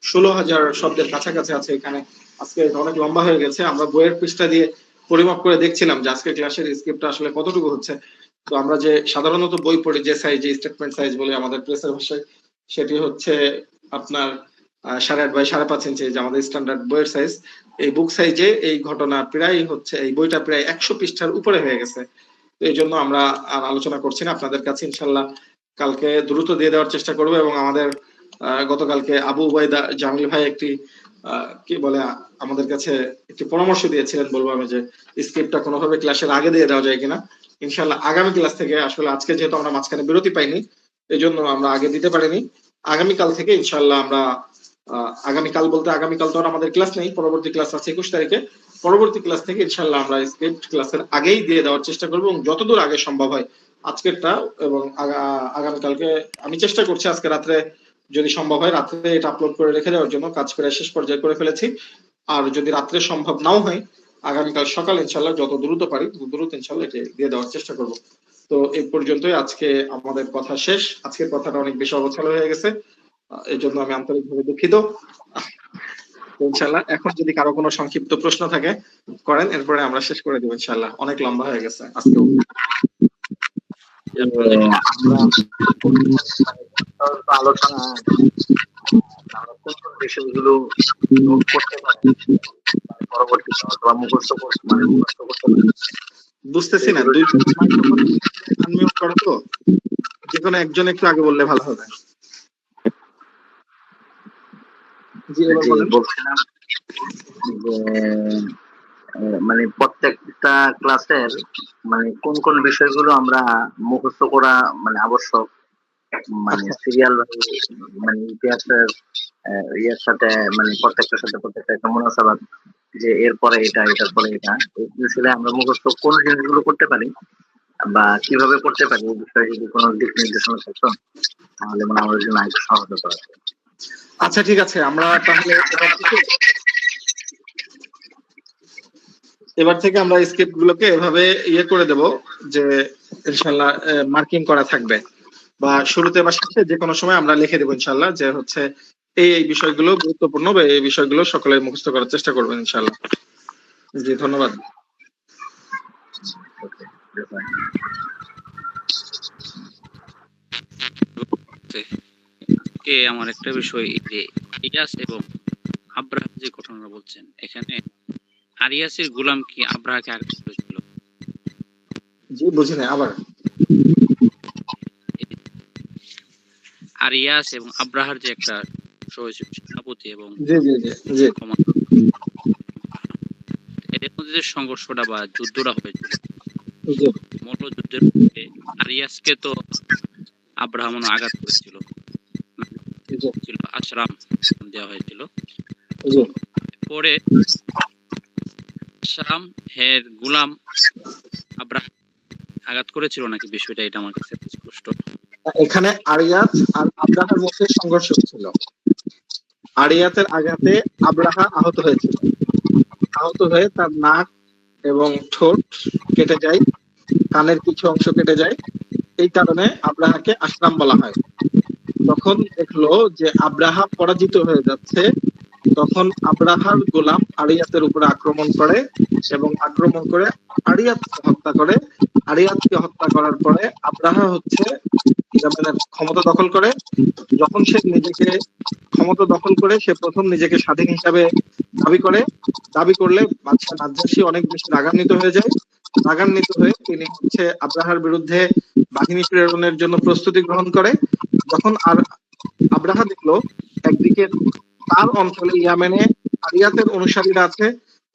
16,000 শব্দের কাছাকাছি আছে। এখানে আজকে অনেক লম্বা হয়ে গেছে। আমরা বইয়ের পৃষ্ঠা দিয়ে পরিমাপ করে দেখছিলাম যে আজকে ক্লাসের স্ক্রিপ্ট আসলে কতটুকু হচ্ছে। তো আমরা যে সাধারণত বই পড়ি যে সাইজ, যে স্টেটমেন্ট সাইজ বলে আমাদের প্রেসের ভাষায়, সেটি হচ্ছে আপনার 8.5 বাই 5.5 ইঞ্চি, যে আমাদের স্ট্যান্ডার্ড বইয়ের সাইজ। এই বুক সাইজে এই ঘটনা প্রায় হচ্ছে, এই বইটা প্রায় 100 পৃষ্ঠার উপরে হয়ে গেছে। তো এই জন্য আমরা আর আলোচনা করছি না, আপনাদের কাছে ইনশাল্লাহ কালকে দ্রুত দিয়ে দেওয়ার চেষ্টা করবো। এবং আমাদের গতকালকে আবু উবাইদা জামিল ভাই একটি কি বলে আমাদের কাছে একটি পরামর্শ দিয়েছিলেন, বলবো আমি, যে স্ক্রিপ্টটা কোনোভাবে ক্লাসের আগে দিয়ে দেওয়া যায় কিনা। ইনশাল্লাহ আগামী ক্লাস থেকে, আসলে আজকে যেহেতু আমরা মাঝখানে বিরতি পাইনি এই জন্য আমরা আগে দিতে পারিনি, আগামীকাল থেকে ইনশাল্লাহ আমরা আগামীকাল বলতে আগামীকাল তো আর আমাদের ক্লাস নেই, পরবর্তী ক্লাস আছে 21 তারিখে, পরবর্তী ক্লাস থেকে ইনশাল্লাহ আমরা স্ক্রিপ্ট ক্লাসের আগেই দিয়ে দেওয়ার চেষ্টা করবো, এবং যতদূর আগে সম্ভব হয় আজকেরটা এবং আগামীকালকে আমি চেষ্টা করছি আজকে রাত্রে যদি সম্ভব হয় রাত্রে এটা আপলোড করে রেখে দেওয়ার জন্য, কাজ করে শেষ পর্যায়ে করে ফেলেছি। আর যদি রাত্রে সম্ভব নাও হয় আগামীকাল সকাল ইনশাল্লাহ যত দ্রুত পারি দ্রুত ইনশাল্লাহ এটা দিয়ে দেওয়ার চেষ্টা করব। তো এই পর্যন্তই আজকে আমাদের কথা শেষ। আজকের কথাটা অনেক বেশি অগোছালো হয়ে গেছে, এই জন্য আমি আন্তরিকভাবে দুঃখিত। ইনশাল্লাহ এখন যদি কারো কোনো সংক্ষিপ্ত প্রশ্ন থাকে করেন, এরপরে আমরা শেষ করে দেবো ইনশাল্লাহ। অনেক লম্বা হয়ে গেছে আজকেও।
আলোচনা আমরা কোন কোন বিষয়গুলো নোট করতে পারি পরবর্তীতে অথবা মুখস্থ করতে পারি
বুঝতেছি না, দুই আনমিউট করো তো, যে কোনো একজন একটু আগে বললে ভালো হবে। জি
বলছিলাম যে মানে প্রত্যেকটা ক্লাসের মানে কোন কোন বিষয়গুলো আমরা মুখস্থ করা মানে আবশ্যক, মানে সিরিয়াল মানে ইতিহাসের ইয়ের সাথে মানে প্রত্যেকটার সাথে প্রত্যেকটা একটা মুনাসাবাত, যে এরপরে এটা এটার পরে এটা, এই বিষয়ে আমরা মুখস্থ কোন জিনিসগুলো করতে পারি বা কিভাবে করতে পারি এই বিষয়ে যদি কোনো দিক নির্দেশনা থাকতো তাহলে মানে আমাদের জন্য আরেকটু সহজ হতো আর কি।
আচ্ছা ঠিক আছে, আমরা তাহলে এবার থেকে আমরা স্ক্রিপ্ট গুলোকে এভাবে ইয়ে করে দেব যে ইনশাল্লাহ মার্কিং করা থাকবে, বা শুরুতে বা শেষে যে কোনো সময় আমরা লিখে দেবো ইনশাল্লাহ যে হচ্ছে এই বিষয়গুলো গুরুত্বপূর্ণ, বা এই বিষয়গুলো সকলে মুখস্থ করার চেষ্টা করবেন ইনশাল্লাহ। জি ধন্যবাদ।
আমার একটা বিষয় যে ইলিয়াস এবং আব্রাহা যে ঘটনা বলছেন, এখানে আরিয়াসের গোলাম কি আব্রাহাকে আঘাত করেছিল?
জি বুঝি না আবার।
আরিয়াস এবং আব্রাহার যে একটা হয়েছিল সেনাপতি এবং
জি জি জি জি
এদের মধ্যে যে সংঘর্ষটা বা যুদ্ধটা হয়েছিল,
জি
মূল যুদ্ধের মধ্যে আরিয়াসকে তো আব্রাহাম আঘাত করেছিল, আশরাম দেওয়া হয়েছিল।
জি
পরে আশরাম এর গোলাম আব্রাহাম আঘাত করেছিল নাকি, বিষয়টা এটা আমার কাছে স্পষ্ট।
এখানে আরিয়াত আর আব্রাহার মধ্যে সংঘর্ষ ছিল। আরিয়াতের আঘাতে আব্রাহা আহত হয়েছিল, আহত হয়ে তার নাক এবং ঠোঁট কেটে যায়, কানের কিছু অংশ কেটে যায়, এই কারণে আব্রাহাকে আশরাম বলা হয়। তখন দেখলো যে আব্রাহা পরাজিত হয়ে যাচ্ছে, তখন আব্রাহার গোলাম আরিয়াতের উপরে আক্রমণ করে এবং আক্রমণ করে আরিয়াতকে হত্যা করে। আরিয়াতকে হত্যা করার পরে আব্রাহা হচ্ছে ইয়ামেনের ক্ষমতা দখল করে। যখন সে নিজেকে ক্ষমতা দখল করে, সে প্রথম নিজেকে স্বাধীন হিসাবে দাবি করে। দাবি করলে বাদশা নাজ্জাশী অনেক বেশি রাগান্বিত হয়ে যায়। রাগান্বিত হয়ে তিনি হচ্ছে আব্রাহার বিরুদ্ধে বাহিনী প্রেরণের জন্য প্রস্তুতি গ্রহণ করে। যখন আর আব্রাহা দেখলো একদিকে তার অঞ্চলে ইয়ামেনে আরিয়াতের অনুসারীরা আছে,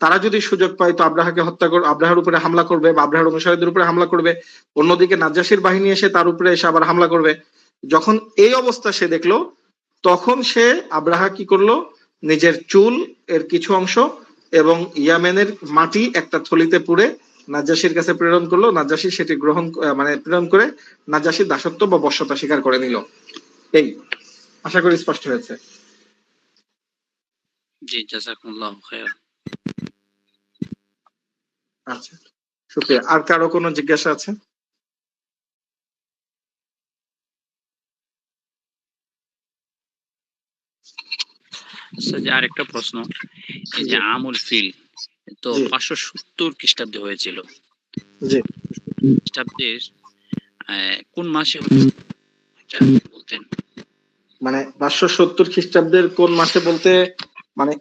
তারা যদি সুযোগ পায় তো আব্রাহাকে হত্যা করে আব্রাহার উপরে হামলা করবে বা আব্রাহার অনুসারীদের উপরে হামলা করবে। অন্যদিকে নাজ্জাশীর বাহিনী এসে তার উপরে এসে আবার হামলা করবে। যখন এই অবস্থা সে দেখলো, তখন সে আব্রাহা কি করলো, নিজের চুল এর কিছু অংশ এবং ইয়ামেনের মাটি একটা থলিতে পুরে নাজ্জাশীর কাছে প্রেরণ করলো। নাজ্জাশী সেটি গ্রহণ মানে প্রেরণ করে নাজ্জাশীর দাসত্ব বা বশ্যতা স্বীকার করে নিল। এই আশা করি স্পষ্ট হয়েছে।
জি জাযাকুমুল্লাহু খায়র।
আচ্ছা শুকরিয়া। আর কারো কোনো জিজ্ঞাসা আছে?
আচ্ছা, যে আরেকটা প্রশ্ন, এই যে আমুল ফিল তো 570 খ্রিস্টাব্দে হয়েছিল,
জি
খ্রিস্টাব্দের কোন মাসে বলতেন?
মানে 570 খ্রিস্টাব্দের কোন মাসে বলতে মানে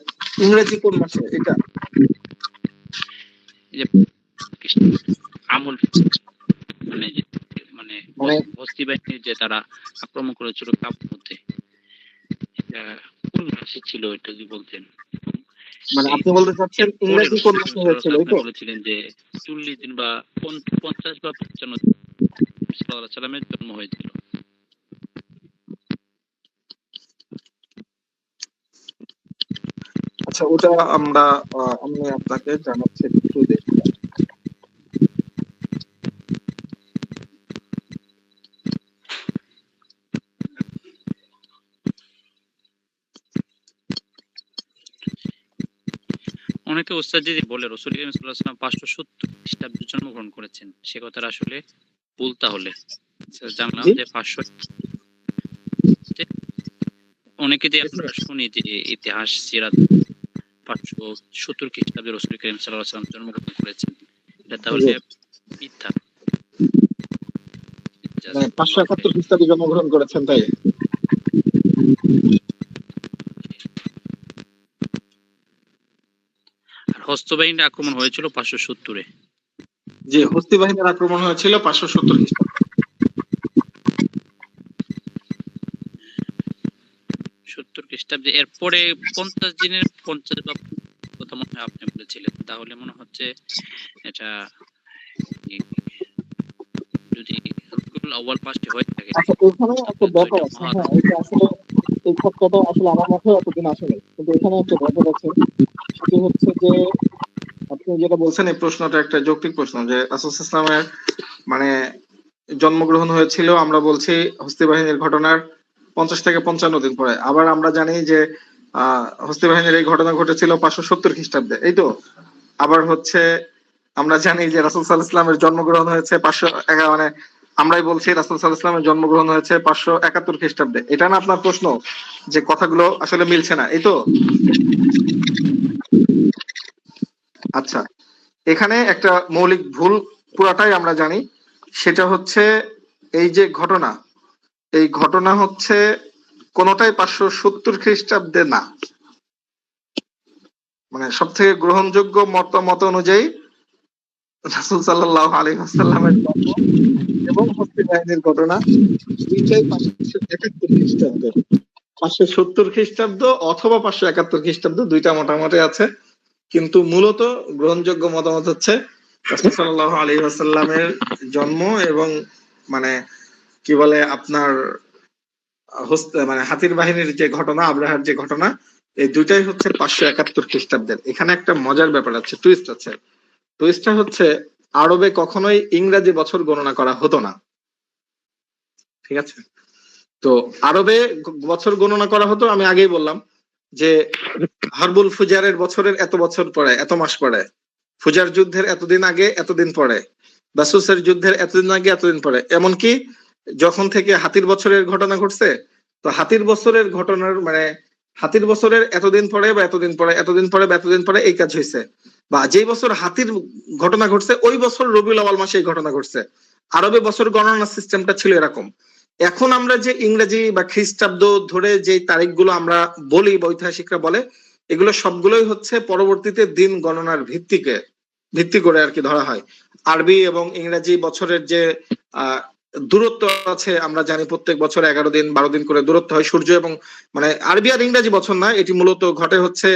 ইংরেজি কোন মাসে? এটা
আমুল মানে মানে বস্তি বাহিনীর যে তারা আক্রমণ করেছিল কাবার মধ্যে, এটা কোন মাসে ছিল এটা যদি বলতেন।
মানে আপনি বলতে চাচ্ছেন ইংরেজি কোন মাসে হয়েছিল?
আপনি বলেছিলেন যে 40 দিন বা 50 বা 55 সাল্লাল্লাহু আলাইহি সাল্লামের জন্ম হয়েছিল।
আচ্ছা ওটা আমি আপনাকে জানাচ্ছি, একটু দেখি।
অনেকে ওস্তাদ যদি বলে রাসূল করিম সাল্লাল্লাহু আলাইহি ওয়াসাল্লাম 570 খ্রিস্টাব্দে জন্মগ্রহণ করেছেন, সে কথাটা আসলে ভুল। তাহলে জানলাম যে 500, অনেকে যে আমরা শুনি যে ইতিহাস সিরাত 570 খ্রিস্টাব্দে রাসূল করিম সাল্লাল্লাহু আলাইহি ওয়াসাল্লাম জন্মগ্রহণ করেছেন, এটা তাহলে মিথ্যা।
571 খ্রিস্টাব্দে জন্মগ্রহণ করেছেন, তাই?
আর হস্ত বাহিনীর আক্রমণ হয়েছিল 570-এ।
জি হস্তি বাহিনীর আক্রমণ হয়েছিল 570 খ্রিস্টাব্দে।
70 খ্রিস্টাব্দে, এরপরে 50 দিনের 50 বা কথা মনে হয় আপনি বলেছিলেন, তাহলে মনে হচ্ছে এটা যদি আউয়াল পাঁচটি হয়ে থাকে।
আচ্ছা এখানে একটা ব্যাপার আছে, হ্যাঁ এটা আসলে এই ক্ষেত্রটা আসলে আমার মাথায় এতদিন আসেনি, কিন্তু এখানে একটা ব্যাপার আছে, সেটি হচ্ছে যে আপনি যেটা বলছেন এই প্রশ্নটা একটা যৌক্তিক প্রশ্ন, যে রাসূল সাল্লাল্লাহু আলাইহি ওয়াসাল্লামের মানে জন্মগ্রহণ হয়েছিল আমরা বলছি হস্তি বাহিনীর ঘটনার 50 থেকে 55 দিন পরে। আবার আমরা জানি যে হস্তি বাহিনীর এই ঘটনা ঘটেছিল 570 খ্রিস্টাব্দে, এই তো। আবার হচ্ছে আমরা জানি যে রাসূল সাল্লাল্লাহু আলাইহি ওয়াসাল্লামের জন্মগ্রহণ হয়েছে 511, মানে আমরাই বলছি রাসূল সাল্লাল্লাহু আলাইহি ওয়াসাল্লামের জন্মগ্রহণ হয়েছে 571 খ্রিস্টাব্দে। এটা না আপনার প্রশ্ন, যে কথাগুলো আসলে মিলছে না, এই তো। আচ্ছা, এখানে একটা মৌলিক ভুল পুরাটাই আমরা জানি, সেটা হচ্ছে এই যে ঘটনা, এই ঘটনা হচ্ছে কোনটাই 570 খ্রিস্টাব্দে না। মানে সব থেকে গ্রহণযোগ্য মত অনুযায়ী রাসূল সাল্লাল্লাহু আলাইহি ওয়াসাল্লামের জন্ম এবং হস্তি বাহিনীর ঘটনা দুইটাই 571 খ্রিস্টাব্দ, 570 খ্রিস্টাব্দ অথবা 571 খ্রিস্টাব্দ, দুইটা মোটামুটি আছে। কিন্তু মূলত গ্রহণযোগ্য মতামত হচ্ছে রাসূল সাল্লাল্লাহু আলাইহি ওয়াসাল্লামের জন্ম এবং মানে কি বলে আপনার মানে হাতির বাহিনীর যে ঘটনা, আব্রাহার যে ঘটনা, এই দুইটাই হচ্ছে 571 খ্রিস্টাব্দের। এখানে একটা মজার ব্যাপার আছে, টুইস্ট আছে। টুইস্টটা হচ্ছে আরবে কখনোই ইংরেজি বছর গণনা করা হতো না, ঠিক আছে? তো আরবে বছর গণনা করা হতো, আমি আগেই বললাম যে হারবুল ফুজারের বছরের এত বছর পরে, এত মাস পরে, ফুজার যুদ্ধের এতদিন আগে এতদিন পরে, বাসুসের যুদ্ধের এতদিন আগে এতদিন পরে, এমনকি যখন থেকে হাতির বছরের ঘটনা ঘটছে, তো হাতির বছরের ঘটনার মানে হাতির বছরের এতদিন পরে বা এতদিন পরে, এতদিন পরে বা এতদিন পরে এই কাজ হয়েছে, বা যেই বছর হাতির ঘটনা ঘটছে ওই বছর রবিউল আউয়াল মাসে এই ঘটনা ঘটছে। আরবে বছর গণনা সিস্টেমটা ছিল এরকম। এখন আমরা যে ইংরেজি বা খ্রিস্টাব্দ ধরে যে তারিখগুলো আমরা বলি বা ঐতিহাসিকরা বলে, এগুলো সবগুলোই হচ্ছে পরবর্তীতে দিন গণনার ভিত্তি করে আর কি ধরা হয়। আরবি এবং ইংরেজি বছরের যে দূরত্ব আছে আমরা জানি, প্রত্যেক বছর 11 দিন 12 দিন করে দূরত্ব হয় সূর্য এবং মানে আরবি আর ইংরেজি বছর না, এটি মূলত ঘটে হচ্ছে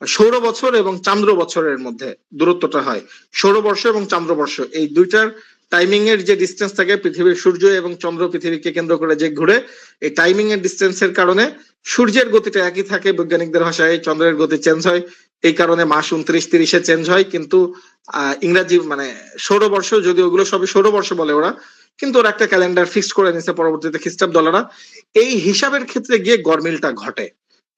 সৌর বছর এবং চান্দ্র বছরের মধ্যে দূরত্বটা হয়। সৌরবর্ষ এবং চান্দ্রবর্ষ এই দুইটার টাইমিং এর যে ডিস্টেন্স থাকে, পৃথিবীর সূর্য এবং চন্দ্র পৃথিবীকে কেন্দ্র করে যে ঘুরে, এই টাইমিং এর ডিস্টেন্সের কারণে সূর্যের গতিটা একই থাকে বৈজ্ঞানিকদের ভাষায়, চন্দ্রের গতি চেঞ্জ হয়, এই কারণে মাস 29-30-এ চেঞ্জ হয়। কিন্তু ইংরাজি মানে সৌরবর্ষ, যদি ওগুলো সবই সৌরবর্ষ বলে ওরা, কিন্তু ওরা একটা ক্যালেন্ডার ফিক্স করে নিছে পরবর্তীতে খ্রিস্টাব্দরা, এই হিসাবের ক্ষেত্রে গিয়ে গরমিলটা ঘটে।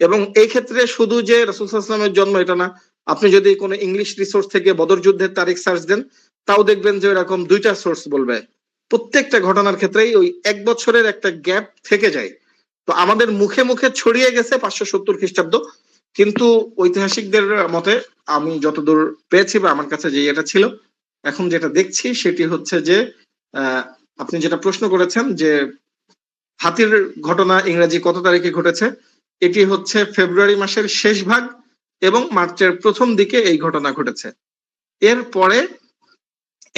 এবং এই ক্ষেত্রে শুধু যে রাসূল সাল্লাল্লাহু আলাইহি ওয়াসাল্লামের জন্ম এটা না, আপনি যদি কোনো ইংলিশ রিসোর্স থেকে বদর যুদ্ধের তারিখ সার্চ দেন, তাও দেখবেন যে এরকম দুইটা সোর্স বলবে। প্রত্যেকটা ঘটনার ক্ষেত্রেই ওই এক বছরের একটা গ্যাপ থেকে যায়। তো আমাদের মুখে মুখে ছড়িয়ে গেছে 570 খ্রিস্টাব্দ, কিন্তু ঐতিহাসিকদের মতে আমি যতদূর পেয়েছি বা আমার কাছে যে এটা ছিল, এখন যেটা দেখছি সেটি হচ্ছে যে আপনি যেটা প্রশ্ন করেছেন যে হাতির ঘটনা ইংরেজি কত তারিখে ঘটেছে, এটি হচ্ছে ফেব্রুয়ারি মাসের শেষ ভাগ এবং মার্চের প্রথম দিকে এই ঘটনা ঘটেছে। এরপরে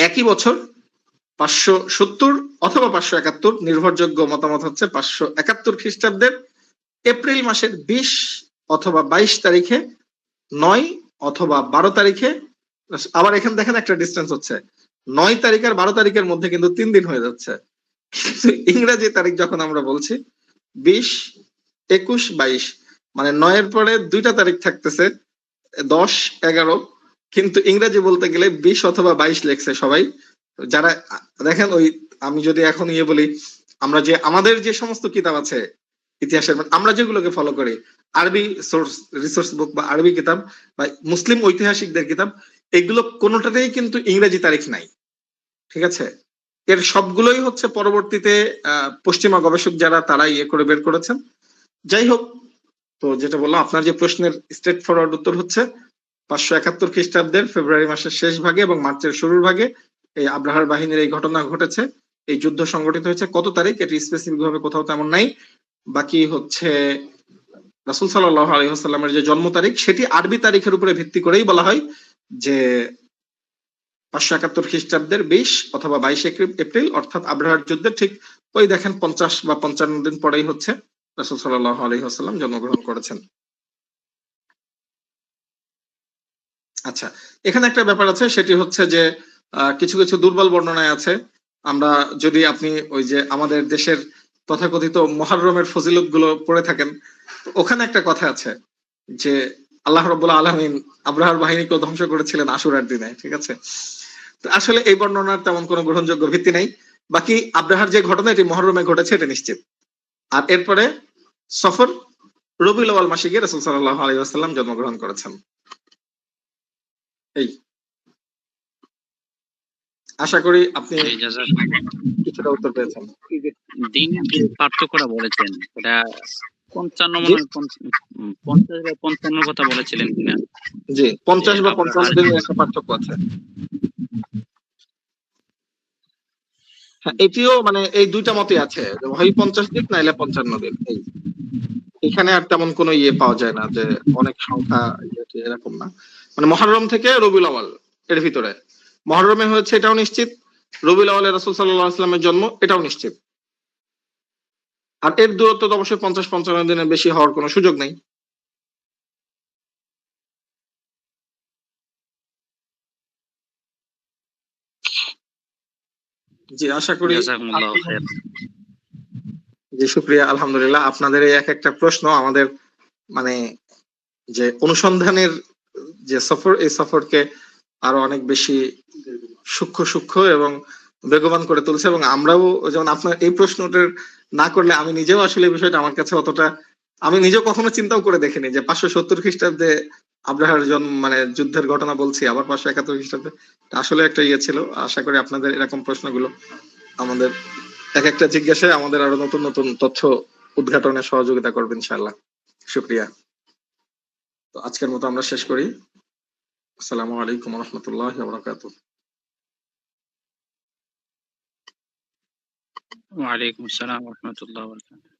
একই বছর 570 অথবা 571, নির্ভরযোগ্য মতামত হচ্ছে 571 খ্রিস্টাব্দের এপ্রিল মাসের 20 অথবা 22 তারিখে, 9 অথবা 12 তারিখে, আবার এখানে দেখেন একটা ডিস্টেন্স হচ্ছে 9 তারিখ আর 12 তারিখের মধ্যে কিন্তু 3 দিন হয়ে যাচ্ছে। ইংরেজি তারিখ যখন আমরা বলছি 20, 21, 22, মানে 9 এর পরে দুইটা তারিখ থাকতেছে 10, 11, কিন্তু ইংরেজি বলতে গেলে 20 অথবা 22 লেখছে সবাই। যারা দেখেন ওই আমি যদি এখন বলি, আমরা যে আমাদের যে সমস্ত কিতাব আছে ইতিহাসের, আমরা যেগুলোকে ফলো করি, আরবি সোর্স রিসোর্স বুক বা আরবি কিতাব বা মুসলিম ঐতিহাসিকদের কিতাব, এগুলো কোনোটাতেই কিন্তু ইংরেজি তারিখ নাই, ঠিক আছে? এর সবগুলোই হচ্ছে পরবর্তীতে পশ্চিমা গবেষক যারা তারা করে বের করেছেন। যাই হোক, তো যেটা বললাম, আপনার যে প্রশ্নের স্ট্রেট ফরওয়ার্ড উত্তর হচ্ছে 571 খ্রিস্টাব্দের ফেব্রুয়ারি মাসের শেষ ভাগে এবং মার্চের শুরুর ভাগে এই আব্রাহার বাহিনীর এই ঘটনা ঘটেছে। এই যুদ্ধ সংগঠিত হয়েছে কত তারিখ এটি স্পেসিফিক ভাবে কোথাও তেমন নাই। বাকি হচ্ছে রাসূল সাল্লাল্লাহু আলাইহি ওয়াসাল্লামের যে জন্ম তারিখ, সেটি আরবি তারিখের উপরে ভিত্তি করেই বলা হয় যে 571 খ্রিস্টাব্দের 20 অথবা 22 এপ্রিল, অর্থাৎ আব্রাহার যুদ্ধের ঠিক ওই দেখেন 50 বা 55 দিন পরেই হচ্ছে রাসূল সাল্লাল্লাহু আলাইহি ওয়াসাল্লাম জন্মগ্রহণ করেছেন। আচ্ছা, এখানে একটা ব্যাপার আছে, সেটি হচ্ছে যে কিছু কিছু দুর্বল বর্ণনায় আছে। আমরা যদি আপনি ওই যে আমাদের দেশের তথাকথিত মুহররমের ফজিলত গুলো পড়ে থাকেন, ওখানে একটা কথা আছে যে আল্লাহ রাব্বুল আলামিন আব্রাহার বাহিনীকে ধ্বংস করেছিলেন আশুরার দিনে, ঠিক আছে। তো আসলে এই বর্ণনার তেমন কোনো গ্রহণযোগ্য ভিত্তি নাই। বাকি আব্রাহার যে ঘটনা এটি মুহররমে ঘটেছে এটা নিশ্চিত। আর এরপরে সফর রবিউল আউয়াল মাসে গিয়ে রাসূল সাল্লাল্লাহু আলাইহি ওয়াসাল্লাম জন্মগ্রহণ করেছেন। এই আশা করি আপনি
জি, জাযাকাল্লাহ।
কিছুটা উত্তর পেয়েছেন।
দিন যে পার্থক্যটা বলেছেন এটা 55
জি
মনে হয় 50 বা 55 কথা বলেছিলেন কিনা?
জি,
যে
50 বা
আব্রাহার
55 দিনের একটা পার্থক্য আছে। হ্যাঁ, এটিও মানে এই দুইটা মতই আছে, যে হয় 50 দিন নাইলে 55 দিন। এই এখানে আর তেমন কোনো ইয়ে পাওয়া যায় না যে অনেক সংখ্যা এরকম না। মানে মুহররম থেকে রবিউল আউয়াল এর ভিতরে। মুহররমে হয়েছে এটাও নিশ্চিত, রবিউল আউয়ালে রাসূল সাল্লাল্লাহু আলাইহি ওয়াসাল্লামের জন্ম এটাও নিশ্চিত। আর এর দূরত্ব তো অবশ্যই 50-55 দিনের বেশি হওয়ার কোনো সুযোগ নেই। জি, আশা করি
জাযাকুমুল্লাহু খাইর।
জি, শুকরিয়া, আলহামদুলিল্লাহ। আপনাদের এই এক একটা প্রশ্ন আমাদের মানে যে অনুসন্ধানের যে সফর, এই সফরকে আরো অনেক বেশি সূক্ষ্ম এবং বেগবান করে তুলছে। এবং আমরাও যেমন আপনার এই প্রশ্নটার না করলে আমি নিজেও আসলে এই বিষয়টা আমার কাছে অতটা, আমি নিজেও কখনো চিন্তাও করে দেখিনি যে 570 খ্রিস্টাব্দে আব্রাহার জন্ম মানে যুদ্ধের ঘটনা বলছি, আবার 571 খ্রিস্টাব্দে। এটা আসলে একটা ইয়ে ছিল। আশা করি আপনাদের এরকম প্রশ্নগুলো আমাদের এক একটা জিজ্ঞাসায় আমাদের আরো নতুন নতুন তথ্য উদ্ঘাটনে সহযোগিতা করবে ইনশাআল্লাহ। শুকরিয়া। তো আজকের মতো আমরা শেষ করি। আসসালামু আলাইকুম ওয়া রাহমাতুল্লাহি ওয়া বারাকাতুহু।
ওয়া আলাইকুম আসসালাম ওয়া রাহমাতুল্লাহি ওয়া বারাকাতুহু।